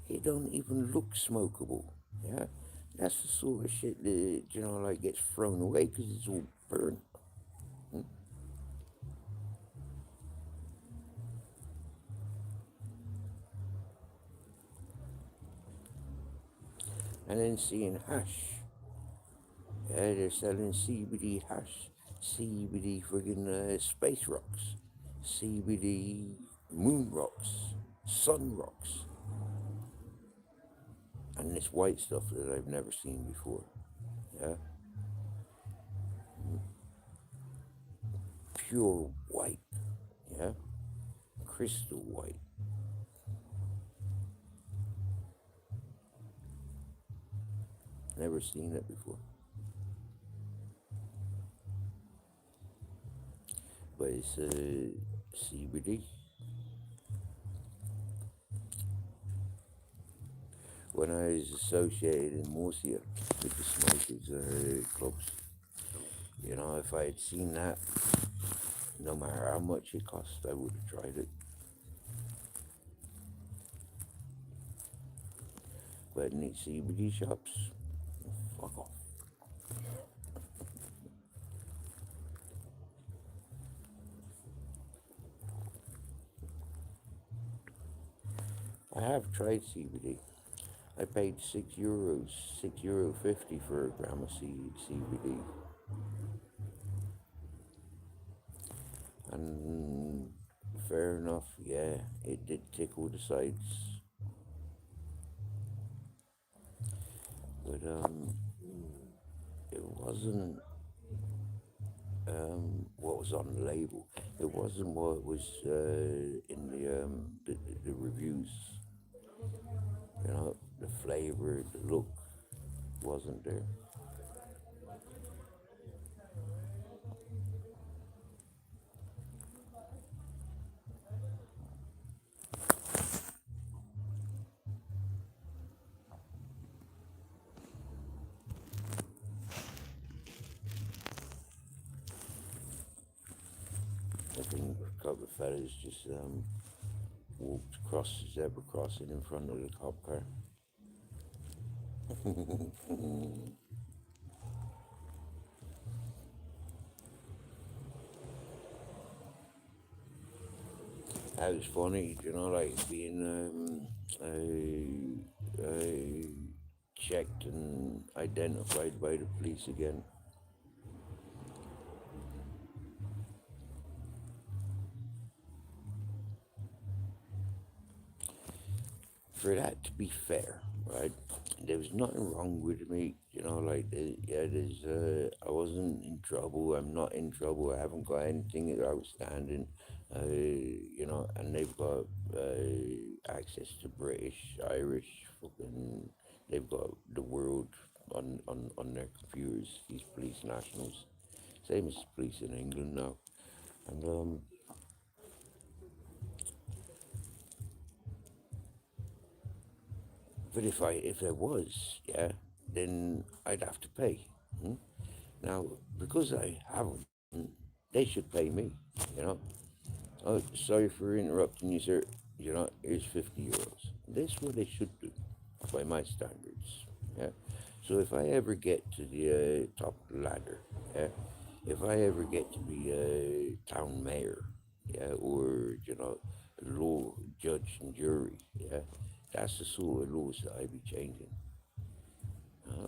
It don't even look smokable. Yeah, that's the sort of shit that you know like gets thrown away because it's all burnt. Hmm? And then seeing hash. Yeah, they're selling CBD hash, CBD friggin' space rocks, CBD moon rocks, sun rocks, and this white stuff that I've never seen before. Yeah, pure white. Yeah, crystal white. Never seen it before. But it's CBD. When I was associated in Murcia with the smokers clubs, you know, if I had seen that, no matter how much it cost, I would have tried it. But in these CBD shops, fuck off. I have tried CBD. I paid €6, €6.50 for a gram of CBD. And fair enough, yeah, it did tickle the sides. But it wasn't what was on the label. It wasn't what was in the reviews. You know, the flavor, the look wasn't there. I think a couple of fellas just walked across the zebra crossing in front of the cop car. That was funny, you know, like being checked and identified by the police again. For that to be fair, right? There was nothing wrong with me, you know. Like, yeah, I wasn't in trouble. I'm not in trouble. I haven't got anything outstanding, you know. And they've got access to British, Irish, fucking. They've got the world on their computers. These police nationals, same as police in England now, and But if there was, yeah, then I'd have to pay. Hmm? Now, because I haven't, they should pay me, you know. Oh, sorry for interrupting you, sir. You know, here's 50 euros. That's what they should do, by my standards. Yeah. So if I ever get to the top of the ladder, yeah, if I ever get to be a town mayor, yeah, or you know, law judge and jury, yeah, that's the sort of laws that I'd be changing. Uh,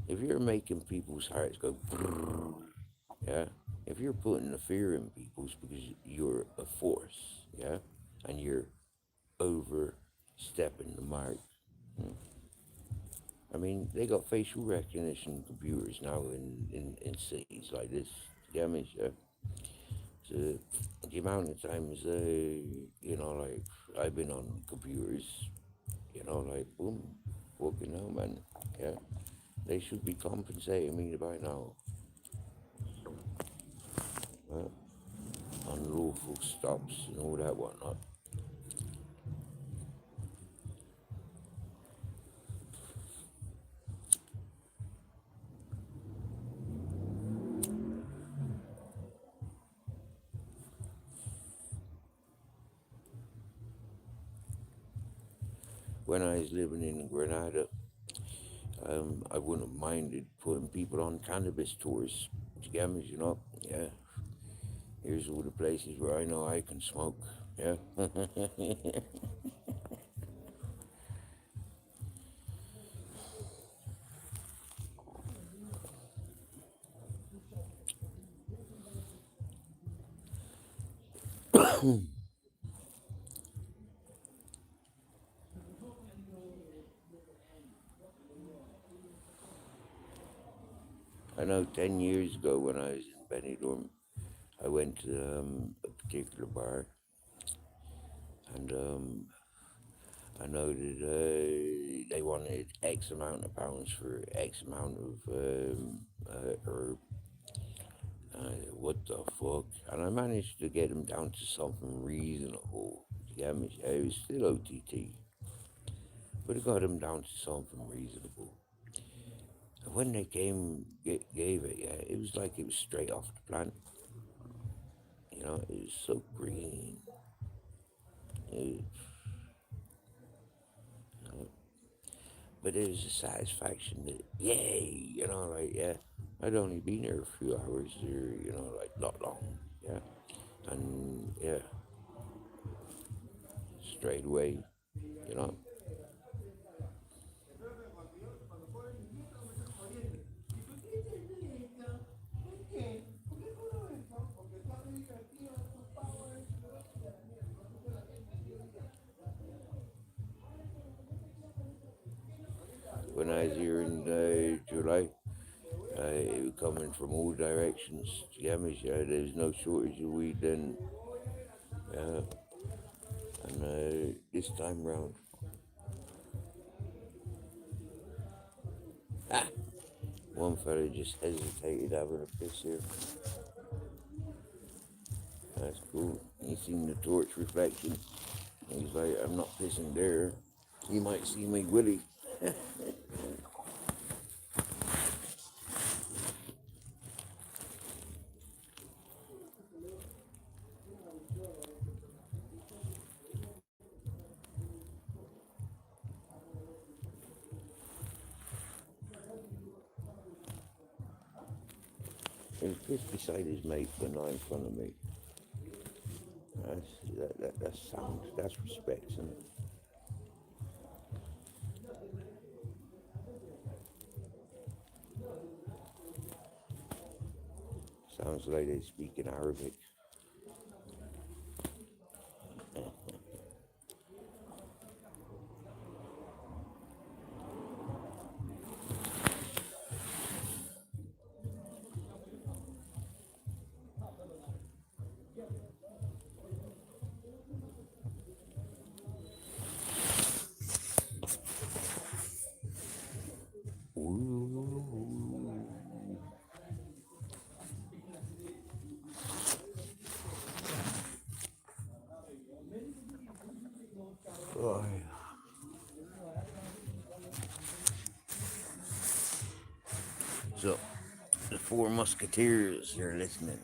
if you're making people's hearts go, brrr, yeah, if you're putting the fear in people's because you're a force, yeah, and you're overstepping the mark. hmm, I mean, they got facial recognition computers now in cities like this. Yeah, I mean, so the amount of times, you know, like I've been on computers, you know, like boom, walking home, man. Yeah, they should be compensating me by now. Unlawful stops and all that whatnot. When I was living in Grenada, I wouldn't have minded putting people on cannabis tours. Scammers, you know. Yeah, here's all the places where I know I can smoke. Yeah. I know 10 years ago when I was in Benidorm, I went to a particular bar, and I know that they wanted X amount of pounds for X amount of herb. What the fuck? And I managed to get them down to something reasonable. You get me? It was still OTT, but I got them down to something reasonable. And when they gave it, yeah, it was like it was straight off the plant. You know, it was so green. It, but it was a satisfaction that, yay, you know, like, yeah, I'd only been there a few hours or, you know, like, not long, yeah. And, yeah, straight away, you know. When I was here in July, it was coming from all directions. Yeah, there's no shortage of weed then. Yeah, and this time round, ah, one fella just hesitated having a piss here. That's cool. He seen the torch reflection. He's like, I'm not pissing there. He might see me willy. He was pissed beside his mate, but not in front of me. That's sound. That's respect, isn't it? Sounds like they speak in Arabic. Ooh. So, the Four Musketeers, you're listening.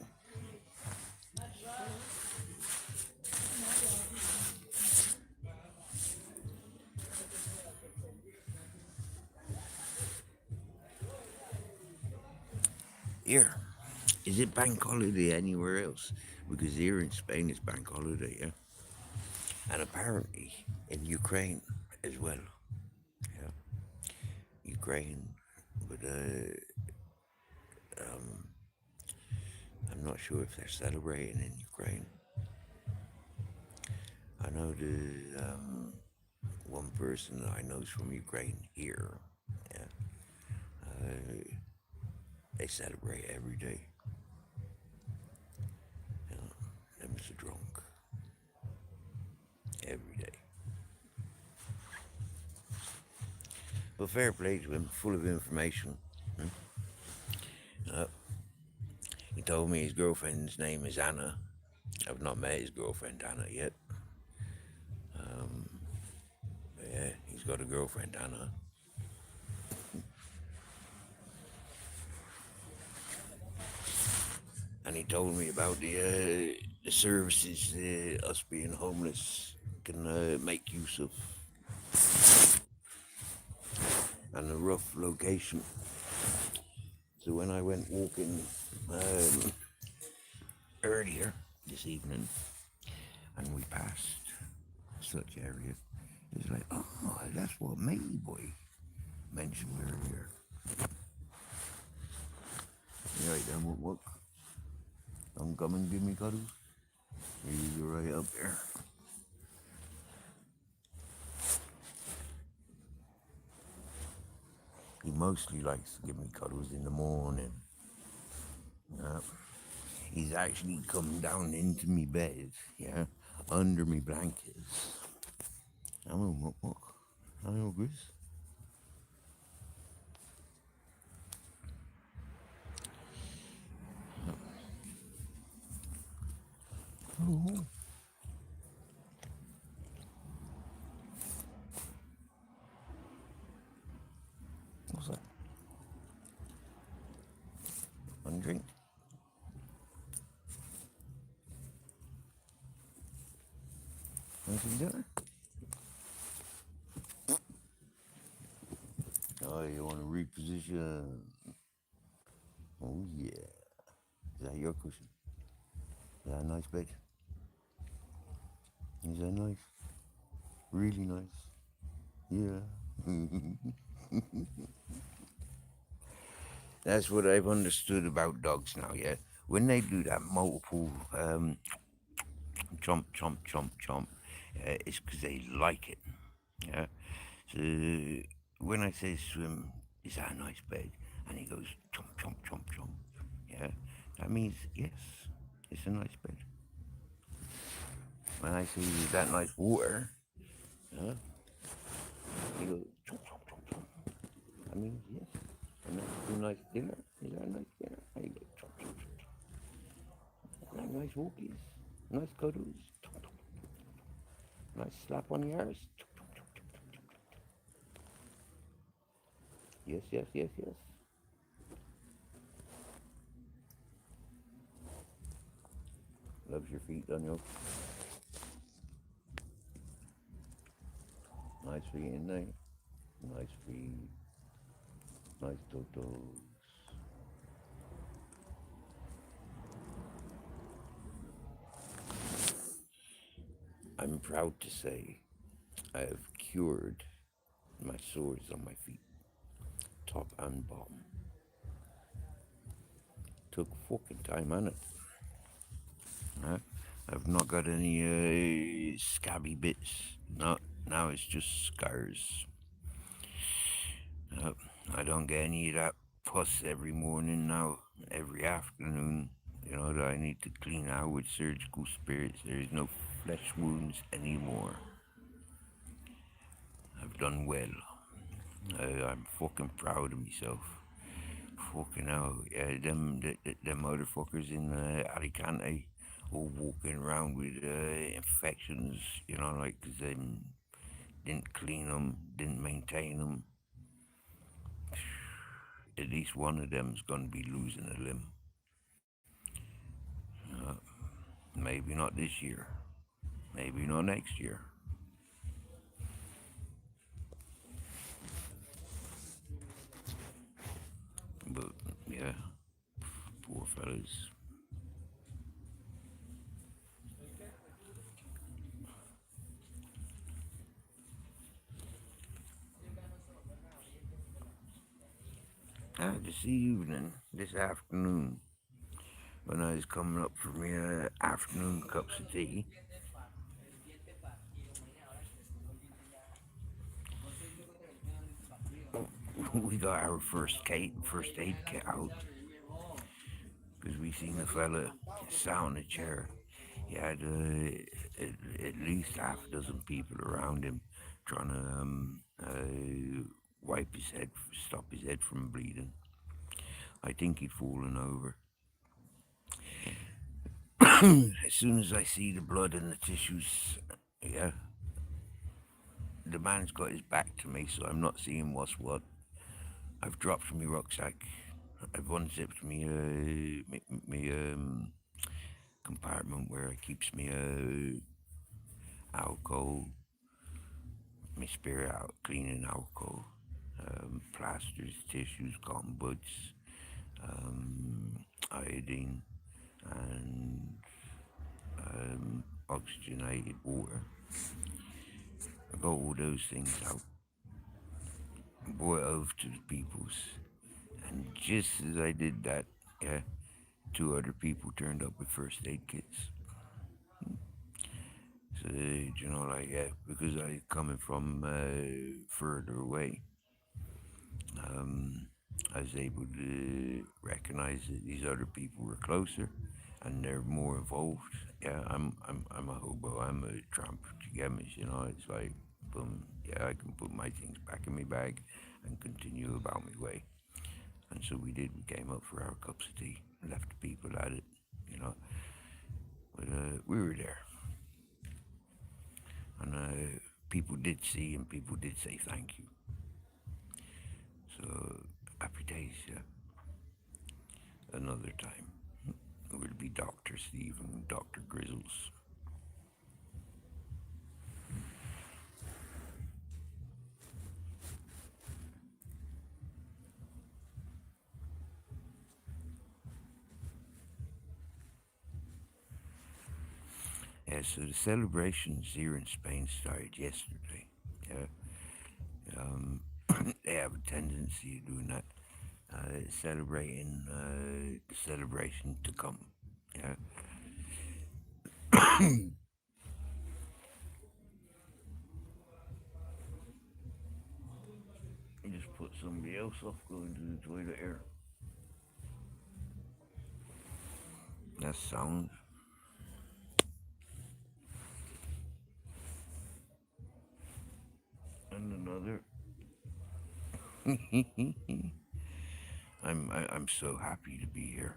Here, is it bank holiday anywhere else? Because here in Spain it's bank holiday, yeah? And apparently in Ukraine as well, yeah? Ukraine, but I'm not sure if they're celebrating in Ukraine. I know the one person that I know is from Ukraine here, yeah? They celebrate every day. You know, them's drunk every day. But fair play to him, full of information. He told me his girlfriend's name is Anna. I've not met his girlfriend Anna yet. But yeah, he's got a girlfriend Anna. And he told me about the services us being homeless can make use of. And a rough location. So when I went walking earlier this evening and we passed such area, it's like, oh, that's what Matey Boy mentioned earlier. Right then, what? Don't come and give me cuddles. You're right up there. He mostly likes to give me cuddles in the morning. He's actually come down into me bed, yeah, under me blankets. I'm a what? I'm a Chris. Oh, what's that? One drink. Anything dinner? Oh, you want to reposition? Oh yeah. Is that your cushion? Is that a nice bed? Is that nice? Really nice? Yeah. That's what I've understood about dogs now, yeah? When they do that multiple chomp, chomp, chomp, chomp, it's because they like it, yeah? So when I say to him, is that a nice bed? And he goes, chomp, chomp, chomp, chomp, yeah? That means, yes, it's a nice bed. When I say, is that nice water? Yeah? He goes, chomp, chomp, chomp, chomp. That means, yes, a nice dinner. Is that a nice dinner? And he goes, chomp, chomp, chomp, chomp. Nice walkies, nice cuddles, chomp, chomp, chomp. Nice slap on the arse. Chomp, chomp, chomp, chomp, chomp, chomp. Yes, yes, yes, yes. Loves your feet, Daniel. Nice feet in there. Nice feet. Nice totos. I'm proud to say I have cured my sores on my feet, top and bottom. Took fucking time on it. I've not got any scabby bits. No, now it's just scars. I don't get any of that pus every morning now, every afternoon. You know that I need to clean out with surgical spirits. There is no flesh wounds anymore. I've done well. I'm fucking proud of myself. Fucking hell, yeah, them motherfuckers in Alicante all walking around with infections, you know, like 'cause they didn't clean them, didn't maintain them. at least one of them's gonna be losing a limb. Maybe not this year. Maybe not next year. But yeah, poor fellas. This evening, this afternoon, when I was coming up for my afternoon cups of tea, we got our first aid kit out because we seen a fella sat on a chair. He had at least half a dozen people around him trying to wipe his head, stop his head from bleeding. I think he'd fallen over. As soon as I see the blood and the tissues, yeah, the man's got his back to me, so I'm not seeing what's what. I've dropped my rucksack. I've unzipped me compartment where it keeps me alcohol, my spirit out, cleaning alcohol, plasters, tissues, cotton buds, iodine, and oxygenated water. I got all those things out, brought it over to the peoples, and just as I did that, yeah, two other people turned up with first aid kits. So, you know, like, yeah, because I coming from further away, I was able to recognize that these other people were closer and they're more involved. Yeah, I'm a hobo. I'm a tramp togemis, you know. It's like, boom, yeah, I can put my things back in my bag and continue about my way. And so we did. We came up for our cups of tea, left the people at it, you know. But we were there, and people did see and people did say thank you. So happy days, yeah. Another time. It would be Dr. Steve and Dr. Grizzles. Yeah, so the celebrations here in Spain started yesterday. Yeah. They have a tendency of doing that, celebrating the celebration to come. Yeah. You just put somebody else off going to the toilet here. That sound. And another. I'm so happy to be here.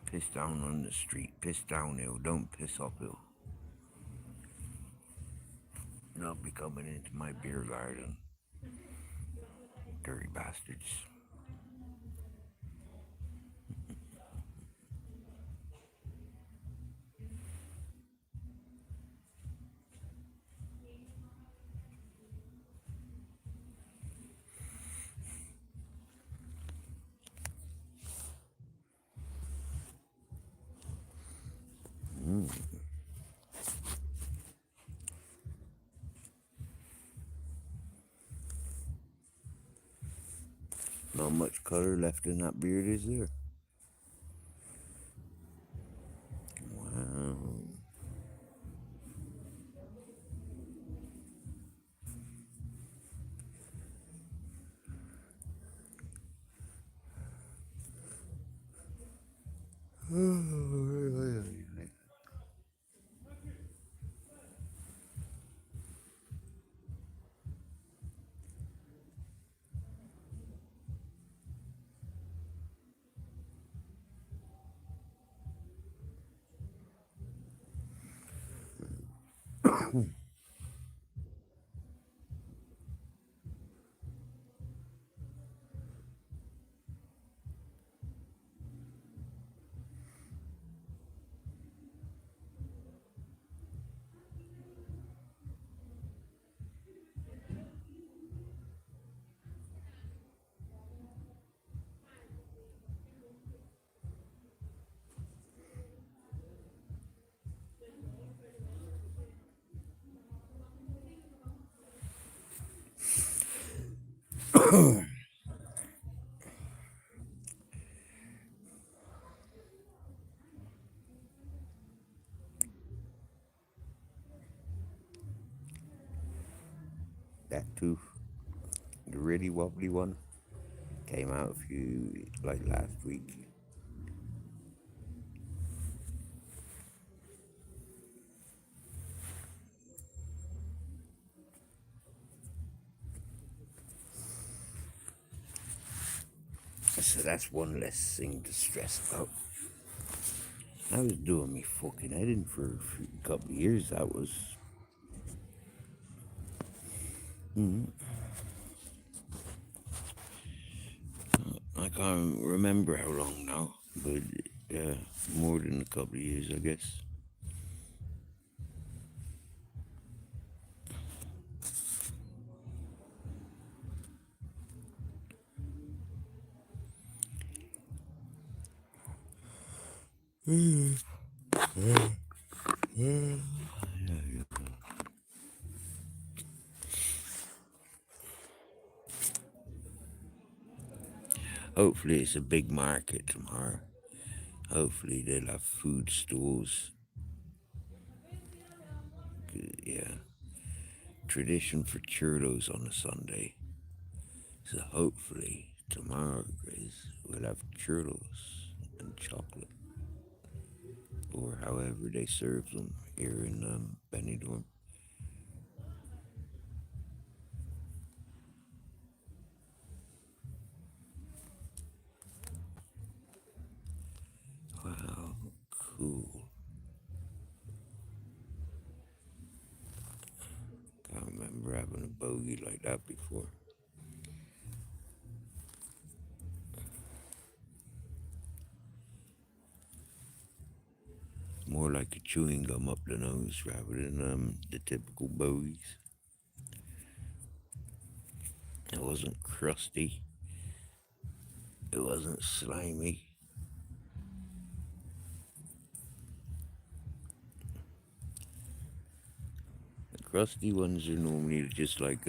Piss down on the street, piss downhill, don't piss uphill. Not be coming into my beer garden. Dirty bastards. Not much color left in that beard, is there? Wow. That tooth, the really wobbly one, came out a few, like last week. So that's one less thing to stress about. I was doing me fucking head in for a couple of years. That was. I can't remember how long now, but yeah, more than a couple of years, I guess. Hopefully, it's a big market tomorrow. Hopefully, they'll have food stalls. Yeah, tradition for churros on a Sunday. So hopefully tomorrow, Grace, we'll have churros and chocolate, or however they serve them here in Benidorm. Wow, cool. Can't remember having a bogey like that before. More like a chewing gum up the nose rather than the typical bogies. It wasn't crusty. It wasn't slimy. The crusty ones are normally just like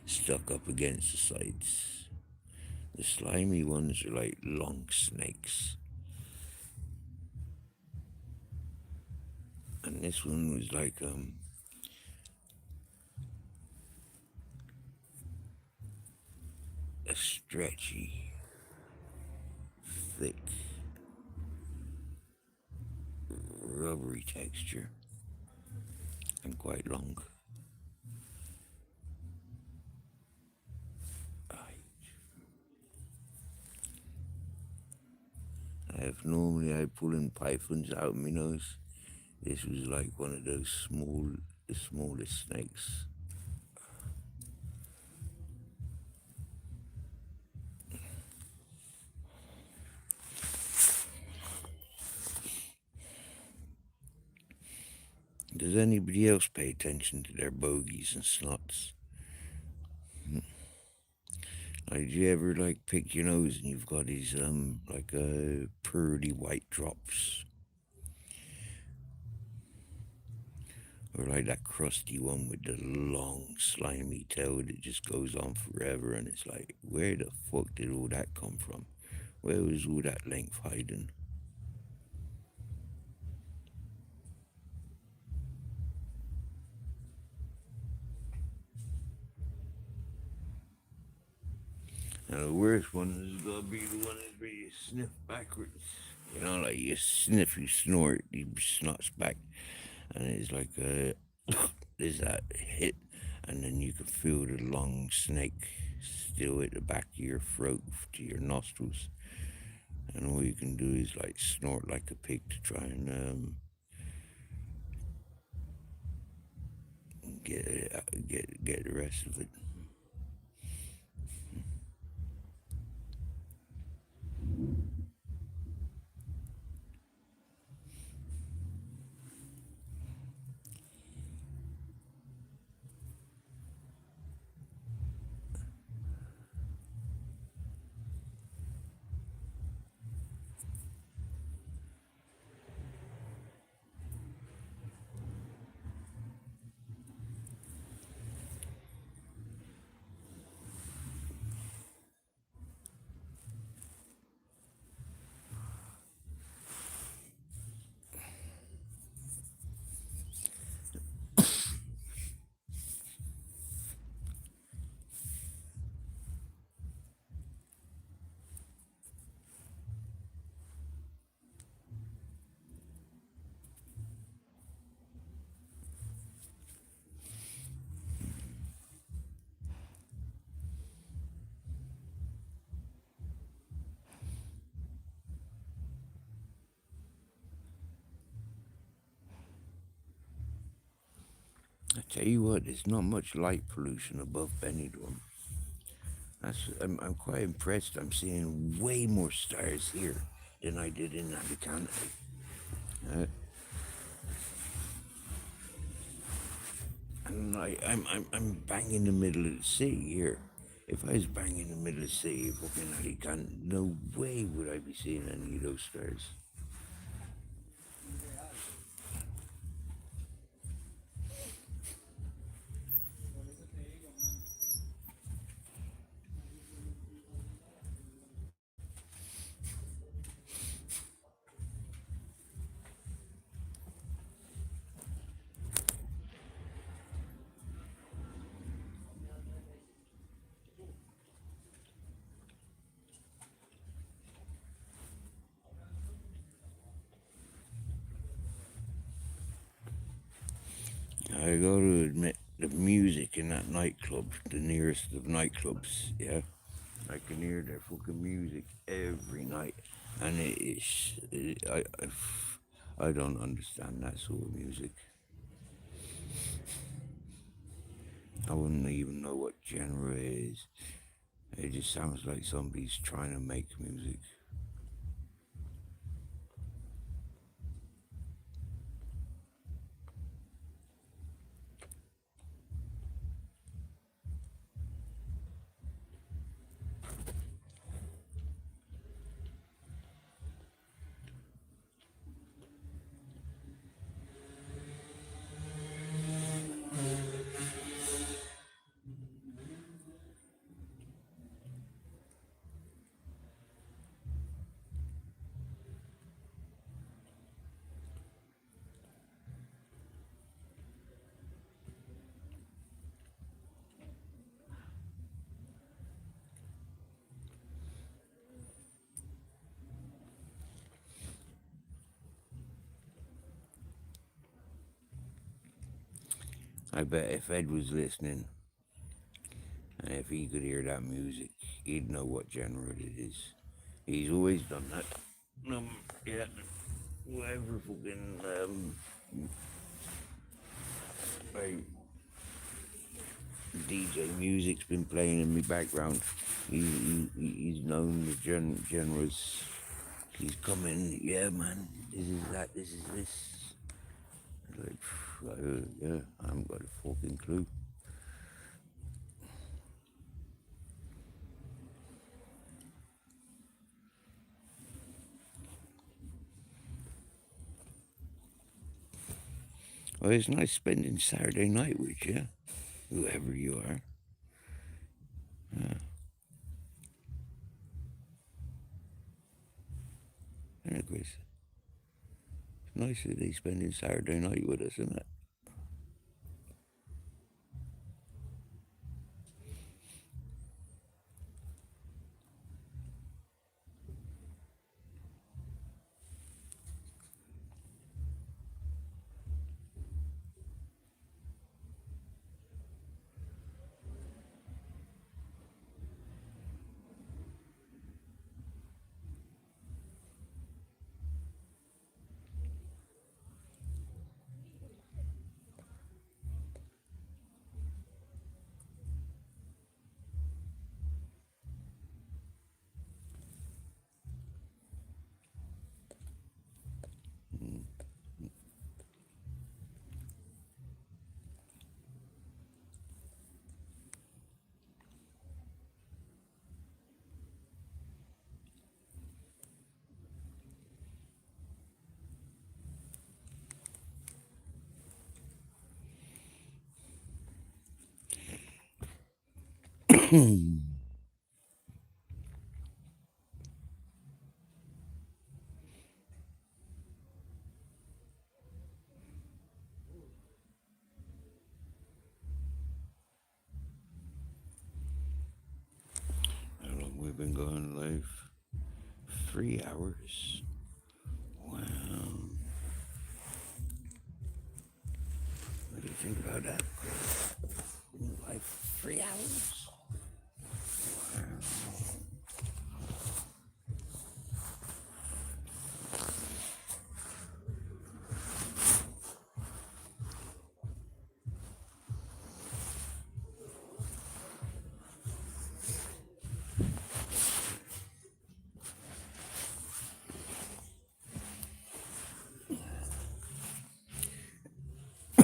stuck up against the sides. The slimy ones are like long snakes. And this one was like a stretchy, thick, rubbery texture and quite long. If normally I pull in pythons out of my nose, this was like one of those the smallest snakes. Does anybody else pay attention to their bogies and snots? Like, do you ever like pick your nose and you've got these like pearly white drops, or like that crusty one with the long slimy tail that just goes on forever, and it's like, where the fuck did all that come from? Where was all that length hiding? Now the worst one is gonna be the one where you sniff backwards. You know, like you sniff, you snort, you snots back, and it's like there's that hit, and then you can feel the long snake still at the back of your throat to your nostrils, and all you can do is like snort like a pig to try and get the rest of it. Tell you what, there's not much light pollution above Benidorm. I'm quite impressed. I'm seeing way more stars here than I did in Alicante. Uh, and I'm bang in the middle of the sea here. If I was bang in the middle of the sea, fucking Alicante, no way would I be seeing any of those stars. I got to admit, the music in that nightclub, the nearest of nightclubs, yeah, I can hear their fucking music every night, and it is, I don't understand that sort of music. I wouldn't even know what genre it is. It just sounds like somebody's trying to make music. I bet if Ed was listening, and if he could hear that music, he'd know what genre it is. He's always done that. Yeah, whatever fucking like DJ music's been playing in my background. He's known the genres. He's coming, yeah, man. This is that. This is this. Like, yeah, I haven't got a fucking clue. Well, it's nice spending Saturday night with you, whoever you are. Yeah. And of course, it's nice that they spending Saturday night with us, isn't it? How long we've been going live? 3 hours. Wow. What do you think about that? Like 3 hours? Wow.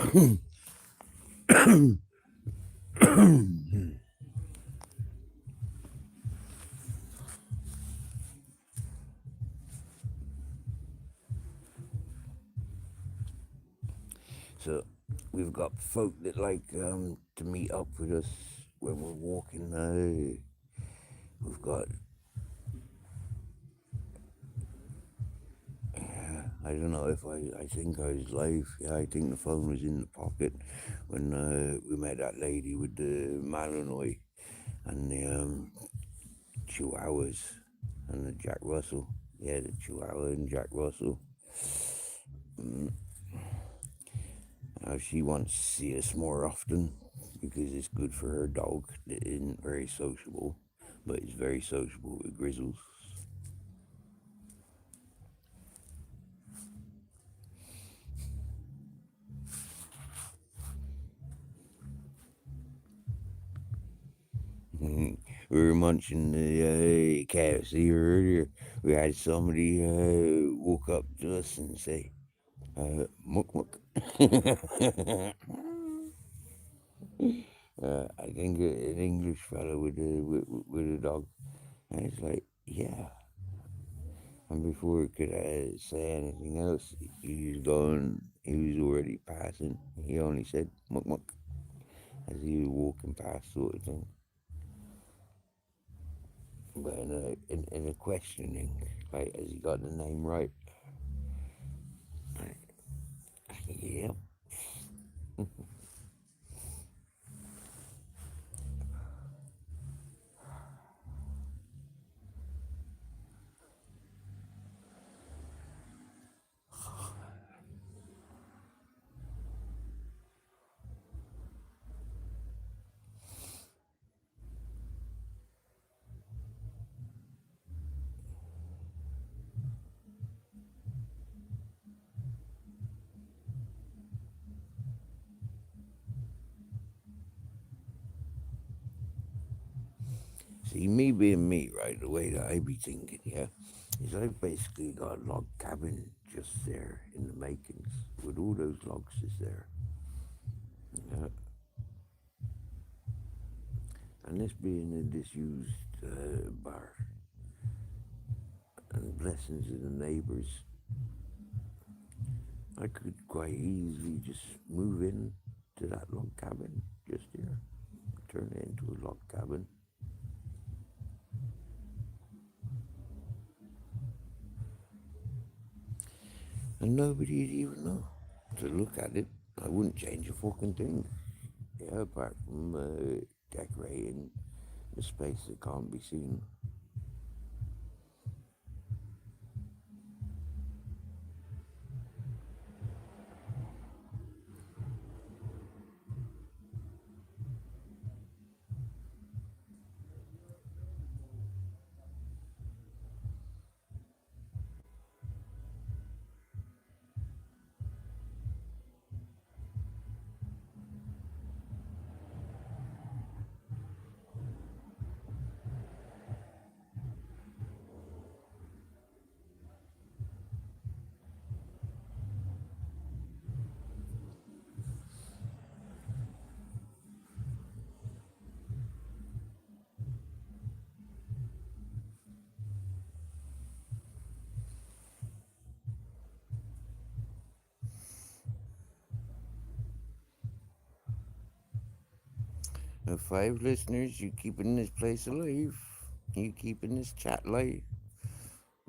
So we've got folk that like to meet up with us when we're walking. We've got I don't know if I think I was live. Yeah, I think the phone was in the pocket when we met that lady with the Malinois and the Chihuahuas and the Jack Russell. Yeah, the Chihuahua and Jack Russell. She wants to see us more often because it's good for her dog that isn't very sociable, but is very sociable with Grizzles. We were munching the KFC earlier. We had somebody walk up to us and say, "Muck muck." I think an English fellow with a dog, and it's like, yeah. And before he could say anything else, he was going. He was already passing. He only said "muck muck" as he was walking past, sort of thing. But in a questioning, like, has he got the name right? Yep. See, me being me, right, the way that I be thinking, yeah, is I basically got a log cabin just there in the makings with all those logs just there. Yeah. And this being a disused bar, and blessings of the neighbours, I could quite easily just move in to that log cabin just here, turn it into a log cabin. And nobody'd even know. To look at it, I wouldn't change a fucking thing. Yeah, apart from decorating the space that can't be seen. Now, 5 listeners, you keeping this place alive. You keeping this chat live.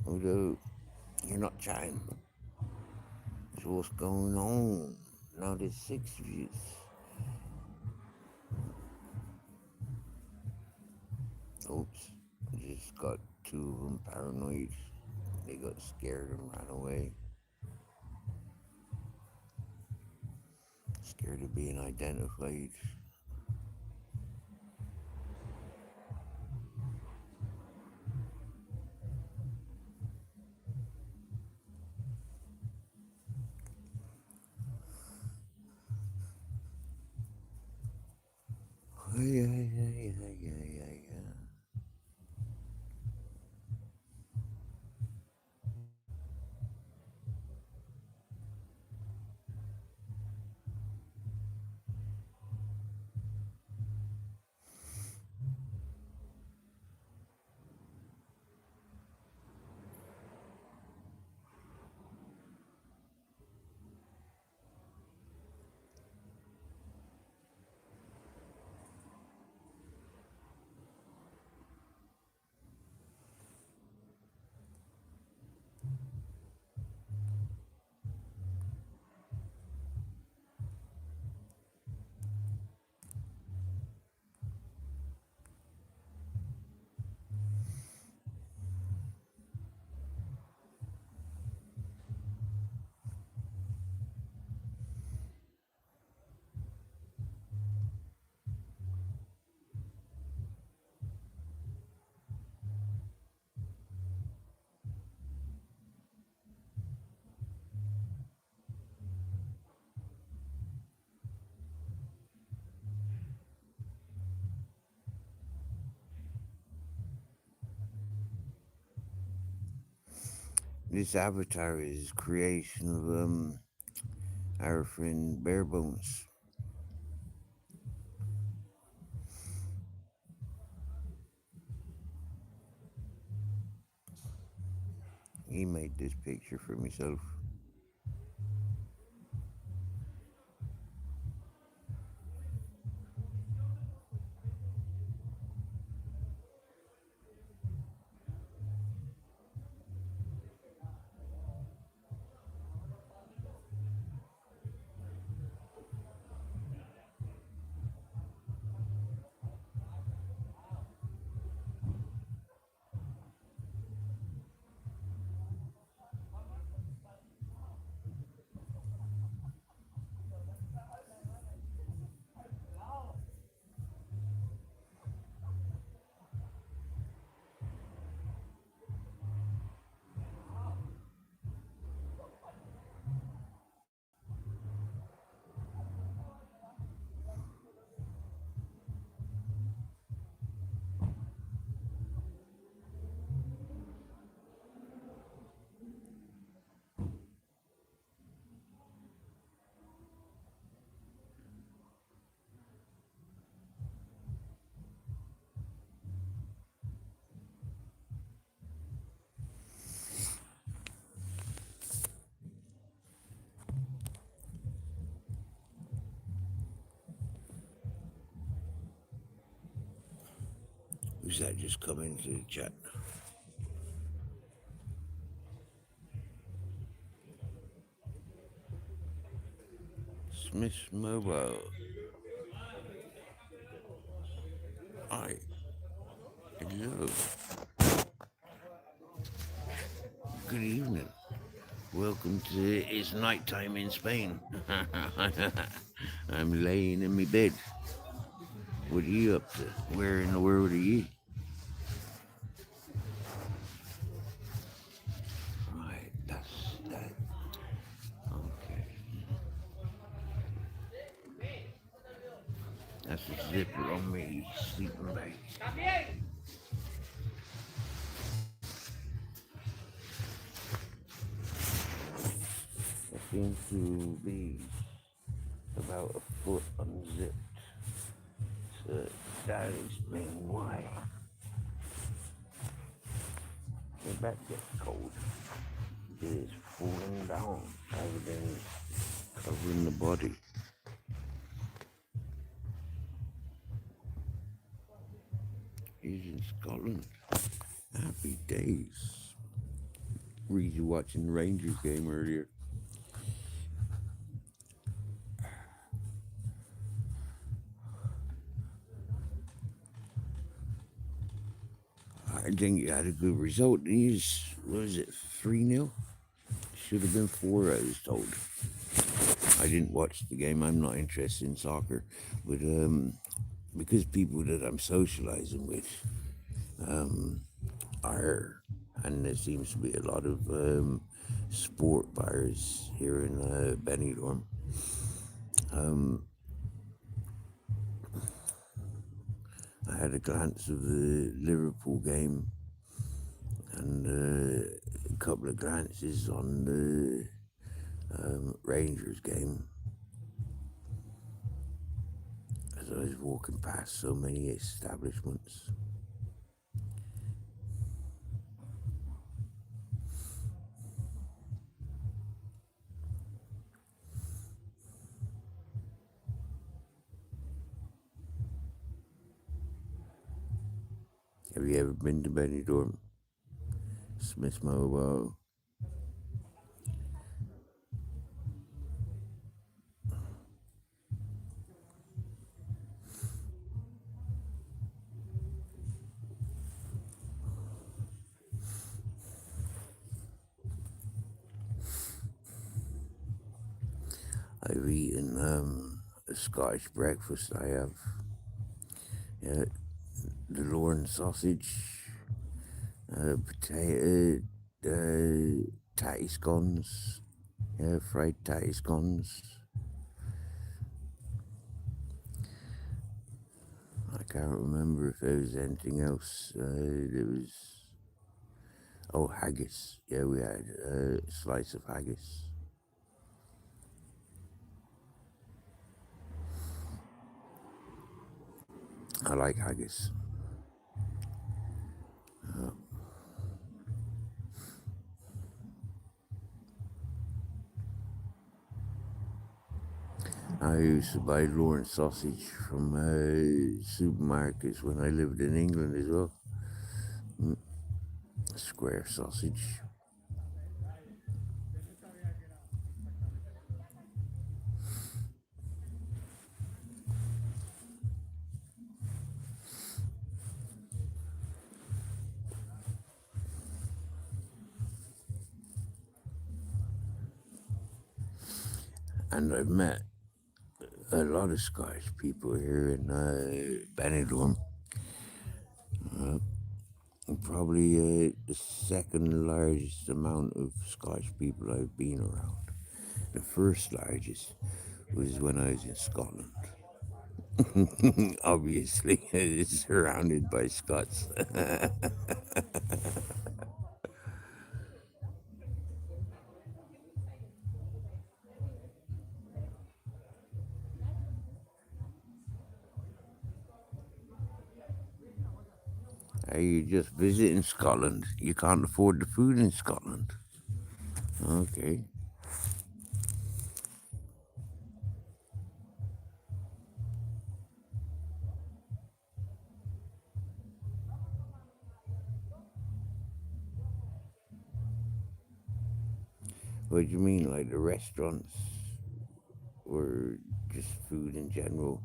Although you're not chatting. So what's going on? Now there's 6 views. Oops. I just got 2 of them paranoid. They got scared and ran away. Scared of being identified. Yeah. This avatar is creation of our friend Barebones. He made this picture for himself. Who's that just come into the chat? Smith Mobile. Hi. Hello. Good evening. Welcome to It's Nighttime in Spain. I'm laying in my bed. What are you up to? Where in the world are you? Right, that's that. Okay. That's a zipper on me sleeping bag. It seems to be about a foot unzipped. So that explains why. The back gets cold. It is falling down rather than covering the body. He's in Scotland. Happy days. Were you watching the Rangers game earlier? I think you had a good result. He's, what was it, 3-0? Should have been 4, I was told. I didn't watch the game. I'm not interested in soccer. But because people that I'm socializing with are, and there seems to be a lot of sport bars here in Benidorm. I had a glance of the Liverpool game and a couple of glances on the Rangers game as I was walking past so many establishments. Have you ever been to Benidorm? Smith Mobile. I've eaten a Scottish breakfast. I have the Lorne sausage, potato, tatty scones, fried tatty scones. I can't remember if there was anything else. There was. Oh, haggis. Yeah, we had a slice of haggis. I like haggis. I used to buy Lawrence sausage from supermarkets when I lived in England as well. Square sausage. And I've met a lot of Scottish people here in Benidorm. Probably the second largest amount of Scottish people I've been around. The first largest was when I was in Scotland. Obviously, it's surrounded by Scots. Are you just visiting Scotland? You can't afford the food in Scotland. Okay. What do you mean, like the restaurants or just food in general?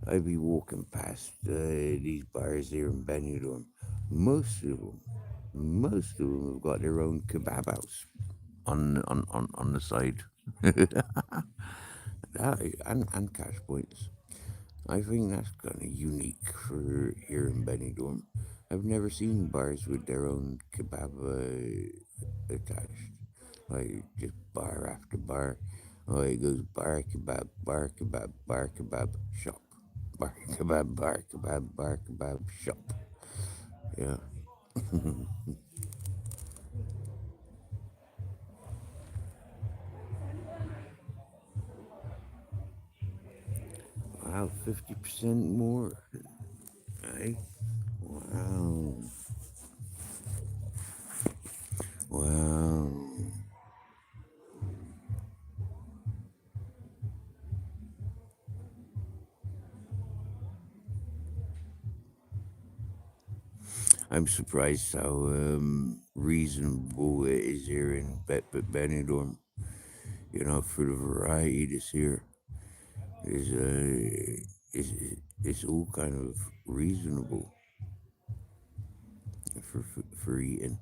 I'd be walking past these bars here in Benidorm. Most of them have got their own kebab house on the side. And cash points. I think that's kind of unique for here in Benidorm. I've never seen bars with their own kebab attached, like just bar after bar. Oh, it goes bar kebab, bar kebab, bar kebab shop, bar kebab, bar kebab, bar kebab shop. Yeah. Wow, 50% more. Right? Wow. Wow. I'm surprised how reasonable it is here in Benidorm. You know, for the variety this here is all kind of reasonable for eating.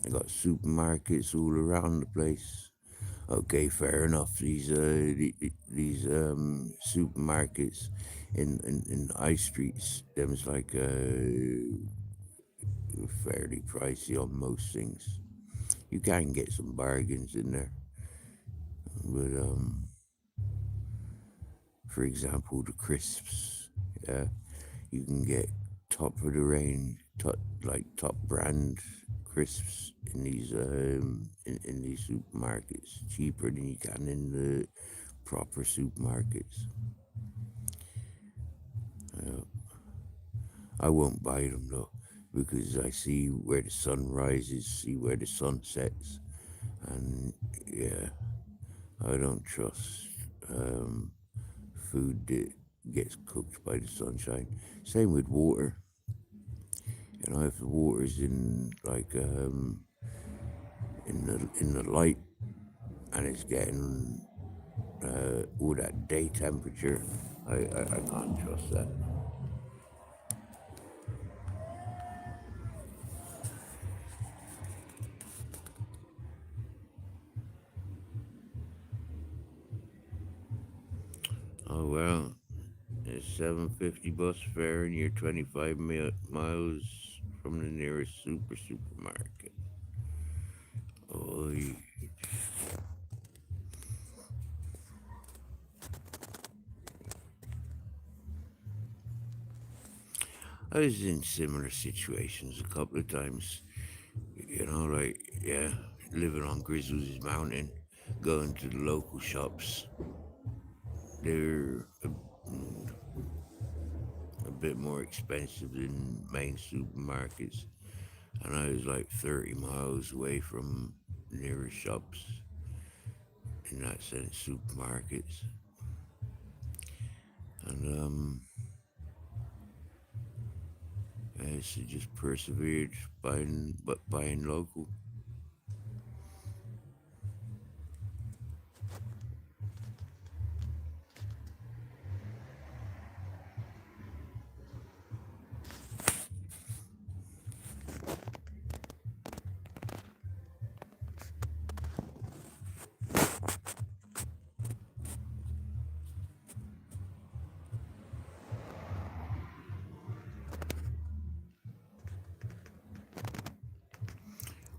I got supermarkets all around the place. Okay, fair enough. These supermarkets in the high streets, them's like fairly pricey on most things. You can get some bargains in there, but for example, the crisps, yeah, you can get top of the range, top brand crisps in in these supermarkets, cheaper than you can in the proper supermarkets. I won't buy them though, because I see where the sun rises, see where the sun sets, and yeah, I don't trust food that gets cooked by the sunshine. Same with water. You know, if the water's in like in the light and it's getting all that day temperature, I can't trust that. Oh well, it's 7.50 bus fare, and you're 25 miles from the nearest supermarket. Oh, I was in similar situations a couple of times. Like, yeah, living on Grizzly's Mountain, going to the local shops. They're a bit more expensive than main supermarkets. And I was like 30 miles away from nearest shops, in that sense, supermarkets. And I just persevered buying local.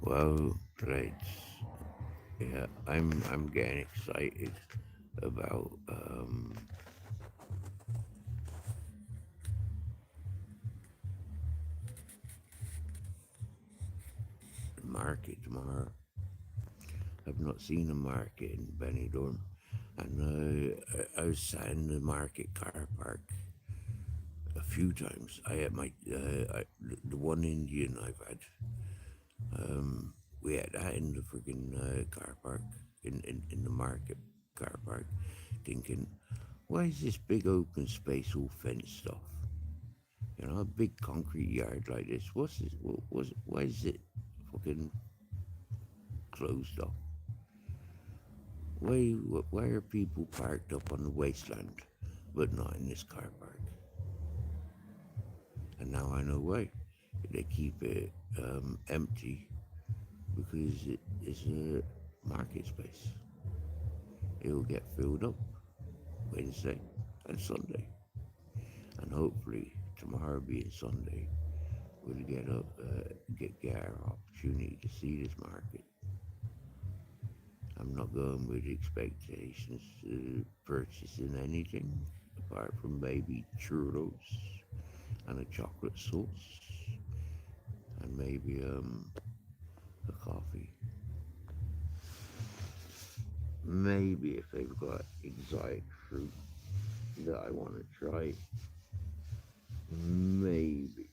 Well, right. Yeah, I'm getting excited about the market tomorrow. I've not seen a market in Benidorm, and I was sat in the market car park a few times. I had the one Indian I've had. We had that in the friggin' car park, in the market car park, thinking, why is this big open space all fenced off? A big concrete yard like this. What's this? Why is it fucking closed off? Why are people parked up on the wasteland, but not in this car park? And now I know why. They keep it empty because it is a market space. It will get filled up Wednesday and Sunday, and hopefully tomorrow being Sunday, we'll get our opportunity to see this market. I'm not going with expectations to purchasing anything apart from maybe churros and a chocolate sauce and maybe a coffee. Maybe if they've got exotic fruit that I want to try, maybe.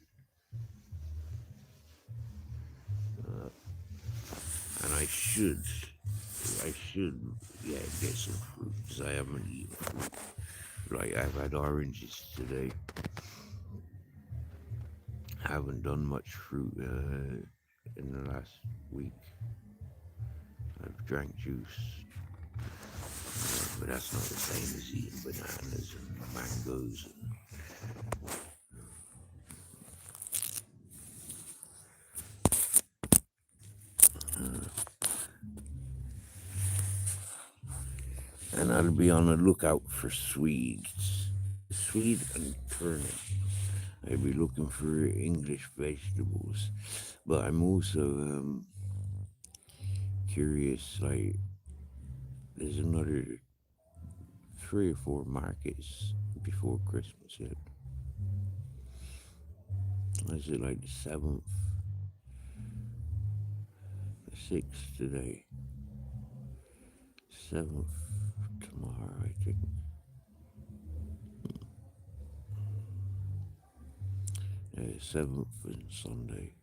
And yeah, get some fruit because I haven't eaten fruit. Like I've had oranges today. I haven't done much fruit in the last week. I've drank juice, but that's not the same as eating bananas and mangoes. And I'll be on the lookout for Swedes. Swede and turnip. I'll be looking for English vegetables. But I'm also curious, like, there's another 3 or 4 markets before Christmas yet. Is it like the 7th, the 6th today, 7th tomorrow, I think. Yeah, 7th and Sunday.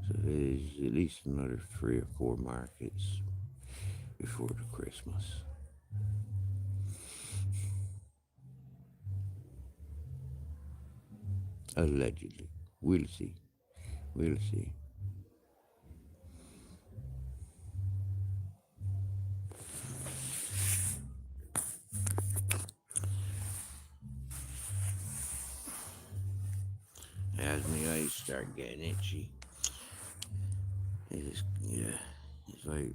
So there's at least another 3 or 4 markets before the Christmas. Allegedly. We'll see. We'll see. as my eyes start getting itchy. Yeah, it's like,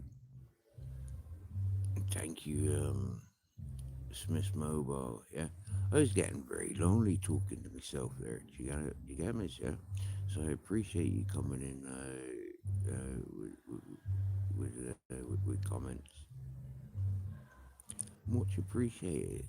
thank you, Smith Mobile. Yeah, I was getting very lonely talking to myself there. You get me, yeah? So I appreciate you coming in with comments. Much appreciated.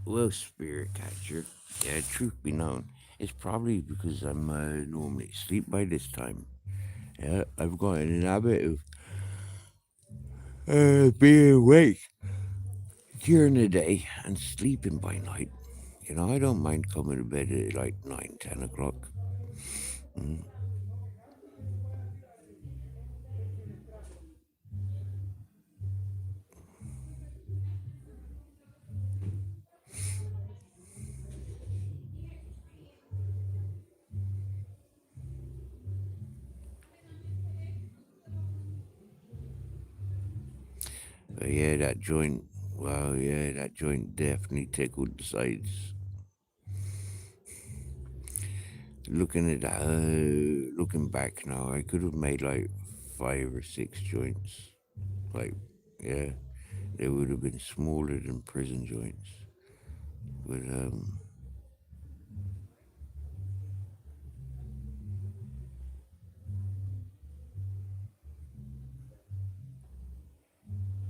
Well, Spirit Catcher, yeah, truth be known, it's probably because I'm normally asleep by this time. Yeah, I've got an habit of being awake during the day and sleeping by night. You know, I don't mind coming to bed at like 9, 10 o'clock. Mm. But yeah, that joint, wow, yeah, that joint definitely tickled the sides. Looking at that, looking back now, I could have made like 5 or 6 joints. Like, yeah, they would have been smaller than prison joints. But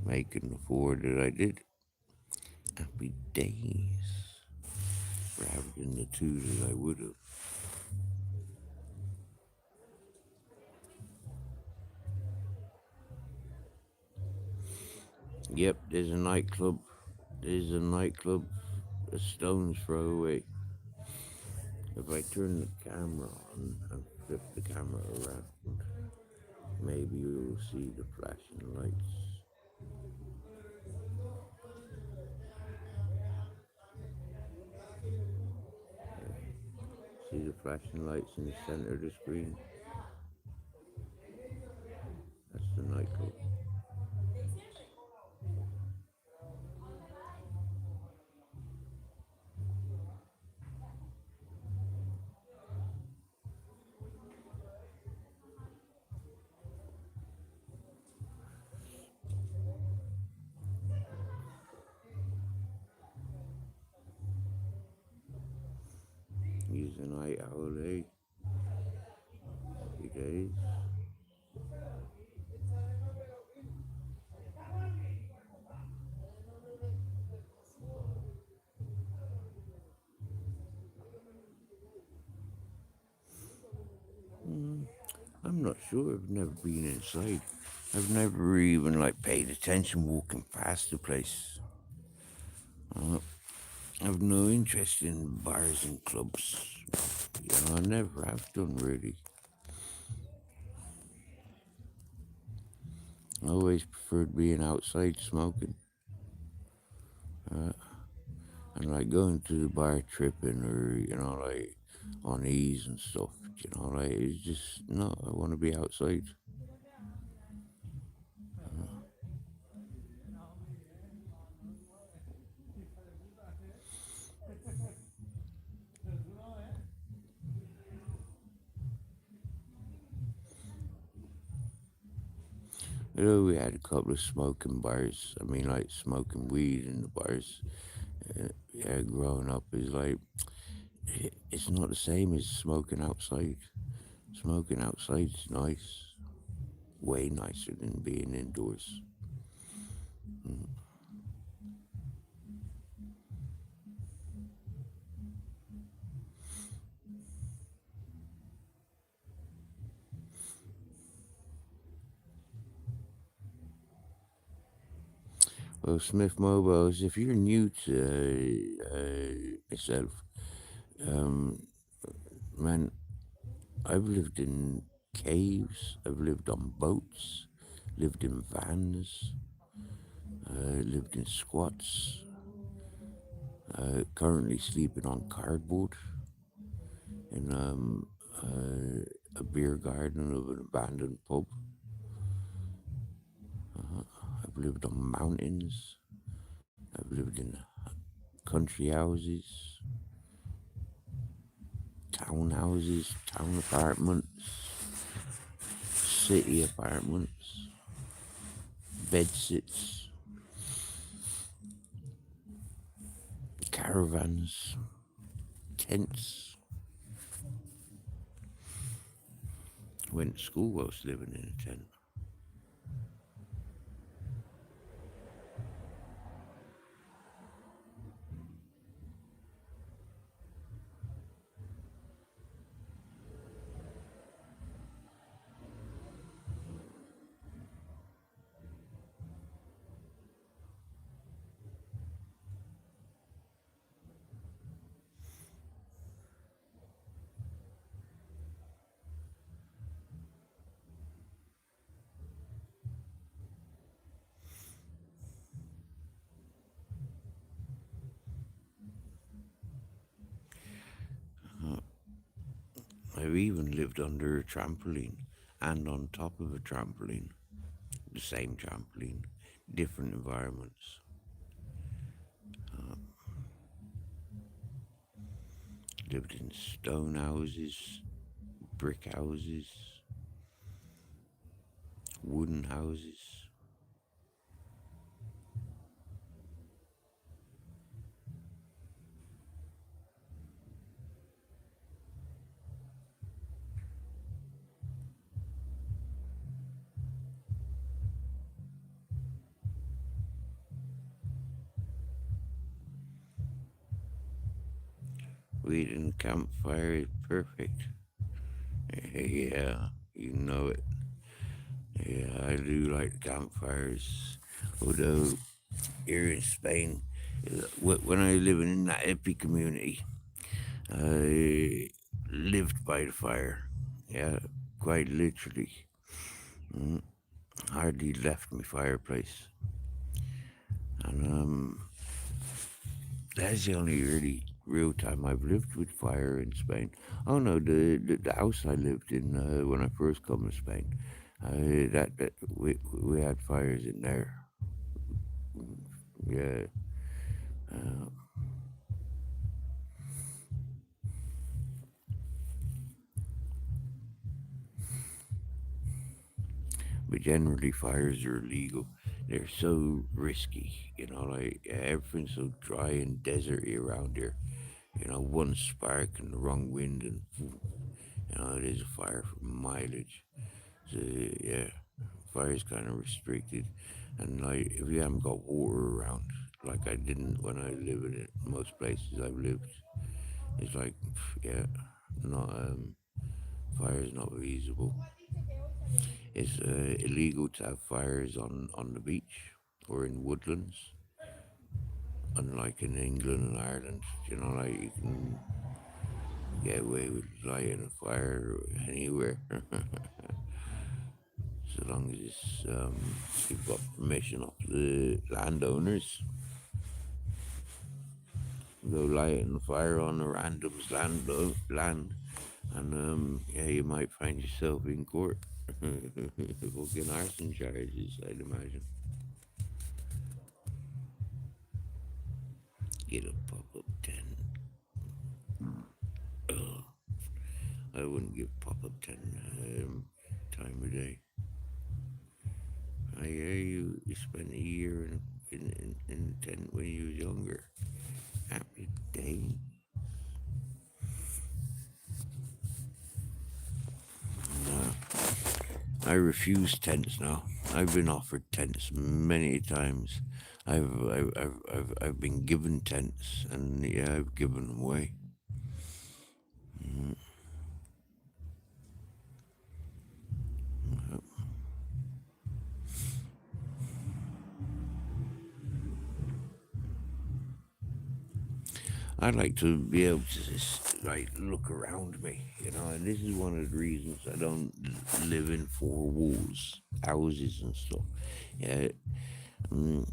making the 4 that I did, happy days. Rather than the 2 that I would have. Yep, there's a nightclub. There's a nightclub a stone's throw away. If I turn the camera on and flip the camera around, maybe you'll see the flashing lights. See the flashing lights in the center of the screen? That's the nightclub. He's a night owl, eh? Happy days. I'm not sure. I've never been inside. I've never even like paid attention walking past the place. I've no interest in bars and clubs. You know, I never have done really. I always preferred being outside smoking. And like going to the bar tripping or, you know, like on ease and stuff. You know, like it's just no, I want to be outside. You know, we had a couple of smoking bars. I mean, like smoking weed in the bars. Yeah, growing up is like, it's not the same as smoking outside. Smoking outside's nice, way nicer than being indoors. Well, Smith Mobiles, if you're new to myself, um, man, I've lived in caves, I've lived on boats, lived in vans, lived in squats, Currently sleeping on cardboard in a beer garden of an abandoned pub. I've lived on mountains. I've lived in country houses, townhouses, town apartments, city apartments, bedsits, caravans, tents. Went to school whilst living in a tent. I've even lived under a trampoline and on top of a trampoline, the same trampoline, different environments. Lived in stone houses, brick houses, wooden houses. Reading campfire is perfect. Yeah, you know it. Yeah, I do like campfires. Although here in Spain, when I was living in that hippie community, I lived by the fire. Yeah, quite literally. Mm, hardly left my fireplace. And that's the only really real time I've lived with fire in Spain. Oh no, the house I lived in when I first come to Spain, that we had fires in there. Yeah, uh, but generally fires are illegal. They're so risky, like everything's so dry and deserty around here. One spark and the wrong wind, and it is a fire for mileage. So yeah, fire's kind of restricted, and like if you haven't got water around, like I didn't when I live in it, most places I've lived, it's like yeah, not fire's not feasible. It's illegal to have fires on the beach or in woodlands, unlike in England and Ireland. Like you can get away with lighting a fire anywhere. So long as you've got permission of the landowners. Go lighting a fire on a random's land, and yeah, you might find yourself in court. Fucking arson charges, I'd imagine. Get a pop-up tent. Ugh, I wouldn't give pop-up tent time of day. I hear you spent a year in a tent when you was younger. Happy day. I refuse tents now. I've been offered tents many times. I've been given tents, and yeah, I've given them away. I like to be able to just like look around me, and this is one of the reasons I don't live in four walls houses and stuff. Yeah,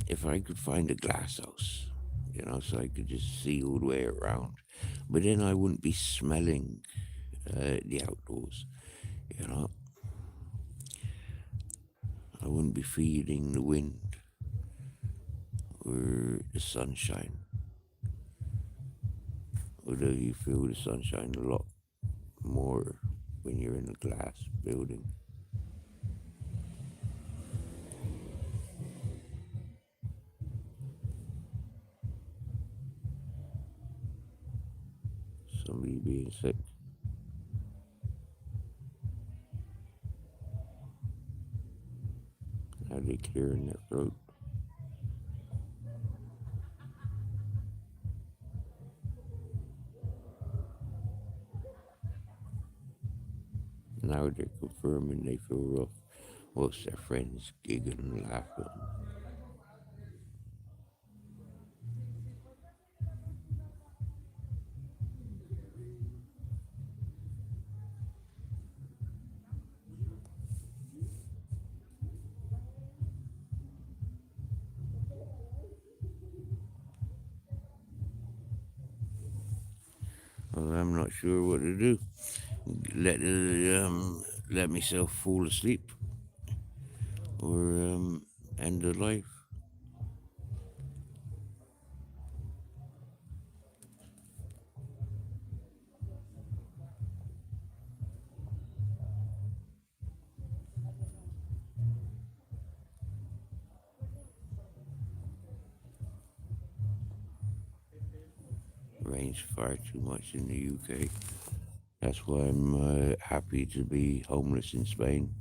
if I could find a glass house, so I could just see all the way around. But then I wouldn't be smelling the outdoors, you know. I wouldn't be feeling the wind or the sunshine. Although you feel the sunshine a lot more when you're in a glass building. Somebody being sick. How they clearing their throat. Now they're confirming they feel rough whilst their friends giggling and laughing. Well, I'm not sure what to do. Let myself fall asleep or end the life. Rains far too much in the UK. That's why I'm happy to be homeless in Spain.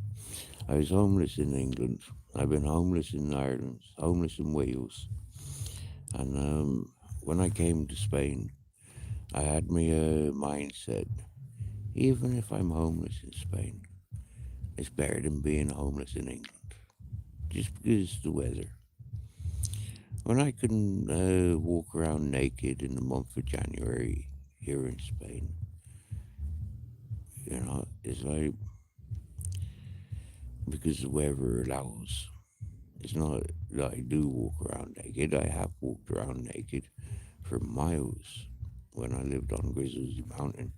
I was homeless in England. I've been homeless in Ireland, homeless in Wales. And when I came to Spain, I had my mindset, even if I'm homeless in Spain, it's better than being homeless in England. Just because the weather. When I can walk around naked in the month of January here in Spain, it's like because the weather allows. It's not that I do walk around naked. I have walked around naked for miles when I lived on Grizzly Mountain.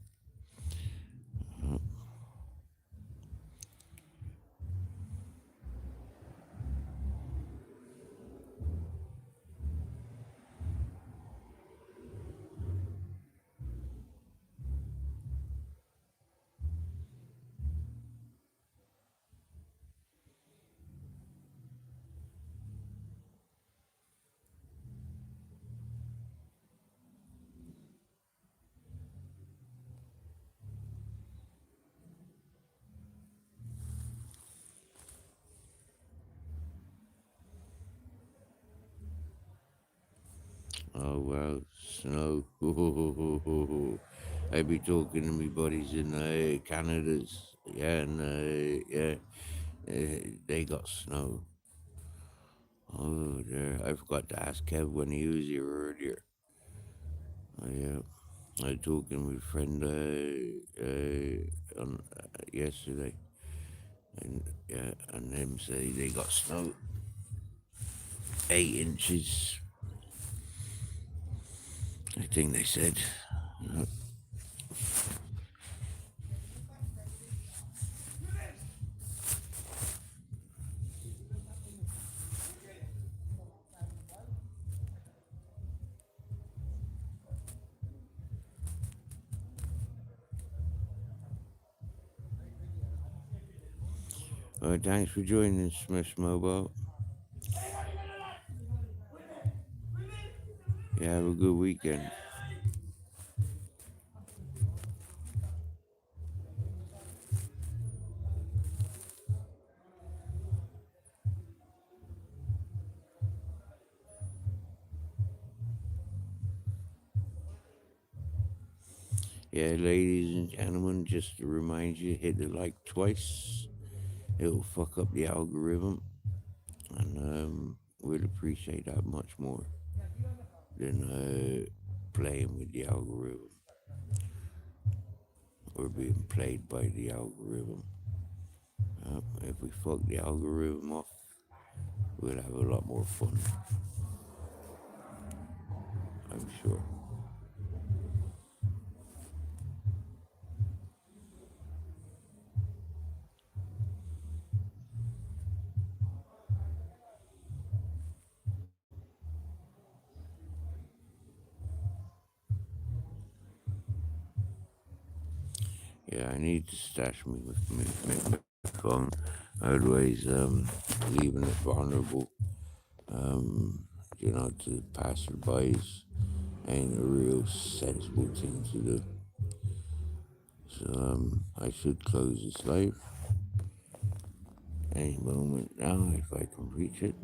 Oh well, snow. I be talking to me buddies in Canada's, yeah, and they got snow. Oh, there. I forgot to ask Kev when he was here earlier. Yeah, I was talking with a friend on yesterday, and yeah, and them say they got snow, 8 inches. I think they said. Thanks for joining Smith Mobile. Yeah, have a good weekend. Yeah, ladies and gentlemen, just to remind you, hit the like twice. It'll fuck up the algorithm, and we'd appreciate that much more than playing with the algorithm or being played by the algorithm. If we fuck the algorithm off, we'll have a lot more fun. I'm sure. Yeah, I need to stash my phone. Otherwise, leaving it vulnerable, to passerbys ain't a real sensible thing to do. So, I should close this live any moment now if I can reach it.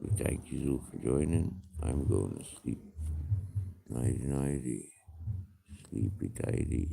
We thank you all for joining. I'm going to sleep. Nighty nighty. Sleepy tighty.